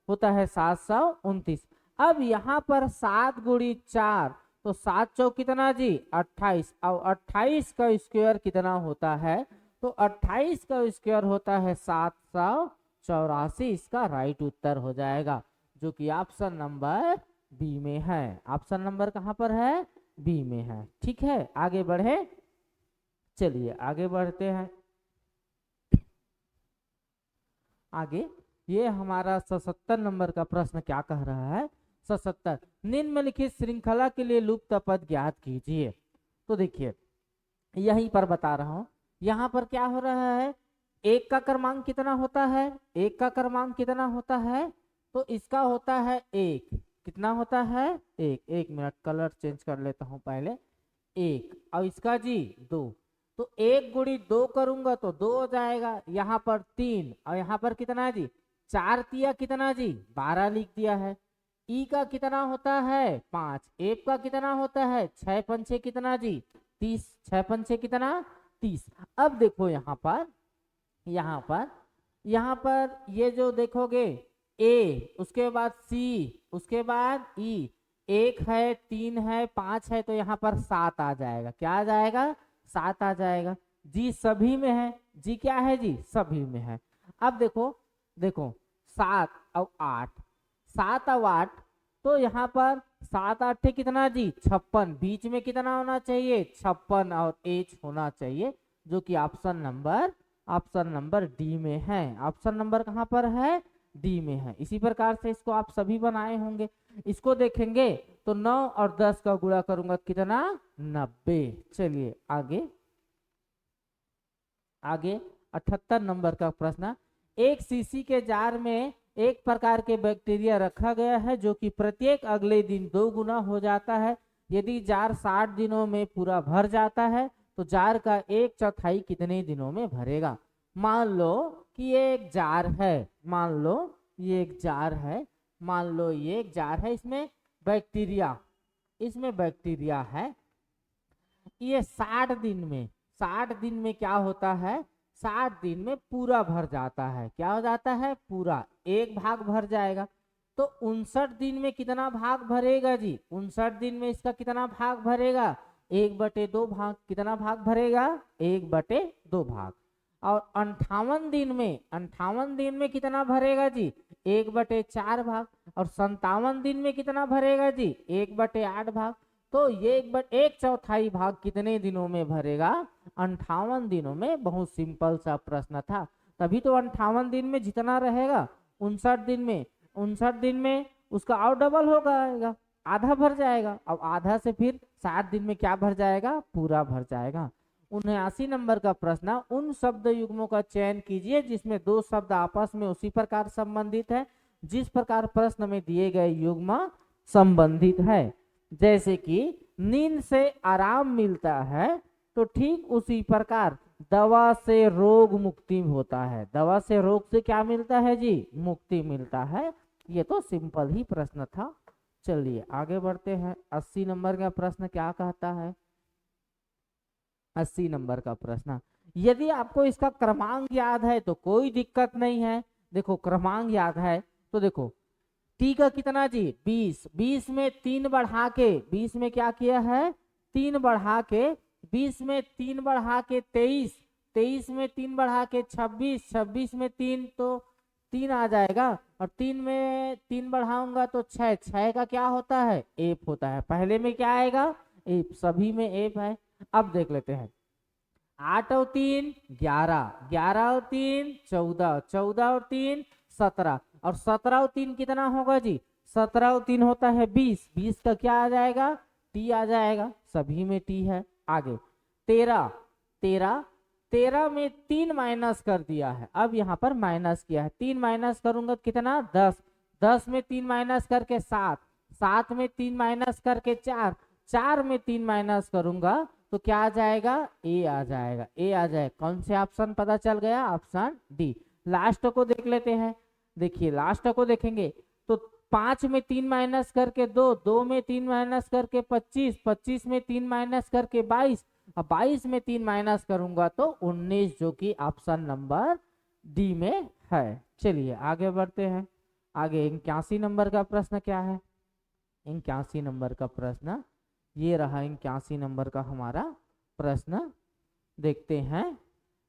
होता है 729। अब यहाँ पर 7 गुणित 4 तो 7 चौक कितना जी 28 और 28 का स्क्वायर कितना होता है, तो 28 का स्क्वायर होता है 784। इसका राइट उत्तर हो जाएगा, जो कि ऑप्शन नंबर बी में है। ऑप्शन नंबर कहां पर है बी में है। ठीक है, आगे बढ़े। चलिए आगे बढ़ते हैं। आगे ये हमारा 77 नंबर का प्रश्न क्या कह रहा है। 77 निम्नलिखित श्रृंखला के लिए लुप्त पद ज्ञात कीजिए। तो देखिए यहीं पर बता रहा हूं, यहाँ पर क्या हो रहा है, 1 का क्रमांक कितना होता है, 1 का क्रमांक कितना होता है, तो इसका होता है 1, कितना होता है 1। 1 मिनट कलर चेंज कर लेता हूं पहले। 1 और इसका जी 2, तो 1 गुणित 2 करूंगा तो 2 हो जाएगा। यहाँ पर 3 और यहाँ पर कितना है जी 4 दिया, कितना जी 12 लिख दिया है। ई का कितना होता है 5, एफ का कितना होता है 6 पंचे कितना जी 30, 6 पंचे कितना 30। अब देखो यहाँ पर ये जो देखोगे ए, उसके बाद सी, उसके बाद ई, 1 है 3 है 5 है, तो यहाँ पर 7 आ जाएगा। क्या आ जाएगा 7 आ जाएगा। जी सभी में है, जी क्या है जी सभी में है। अब देखो 7 और 8, 7 और 8, तो यहाँ पर 7 8 कितना जी 56, बीच में कितना होना चाहिए 56 और एच होना चाहिए, जो कि ऑप्शन नंबर डी में है। ऑप्शन नंबर कहाँ पर है डी में है। इसी प्रकार से इसको आप सभी बनाए होंगे। इसको देखेंगे तो 9 और 10 का गुणा करूंगा कितना 90। चलिए आगे 78 नंबर का प्रश्न। एक शीशी के जार में एक प्रकार के बैक्टीरिया रखा गया है जो कि प्रत्येक अगले दिन 2 गुना हो जाता है। यदि जार 60 दिनों में पूरा भर जाता है तो जार का 1/4 कितने दिनों में भरेगा। मान लो कि ये एक जार है, ये एक जार है, इसमें बैक्टीरिया है। ये 60 दिन में क्या होता है, 60 दिन में पूरा भर जाता है। क्या हो जाता है पूरा, एक भाग भर जाएगा। तो 59 दिन में कितना भाग भरेगा जी 59 दिन में इसका कितना भाग भरेगा 1/2 भाग, कितना भाग भरेगा? 1/2 भाग। और 58 दिन में कितना भरेगा जी? 1/4 भाग। और 57 दिन में कितना भरेगा जी? 1/8 भाग। तो ये 1/4 भाग कितने दिनों में भरेगा? 58 दिनों में। बहुत सिंपल सा प्रश्न था। तभी तो 58 दिन में जितना रहेगा 59 दिन में, 59 दिन में उसका और डबल होगा, आधा भर जाएगा। अब आधा से फिर 60 दिन में क्या भर जाएगा? पूरा भर जाएगा। 79 नंबर का प्रश्न, उन शब्द युग्मों का चयन कीजिए जिसमें दो शब्द आपस में उसी प्रकार संबंधित है जिस प्रकार प्रश्न में दिए गए युग्म संबंधित है। जैसे कि नींद से आराम मिलता है, तो ठीक उसी प्रकार दवा से रोग मुक्ति होता है। दवा से रोग से क्या मिलता है जी? मुक्ति मिलता है। ये तो सिंपल ही प्रश्न था। चलिए आगे बढ़ते हैं। 80 नंबर का प्रश्न क्या कहता है? 80 नंबर का प्रश्न, यदि आपको इसका क्रमांक याद है तो कोई दिक्कत नहीं है। देखो क्रमांक याद है तो देखो टी का कितना जी? 20। 20 में 3 बढ़ा के, 20 में क्या किया है? 3 बढ़ा के, 20 में 3 बढ़ा के 23, 23 में 3 बढ़ा के 26, 26 में 3 तो 3 आ जाएगा। और 3 में 3 बढ़ाऊंगा तो 6, 6 का क्या होता है? एफ होता है। पहले में क्या आएगा? एफ। सभी में एफ है। अब देख लेते हैं। 8 और 3 11, 11 और 3 14, 14 और 3 17, और 17 और 3 कितना होगा जी? 17 और 3 होता है 20, 20 का क्या आ जाएगा? टी आ जाएगा। सभी में टी है। आगे 13, 13, 13 में 3 माइनस कर दिया है। अब यहाँ पर माइनस किया है, 3 माइनस करूंगा तो कितना? 10, 10 में 3 माइनस करके 7, 7 में 3 माइनस करके 4, 4 में 3 माइनस करूंगा तो क्या आ जाएगा? ए आ जाएगा। ए आ जाए। कौन से ऑप्शन पता चल गया? Option D. लास्ट को देख लेते हैं। देखिए लास्ट को देखेंगे तो 5 में 3 माइनस करके 2, 2 में 3 माइनस करके 25, 25 में 3 माइनस करके 22, अब 22 में 3 माइनस करूंगा तो 19, जो कि ऑप्शन नंबर डी में है। चलिए आगे बढ़ते हैं। आगे 81 नंबर का प्रश्न क्या है? 81 नंबर का प्रश्न ये रहा। 81 नंबर का हमारा प्रश्न देखते हैं।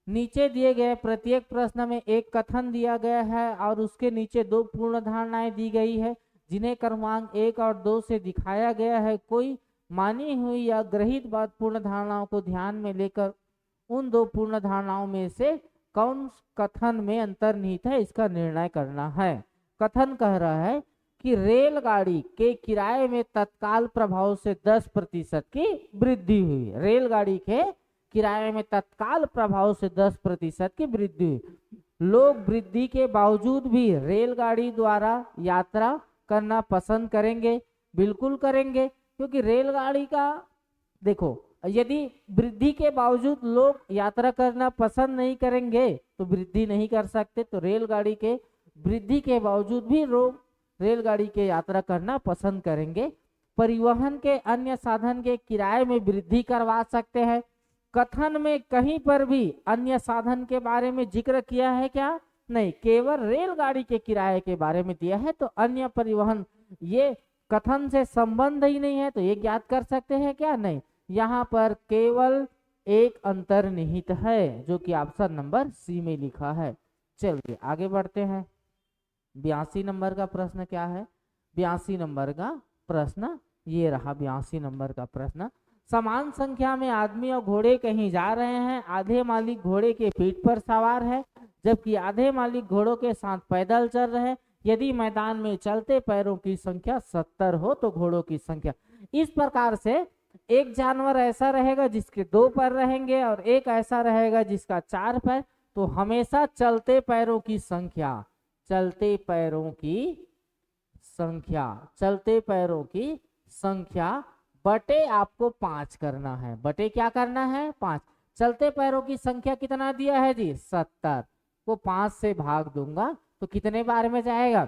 नीचे दिए गए प्रत्येक प्रश्न में एक कथन दिया गया है और उसके नीचे 2 पूर्ण धारणाएं दी गई है जिन्हें क्रमांक 1 और 2 से दिखाया गया है। कोई मानी हुई या ग्रहित बात पूर्ण धारणाओं को ध्यान में लेकर उन 2 पूर्ण धारणाओं में से कौन कथन में अंतर्निहित है इसका निर्णय करना है। कथन कह रहा है कि रेलगाड़ी के किराए में तत्काल प्रभाव से 10% की वृद्धि हुई। रेलगाड़ी के किराए में तत्काल प्रभाव से 10% की वृद्धि हुई। लोग वृद्धि के बावजूद भी रेलगाड़ी द्वारा यात्रा करना पसंद करेंगे। बिल्कुल करेंगे, क्योंकि रेलगाड़ी का देखो, यदि वृद्धि के बावजूद लोग यात्रा करना पसंद नहीं करेंगे तो वृद्धि नहीं कर सकते। तो रेलगाड़ी के वृद्धि के बावजूद भी लोग रेलगाड़ी के यात्रा करना पसंद करेंगे। परिवहन के अन्य साधन के किराए में वृद्धि करवा सकते हैं। कथन में कहीं पर भी अन्य साधन के बारे में जिक्र किया है क्या? नहीं, केवल रेलगाड़ी के किराए के बारे में दिया है। तो अन्य परिवहन ये कथन से संबंध ही नहीं है, तो ये ज्ञात कर सकते हैं क्या? नहीं, यहाँ पर केवल एक अंतर्निहित है जो कि ऑप्शन नंबर सी में लिखा है। चलिए आगे बढ़ते हैं। 82 नंबर का प्रश्न क्या है? 82 नंबर का प्रश्न ये रहा। 82 नंबर का प्रश्न, समान संख्या में आदमी और घोड़े कहीं जा रहे हैं। आधे मालिक घोड़े के पीठ पर सवार है जबकि आधे मालिक घोड़ों के साथ पैदल चल रहे हैं। यदि मैदान में चलते पैरों की संख्या 70 हो तो घोड़ों की संख्या। इस प्रकार से एक जानवर ऐसा रहेगा जिसके 2 पैर रहेंगे और एक ऐसा रहेगा जिसका 4 पैर। तो हमेशा चलते पैरों की संख्या, चलते पैरों की संख्या, चलते पैरों की संख्या बटे आपको 5 करना है। बटे क्या करना है? 5। चलते पैरों की संख्या कितना दिया है जी? 70 को 5 से भाग दूंगा तो कितने बार में जाएगा?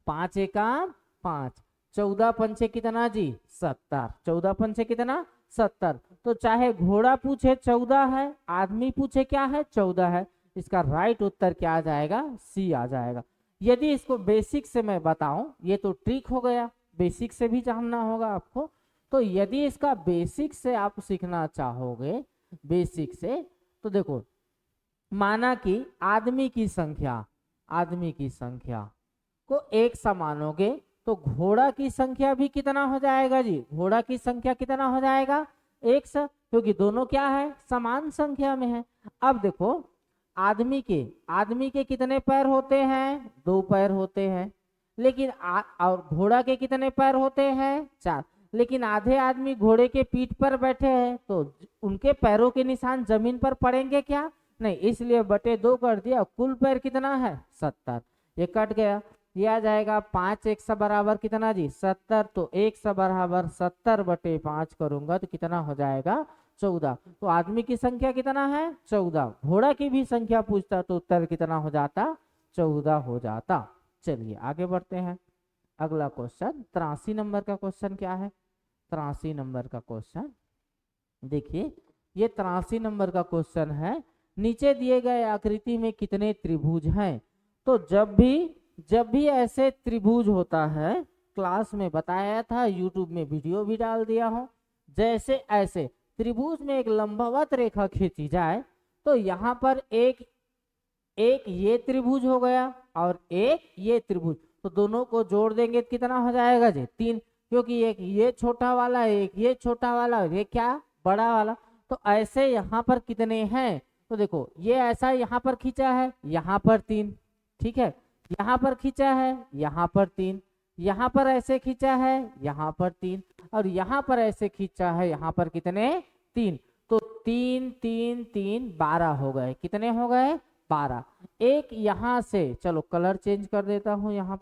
5 एकम 5, 14 पंचे कितना जी? 70। 14 पंचे कितना? 70। तो चाहे घोड़ा पूछे 14 है, आदमी पूछे क्या है? 14 है। इसका राइट उत्तर क्या आ जाएगा? सी आ जाएगा। यदि इसको बेसिक से मैं बताऊं, ये तो ट्रिक हो गया, बेसिक से भी जानना होगा आपको। तो यदि इसका बेसिक से आप सीखना चाहोगे, बेसिक से, तो देखो माना कि आदमी की संख्या को एक सा मानोगे तो घोड़ा की संख्या भी कितना हो जाएगा जी? घोड़ा की संख्या कितना हो जाएगा? 100, क्योंकि दोनों क्या है? समान संख्या में है। अब देखो आदमी के कितने पैर होते हैं? 2 पैर होते हैं। लेकिन और घोड़ा के कितने पैर होते हैं? 4। लेकिन आधे आदमी घोड़े के पीठ पर बैठे हैं तो उनके पैरों के निशान जमीन पर पड़ेंगे क्या? नहीं, इसलिए बटे 2 कर दिया। कुल पैर कितना है? 70। ये कट गया, ये आ जाएगा 5 1 बराबर कितना जी? 70। तो 1 बराबर 70 बटे 5 करूंगा तो कितना हो जाएगा? 14। तो आदमी की संख्या कितना है? 14। घोड़ा की भी संख्या पूछता तो उत्तर कितना हो जाता? 14 हो जाता। चलिए आगे बढ़ते हैं। अगला क्वेश्चन 83 नंबर का क्वेश्चन क्या है? 83 नंबर का क्वेश्चन देखिए, ये 83 नंबर का क्वेश्चन है। नीचे दिए गए आकृति में कितने त्रिभुज हैं? तो जब भी ऐसे त्रिभुज होता है, क्लास में बताया था, यूट्यूब में वीडियो भी डाल दिया हूं, जैसे ऐसे त्रिभुज में एक लंबवत रेखा खींची जाए तो यहाँ पर एक ये त्रिभुज हो गया और एक ये त्रिभुज, तो दोनों को जोड़ देंगे तो कितना हो जाएगा जी? 3, क्योंकि एक ये छोटा वाला, एक ये छोटा वाला, ये क्या? बड़ा वाला। तो ऐसे यहाँ पर कितने हैं? तो देखो ये ऐसा यहाँ पर खींचा है, यहाँ पर 3, ठीक है, यहाँ पर खींचा है, यहाँ पर 3, यहाँ पर ऐसे खींचा है, यहाँ पर 3, और यहाँ पर ऐसे खींचा है, यहाँ पर कितने? 3। तो 3 3 3 12 हो गए। कितने हो गए? 12। एक यहाँ से, चलो कलर चेंज कर देता हूँ, यहाँ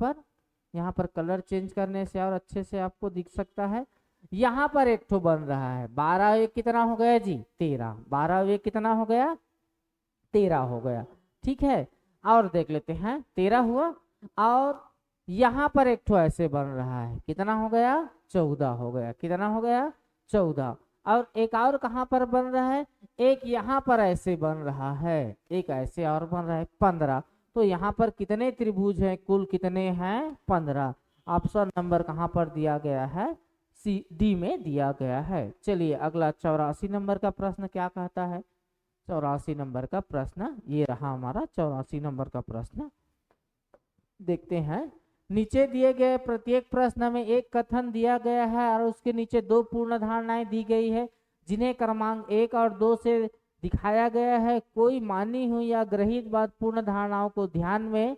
पर कलर चेंज करने से और अच्छे से आपको दिख सकता है। यहाँ पर एक ठो बन रहा है, 12 एक कितना हो गया जी? 13। 12 एक कितना हो गया? 13 हो गया, ठीक है। और देख लेते हैं, 13 हुआ। और यहाँ पर एक ठो ऐसे बन रहा है, कितना हो गया? 14 हो गया। कितना हो गया? 14। और एक और कहाँ पर बन रहा है? एक यहाँ पर ऐसे बन रहा है, एक ऐसे और बन रहा है, 15। तो यहाँ पर कितने त्रिभुज हैं? कुल कितने हैं? 15। ऑप्शन नंबर कहाँ पर दिया गया है? डी में दिया गया है। चलिए अगला 84 नंबर का प्रश्न क्या कहता है? 84 नंबर का प्रश्न ये रहा हमारा। 84 नंबर का प्रश्न देखते हैं। नीचे दिए गए प्रत्येक प्रश्न में एक कथन दिया गया है और उसके नीचे 2 पूर्ण धारणाएं दी गई है, जिन्हें क्रमांक 1 और 2 से दिखाया गया है। कोई मानी हुई या ग्रहित बात पूर्ण धारणाओं को ध्यान में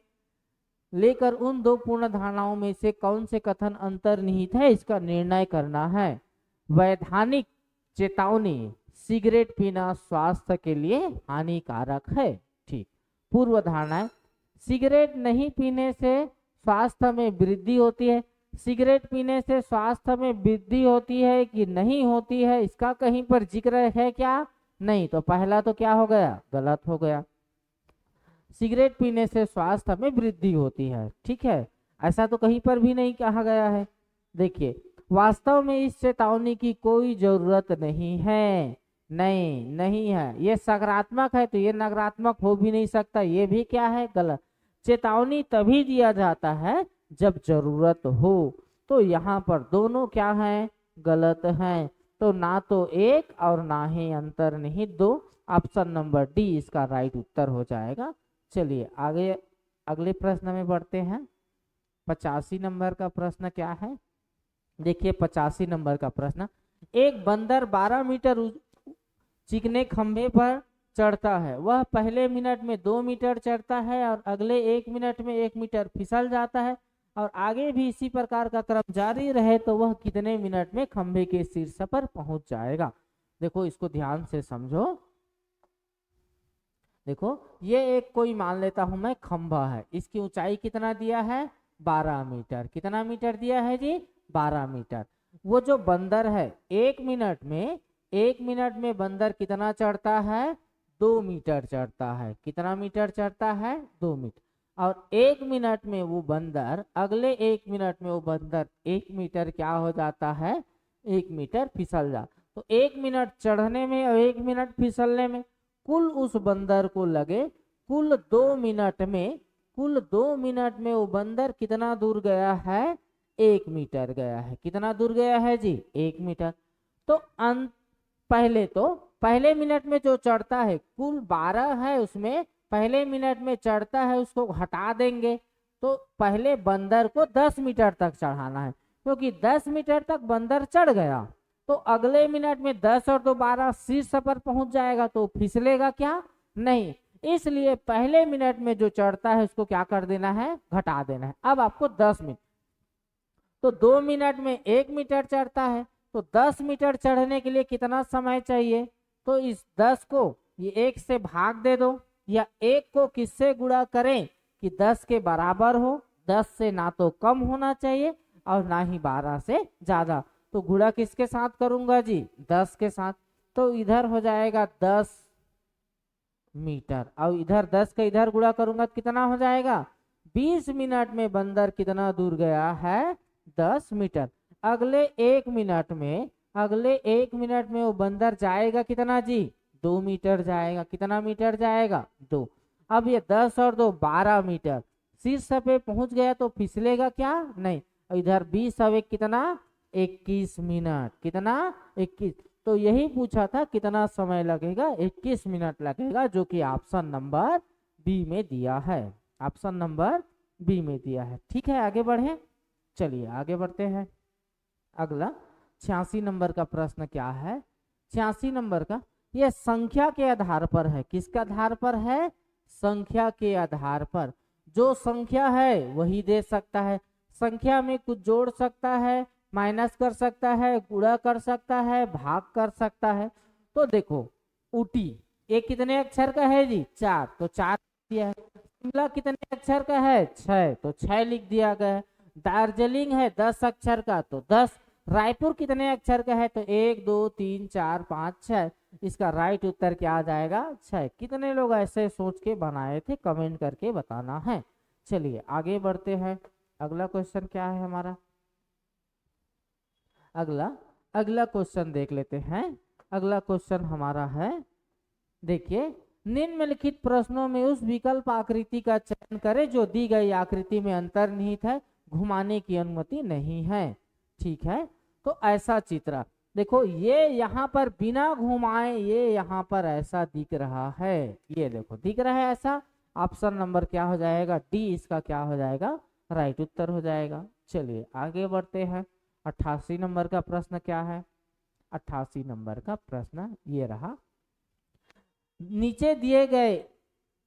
लेकर उन 2 पूर्ण धारणाओं में से कौन से कथन अंतर्निहित है, इसका निर्णय करना है। वैधानिक चेतावनी, सिगरेट पीना स्वास्थ्य के लिए हानिकारक है। ठीक। पूर्व धारणा, सिगरेट नहीं पीने से स्वास्थ्य में वृद्धि होती है। सिगरेट पीने से स्वास्थ्य में वृद्धि होती है कि नहीं होती है, इसका कहीं पर जिक्र है क्या? नहीं। तो पहला तो क्या हो गया? गलत हो गया। सिगरेट पीने से स्वास्थ्य में वृद्धि होती है, ठीक है, ऐसा तो कहीं पर भी नहीं कहा गया है। देखिए वास्तव में इस चेतावनी की कोई जरूरत नहीं है। नहीं है। ये सकारात्मक है तो ये नकारात्मक हो भी नहीं सकता, ये भी क्या है? गलत। चेतावनी तभी दिया जाता है जब जरूरत हो। तो यहाँ पर दोनों क्या हैं? गलत हैं। तो ना तो एक और ना ही अंतर्निहित 2। ऑप्शन नंबर डी इसका राइट उत्तर हो जाएगा। चलिए आगे अगले प्रश्न में बढ़ते हैं। 85 नंबर का प्रश्न क्या है? देखिए 85 नंबर का प्रश्न, एक बंदर 12 मीटर चिकने खंभे पर चढ़ता है। वह पहले मिनट में 2 मीटर चढ़ता है और अगले 1 मिनट में 1 मीटर फिसल जाता है और आगे भी इसी प्रकार का क्रम जारी रहे तो वह कितने मिनट में खंभे के शीर्ष पर पहुंच जाएगा? देखो इसको ध्यान से समझो। देखो ये एक कोई मान लेता हूं मैं खंभा है, इसकी ऊंचाई कितना दिया है? 12 मीटर। कितना मीटर दिया है जी? 12 मीटर। वो जो बंदर है 1 मिनट में बंदर कितना चढ़ता है? 2 मीटर चढ़ता है। कितना मीटर चढ़ता है? 2 मीटर। और 1 मिनट में वो बंदर, अगले 1 मिनट में वो बंदर 1 मीटर क्या हो जाता है? 1 मीटर फिसल जाता। तो 1 मिनट चढ़ने में और 1 मिनट फिसलने में कुल उस बंदर को लगे कुल 2 मिनट में वो बंदर कितना दूर गया है? 1 मीटर गया है। कितना दूर गया है जी? 1 मीटर। तो पहले मिनट में जो चढ़ता है कुल 12 है, उसमें पहले मिनट में चढ़ता है उसको हटा देंगे तो पहले बंदर को 10 मीटर तक चढ़ाना है, क्योंकि 10 मीटर तक बंदर चढ़ गया तो अगले मिनट में 10 और 2 12 शीर्ष पर पहुंच जाएगा तो फिसलेगा क्या? नहीं। इसलिए पहले मिनट में जो चढ़ता है उसको क्या कर देना है? घटा देना है। अब आपको 10 मिनट, तो 2 मिनट में 1 मीटर चढ़ता है तो 10 मीटर चढ़ने के लिए कितना समय चाहिए? तो इस 10 को ये 1 से भाग दे दो, या 1 को किससे गुणा करें कि 10 के बराबर हो। 10 से ना तो कम होना चाहिए और ना ही 12 से ज्यादा। तो गुणा किसके साथ करूंगा जी? 10 के साथ। तो इधर हो जाएगा 10 मीटर और इधर 10 का इधर गुणा करूंगा तो कितना हो जाएगा? 20 मिनट में बंदर कितना दूर गया है? 10 मीटर। अगले 1 मिनट में वो बंदर जाएगा कितना जी? 2 मीटर जाएगा। कितना मीटर जाएगा? 2। अब ये 10 और 2 12 मीटर शीर्ष पे पहुंच गया तो फिसलेगा क्या? नहीं। इधर 20 और 1 कितना? 21 मिनट। कितना? 21। तो यही पूछा था कितना समय लगेगा? 21 मिनट लगेगा, जो कि ऑप्शन नंबर बी में दिया है। ऑप्शन नंबर बी में दिया है। ठीक है, आगे बढ़े। चलिए आगे बढ़ते हैं। अगला 86 नंबर का प्रश्न क्या है? 86 नंबर का यह संख्या के आधार पर है। किसके आधार पर है? संख्या के आधार पर। जो संख्या है वही दे सकता है। संख्या में कुछ जोड़ सकता है, माइनस कर सकता है, गुणा कर सकता है, भाग कर सकता है। तो देखो ऊटी ये कितने अक्षर का है जी? 4, तो 4 दिया है। शिमला कितने अक्षर का है? 6, तो 6 लिख दिया गया है। दार्जिलिंग है 10 अक्षर का तो 10। रायपुर कितने अक्षर का है? तो 1 2 3 4 5 6। इसका राइट उत्तर क्या आ जाएगा? 6। कितने लोग ऐसे सोच के बनाए थे? कमेंट करके बताना है। चलिए आगे बढ़ते हैं। अगला क्वेश्चन क्या है हमारा? अगला क्वेश्चन देख लेते हैं। अगला क्वेश्चन हमारा है, देखिए, निम्नलिखित प्रश्नों में उस विकल्प आकृति का चयन करें जो दी गई आकृति में अंतर्निहित है, घुमाने की अनुमति नहीं है। ठीक है, तो ऐसा चित्र देखो, ये यहाँ पर बिना घुमाए ये यहाँ पर ऐसा दिख रहा है। ये देखो दिख रहा है ऐसा। ऑप्शन नंबर क्या हो जाएगा? डी इसका क्या हो जाएगा? राइट उत्तर हो जाएगा। चलिए आगे बढ़ते हैं। 88 नंबर का प्रश्न क्या है? 88 नंबर का प्रश्न ये रहा। नीचे दिए गए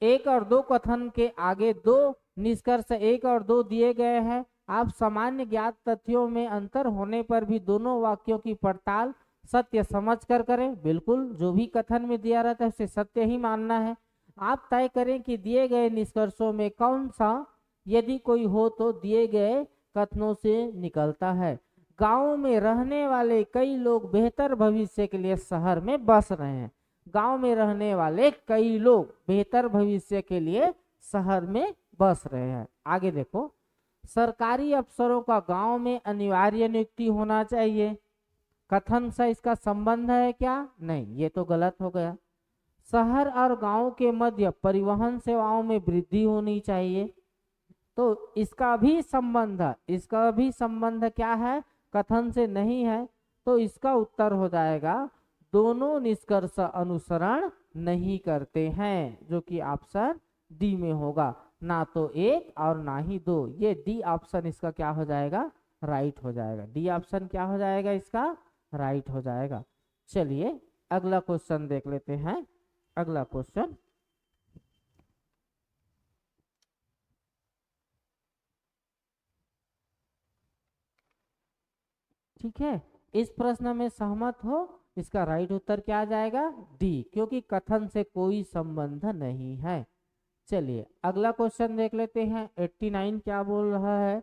1 और 2 कथन के आगे 2 निष्कर्ष 1 और 2 दिए गए हैं। आप सामान्य ज्ञात तथ्यों में अंतर होने पर भी दोनों वाक्यों की पड़ताल सत्य समझकर करें। बिल्कुल, जो भी कथन में दिया रहता है उसे सत्य ही मानना है। आप तय करें कि दिए गए निष्कर्षों में कौन सा, यदि कोई हो तो, दिए गए कथनों से निकलता है। गांव में रहने वाले कई लोग बेहतर भविष्य के लिए शहर में बस रहे हैं। गांव में रहने वाले कई लोग बेहतर भविष्य के लिए शहर में बस रहे हैं। आगे देखो, सरकारी अफसरों का गांव में अनिवार्य नियुक्ति होना चाहिए। कथन से इसका संबंध है क्या? नहीं, ये तो गलत हो गया। शहर और गांव के मध्य परिवहन सेवाओं में वृद्धि होनी चाहिए, तो इसका भी संबंध क्या है? कथन से नहीं है। तो इसका उत्तर हो जाएगा दोनों निष्कर्ष अनुसरण नहीं करते हैं, जो कि ऑप्शन डी में होगा। ना तो 1 और ना ही 2। ये डी ऑप्शन इसका क्या हो जाएगा? राइट हो जाएगा। डी ऑप्शन क्या हो जाएगा? इसका राइट हो जाएगा। चलिए अगला क्वेश्चन देख लेते हैं। अगला क्वेश्चन, ठीक है, इस प्रश्न में सहमत हो? इसका राइट उत्तर क्या आ जाएगा? डी, क्योंकि कथन से कोई संबंध नहीं है। चलिए अगला क्वेश्चन देख लेते हैं। 89 क्या बोल रहा है?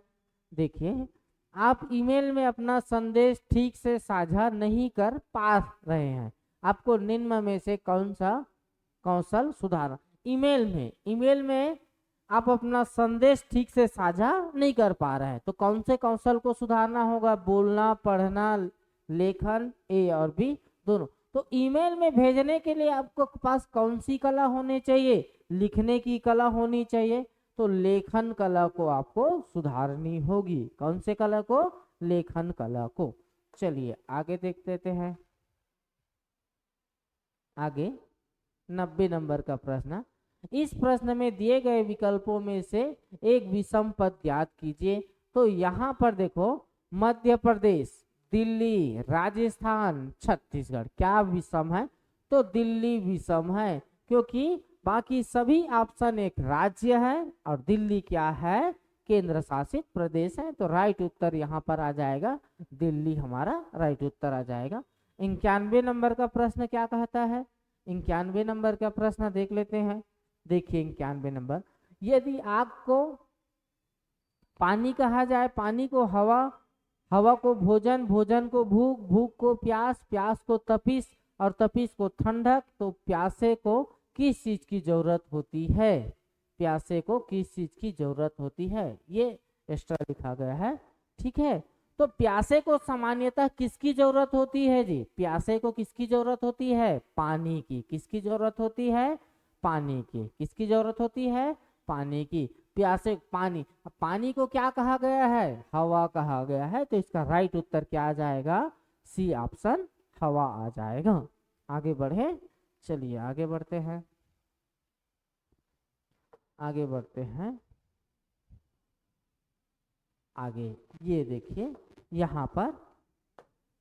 देखिए, आप ईमेल में अपना संदेश ठीक से साझा नहीं कर पा रहे हैं। आपको निम्न में से कौन सा कौशल सुधारना? ईमेल में आप अपना संदेश ठीक से साझा नहीं कर पा रहे हैं, तो कौन से कौशल को सुधारना होगा? बोलना, पढ़ना, लेखन, ए और बी दोनों। तो ईमेल में भेजने के लिए आपको पास कौन सी कला होनी चाहिए? लिखने की कला होनी चाहिए। तो लेखन कला को आपको सुधारनी होगी। कौन से कला को? लेखन कला को। चलिए आगे देख लेते हैं। आगे 90 नंबर का प्रश्न। इस प्रश्न में दिए गए विकल्पों में से एक विषम पद ज्ञात कीजिए। तो यहाँ पर देखो, मध्य प्रदेश, दिल्ली, राजस्थान, छत्तीसगढ़ क्या विषम है? तो दिल्ली विषम है, क्योंकि बाकी सभी ऑप्शन एक राज्य है और दिल्ली क्या है? केंद्र शासित प्रदेश है। तो राइट उत्तर यहाँ पर आ जाएगा, दिल्ली हमारा राइट उत्तर आ जाएगा। 91 नंबर का प्रश्न क्या कहता है? 91 नंबर का प्रश्न देख लेते हैं। देखिए 91 नंबर, यदि आग को पानी कहा जाए, पानी को हवा, हवा को भोजन, भोजन को भूख, भूख को प्यास, प्यास को तपिश और तपिश को ठंडक, तो प्यासे को किस चीज की जरूरत होती है? प्यासे को किस चीज की जरूरत होती है? ये एक्स्ट्रा लिखा गया है, ठीक है। तो प्यासे को सामान्यतः किसकी जरूरत होती है जी? प्यासे को किसकी जरूरत होती है? पानी की। किसकी जरूरत होती है? पानी की। किसकी जरूरत होती है? पानी की। प्यासे पानी, पानी को क्या कहा गया है? हवा कहा गया है। तो इसका राइट उत्तर क्या आ जाएगा? सी ऑप्शन, हवा आ जाएगा। आगे बढ़े, चलिए आगे बढ़ते हैं। आगे बढ़ते हैं। आगे ये देखिए, यहाँ पर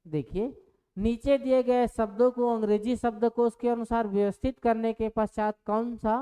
देखिए, नीचे दिए गए शब्दों को अंग्रेजी शब्दकोश के अनुसार व्यवस्थित करने के पश्चात कौन सा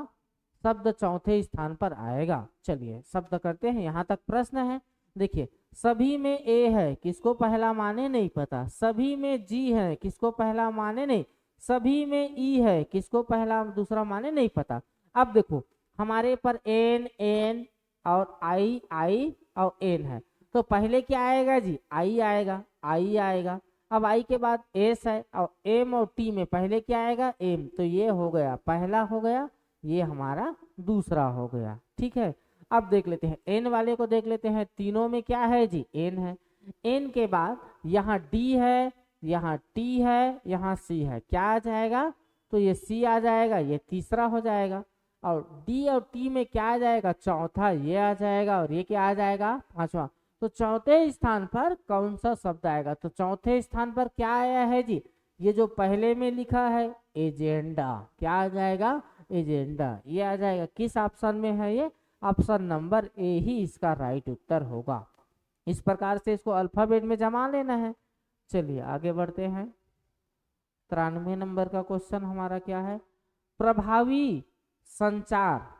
शब्द चौथे स्थान पर आएगा? चलिए शब्द करते हैं। यहाँ तक प्रश्न है। देखिए, सभी में ए है, किसको पहला माने नहीं पता। सभी में जी है, किसको पहला माने नहीं। सभी में ई है, किसको पहला दूसरा माने नहीं पता। अब देखो, हमारे पर एन, एन और आई और एन है, तो पहले क्या आएगा जी? आई आएगा, आई आएगा। अब आई के बाद एस है और एम और टी में पहले क्या आएगा? एम। तो ये हो गया पहला, हो गया ये हमारा दूसरा हो गया, ठीक है। अब देख लेते हैं एन वाले को, देख लेते हैं। तीनों में क्या है जी? एन है। एन के बाद यहाँ डी है, यहाँ टी है, यहाँ सी है, क्या आ जाएगा? तो ये सी आ जाएगा, ये तीसरा हो जाएगा। और डी और टी में क्या आ जाएगा? चौथा, ये आ जाएगा। और ये क्या आ जाएगा? पांचवा। तो चौथे स्थान पर कौन सा शब्द आएगा? तो चौथे स्थान पर क्या आया है जी? ये जो पहले में लिखा है एजेंडा, क्या आ जाएगा? एजेंडा, ये आ जाएगा। किस ऑप्शन में है ये? ऑप्शन नंबर ए ही इसका राइट उत्तर होगा। इस प्रकार से इसको अल्फाबेट में जमा लेना है। चलिए आगे बढ़ते हैं। 93 नंबर का क्वेश्चन हमारा क्या है? प्रभावी संचार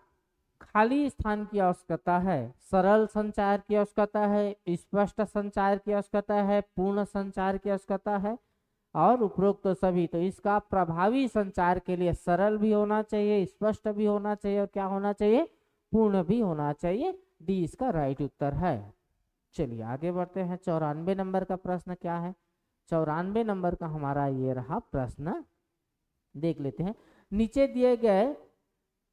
खाली स्थान की आवश्यकता है, सरल संचार की आवश्यकता है, स्पष्ट संचार की आवश्यकता है, पूर्ण संचार की आवश्यकता है और उपरोक्त तो सभी। तो इसका प्रभावी संचार के लिए सरल भी होना चाहिए, स्पष्ट भी होना चाहिए और क्या होना चाहिए? पूर्ण भी होना चाहिए। डी इसका राइट उत्तर है। चलिए आगे बढ़ते हैं। 94 नंबर का प्रश्न क्या है? 94 नंबर का हमारा ये रहा प्रश्न, देख लेते हैं। नीचे दिए गए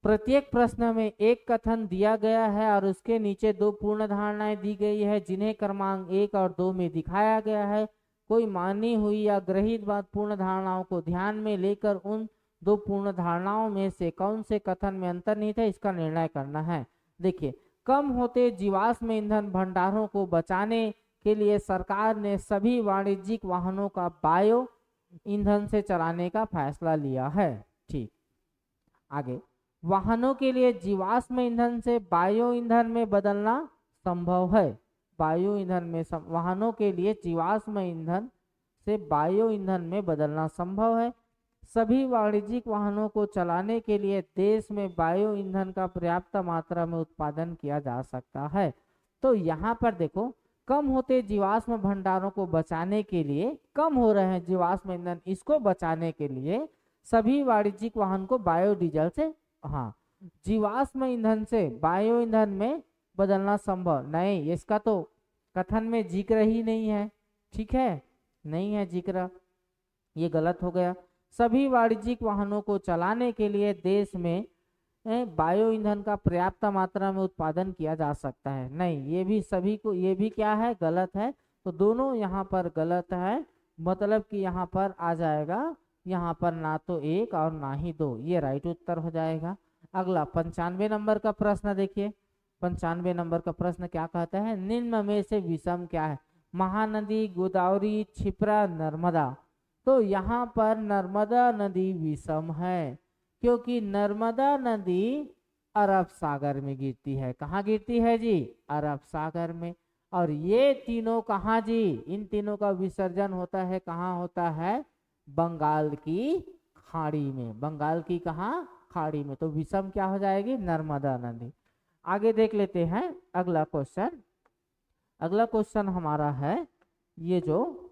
प्रत्येक प्रश्न में एक कथन दिया गया है और उसके नीचे दो पूर्ण धारणाएं दी गई है, जिन्हें क्रमांक 1 और 2 में दिखाया गया है। कोई मानी हुई या ग्रहित बात पूर्ण धारणाओं को ध्यान में लेकर उन दो पूर्ण धारणाओं में से कौन से कथन में अंतर्निहित है, इसका निर्णय करना है। देखिए, कम होते जीवाश्म ईंधन भंडारों को बचाने के लिए सरकार ने सभी वाणिज्यिक वाहनों का बायो ईंधन से चलाने का फैसला लिया है। ठीक, आगे, वाहनों के लिए जीवाश्म ईंधन से बायो ईंधन में बदलना संभव है। बायो ईंधन में वाहनों के लिए जीवाश्म ईंधन से बायो ईंधन में बदलना संभव है। सभी वाणिज्यिक वाहनों को चलाने के लिए देश में बायो ईंधन का पर्याप्त मात्रा में उत्पादन किया जा सकता है। तो यहाँ पर देखो, कम होते जीवाश्म भंडारों को बचाने के लिए, कम हो रहे हैं जीवाश्म ईंधन, इसको बचाने के लिए सभी वाणिज्यिक वाहन को बायोडीजल से, हाँ, जीवाश्म ईंधन से बायो ईंधन में बदलना संभव नहीं। इसका तो कथन में जिक्र ही नहीं है, ठीक है, नहीं है जिक्र, ये गलत हो गया। सभी वाणिज्यिक वाहनों को चलाने के लिए देश में बायो ईंधन का पर्याप्त मात्रा में उत्पादन किया जा सकता है, नहीं, ये भी सभी को, ये भी क्या है? गलत है। तो दोनों यहाँ पर गलत है, मतलब कि यहाँ पर आ जाएगा, यहाँ पर ना तो 1 और ना ही 2, ये राइट उत्तर हो जाएगा। अगला 95 नंबर का प्रश्न देखिए, 95 नंबर का प्रश्न क्या कहता है, निम्न में से विषम क्या है, महानदी, गोदावरी, क्षिप्रा, नर्मदा। तो यहाँ पर नर्मदा नदी विषम है, क्योंकि नर्मदा नदी अरब सागर में गिरती है। कहाँ गिरती है जी, अरब सागर में। और ये तीनों कहाँ जी, इन तीनों का विसर्जन होता है, कहाँ होता है, बंगाल की खाड़ी में। बंगाल की कहाँ, खाड़ी में। तो विषम क्या हो जाएगी, नर्मदा नदी। आगे देख लेते हैं अगला क्वेश्चन। अगला क्वेश्चन हमारा है ये जो,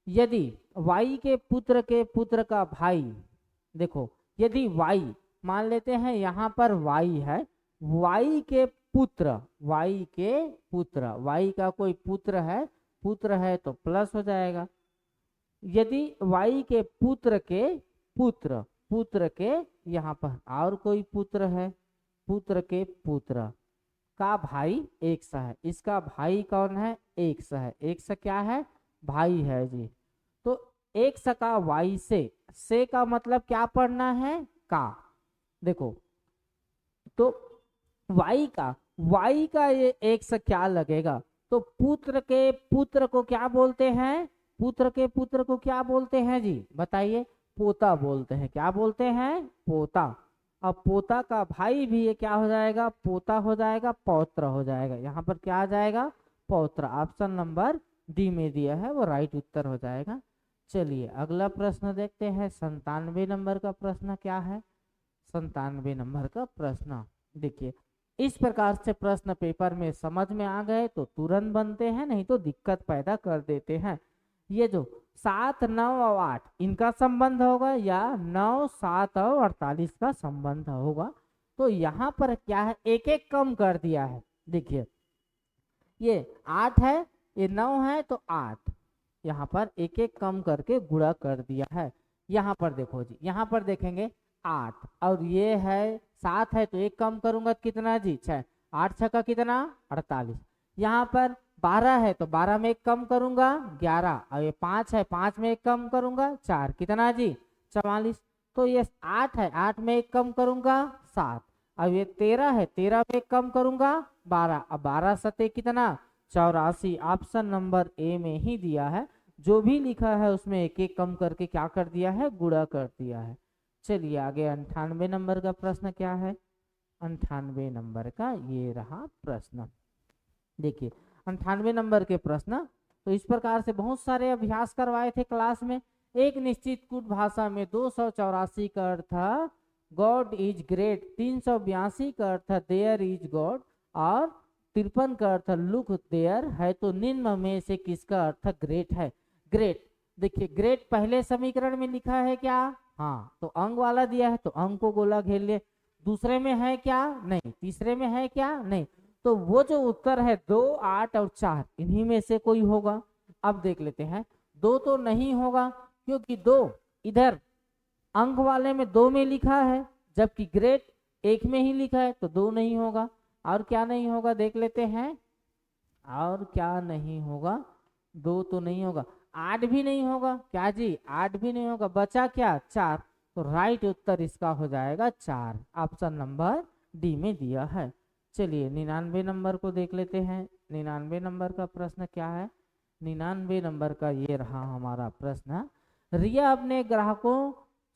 यदि वाई के पुत्र का भाई, देखो यदि वाई मान लेते हैं यहाँ पर वाई है, वाई के पुत्र, वाई के पुत्र, वाई का कोई पुत्र है तो प्लस हो जाएगा। यदि वाई के पुत्र के यहाँ पर और कोई पुत्र है, पुत्र के पुत्र का भाई एक्स है, इसका भाई कौन है, एक्स है। एक्स क्या है, भाई है जी। तो एक्स का वाई से का मतलब क्या पढ़ना है, का। देखो तो वाई का ये एक्स क्या लगेगा, तो पुत्र के पुत्र को क्या बोलते हैं, पुत्र के पुत्र को क्या बोलते हैं जी, बताइए, पोता बोलते हैं। क्या बोलते हैं, पोता। अब पोता का भाई भी ये क्या हो जाएगा, पोता हो जाएगा, पौत्र हो जाएगा। यहाँ पर क्या आ जाएगा, पौत्र। ऑप्शन नंबर डी में दिया है वो राइट उत्तर हो जाएगा। चलिए अगला प्रश्न देखते हैं। 97 नंबर का प्रश्न क्या है, 97 नंबर का प्रश्न देखिए, इस प्रकार से प्रश्न पेपर में समझ में आ गए तो तुरंत बनते हैं, नहीं तो दिक्कत पैदा कर देते हैं। ये जो 7, 9 और 8 इनका संबंध होगा, या 9, 7 और 48 का संबंध होगा। तो यहाँ पर क्या है, एक एक कम कर दिया है। देखिए ये 8 है, ये 9 है, तो 8 यहाँ पर एक एक कम करके गुणा कर दिया है। यहाँ पर देखो जी, यहाँ पर देखेंगे 8 और ये है 7 है, तो एक कम करूंगा कितना जी, 6। 8 6 का कितना, 48। यहाँ पर 12 है तो 12 में एक कम करूंगा 11, और ये 5 है, 5 में एक कम करूंगा 4, कितना जी, 44। तो ये 8 है, 8 में एक कम करूंगा 7। अब ये 13 है, 13 में एक कम करूंगा 12। अब 12 सते कितना, 84। ऑप्शन नंबर ए में ही दिया है, जो भी लिखा है उसमें एक एक कम करके क्या कर दिया है, गुणा कर दिया है। चलिए आगे 98 नंबर का प्रश्न क्या है, 98 नंबर का ये रहा प्रश्न। देखिए 98 नंबर के प्रश्न तो इस प्रकार से बहुत सारे अभ्यास करवाए थे क्लास में। एक निश्चित कूट भाषा में 284 का अर्थ गॉड इज ग्रेट, 382 का अर्थ देयर इज गॉड, और 53 का अर्थ लुक देयर है। तो निम्न में से किसका अर्थ ग्रेट है, ग्रेट। देखिए ग्रेट पहले समीकरण में लिखा है क्या, हाँ, तो अंग वाला दिया है तो अंग को गोला घेर लिए। दूसरे में है क्या, नहीं। तीसरे में है क्या, नहीं। तो वो जो उत्तर है 2, 8 और 4 इन्हीं में से कोई होगा। अब देख लेते हैं, 2 तो नहीं होगा, क्योंकि 2 इधर अंक वाले में 2 में लिखा है, जबकि ग्रेट 1 में ही लिखा है, तो 2 नहीं होगा। और क्या नहीं होगा देख लेते हैं, और क्या नहीं होगा, 2 तो नहीं होगा, 8 भी नहीं होगा, क्या जी, 8 भी नहीं होगा। बचा क्या, 4। तो राइट उत्तर इसका हो जाएगा 4, ऑप्शन नंबर डी में दिया है। चलिए 99 नंबर को देख लेते हैं। 99 नंबर का प्रश्न क्या है, 99 नंबर का ये रहा हमारा प्रश्न। रिया अपने ग्राहकों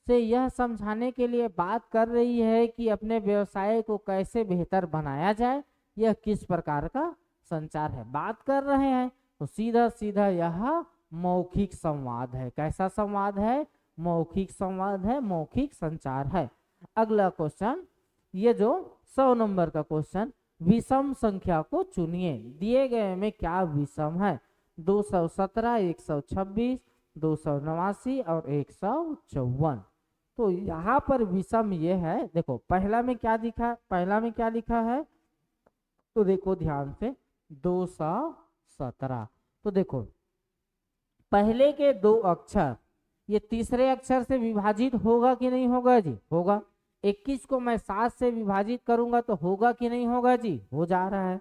से यह समझाने के लिए बात कर रही है कि अपने व्यवसाय को कैसे बेहतर बनाया जाए, यह किस प्रकार का संचार है। बात कर रहे हैं तो सीधा सीधा यह मौखिक संवाद है। कैसा संवाद है, मौखिक संवाद है, मौखिक संचार है। अगला क्वेश्चन, ये जो 100 नंबर का क्वेश्चन, विषम संख्या को चुनिए। दिए गए में क्या विषम है, 217, 126, 289 और 154। तो यहाँ पर विषम ये है, देखो पहला में क्या दिखा, पहला में क्या लिखा है, तो देखो ध्यान से 217। तो देखो पहले के 2 अक्षर ये तीसरे अक्षर से विभाजित होगा कि नहीं होगा जी, होगा। 21 को मैं 7 से विभाजित करूंगा तो होगा कि नहीं होगा जी, हो जा रहा है।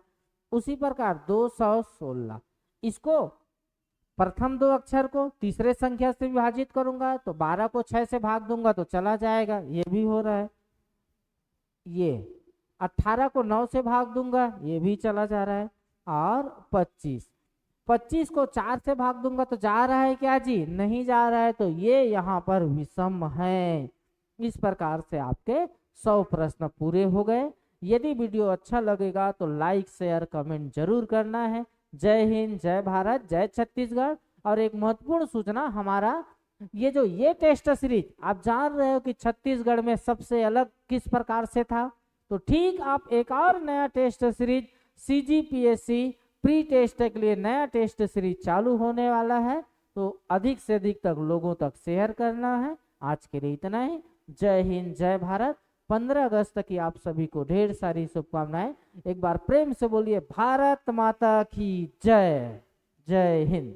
उसी प्रकार 216, इसको प्रथम 2 अक्षर को तीसरे संख्या से विभाजित करूंगा तो 12 को 6 से भाग दूंगा तो चला जाएगा, ये भी हो रहा है। ये 18 को 9 से भाग दूंगा, ये भी चला जा रहा है। और 25 को 4 से भाग दूंगा तो जा रहा है क्या जी? नहीं जा रहा है, तो ये यहाँ पर विषम है। इस प्रकार से आपके 100 प्रश्न पूरे हो गए। यदि वीडियो अच्छा लगेगा तो लाइक शेयर कमेंट जरूर करना है। जय हिंद, जय भारत, जय छत्तीसगढ़। और एक महत्वपूर्ण सूचना, हमारा ये टेस्ट सीरीज आप जान रहे हो कि छत्तीसगढ़ में सबसे अलग किस प्रकार से था, तो ठीक आप एक और नया test series CGPSC pre test के लिए नया टेस्ट सीरीज चालू होने वाला है, तो अधिक से अधिक तक लोगों तक शेयर करना है। आज के लिए इतना ही। जय हिंद, जय भारत। 15 अगस्त की आप सभी को ढेर सारी शुभकामनाएं। एक बार प्रेम से बोलिए भारत माता की जय। जय हिंद।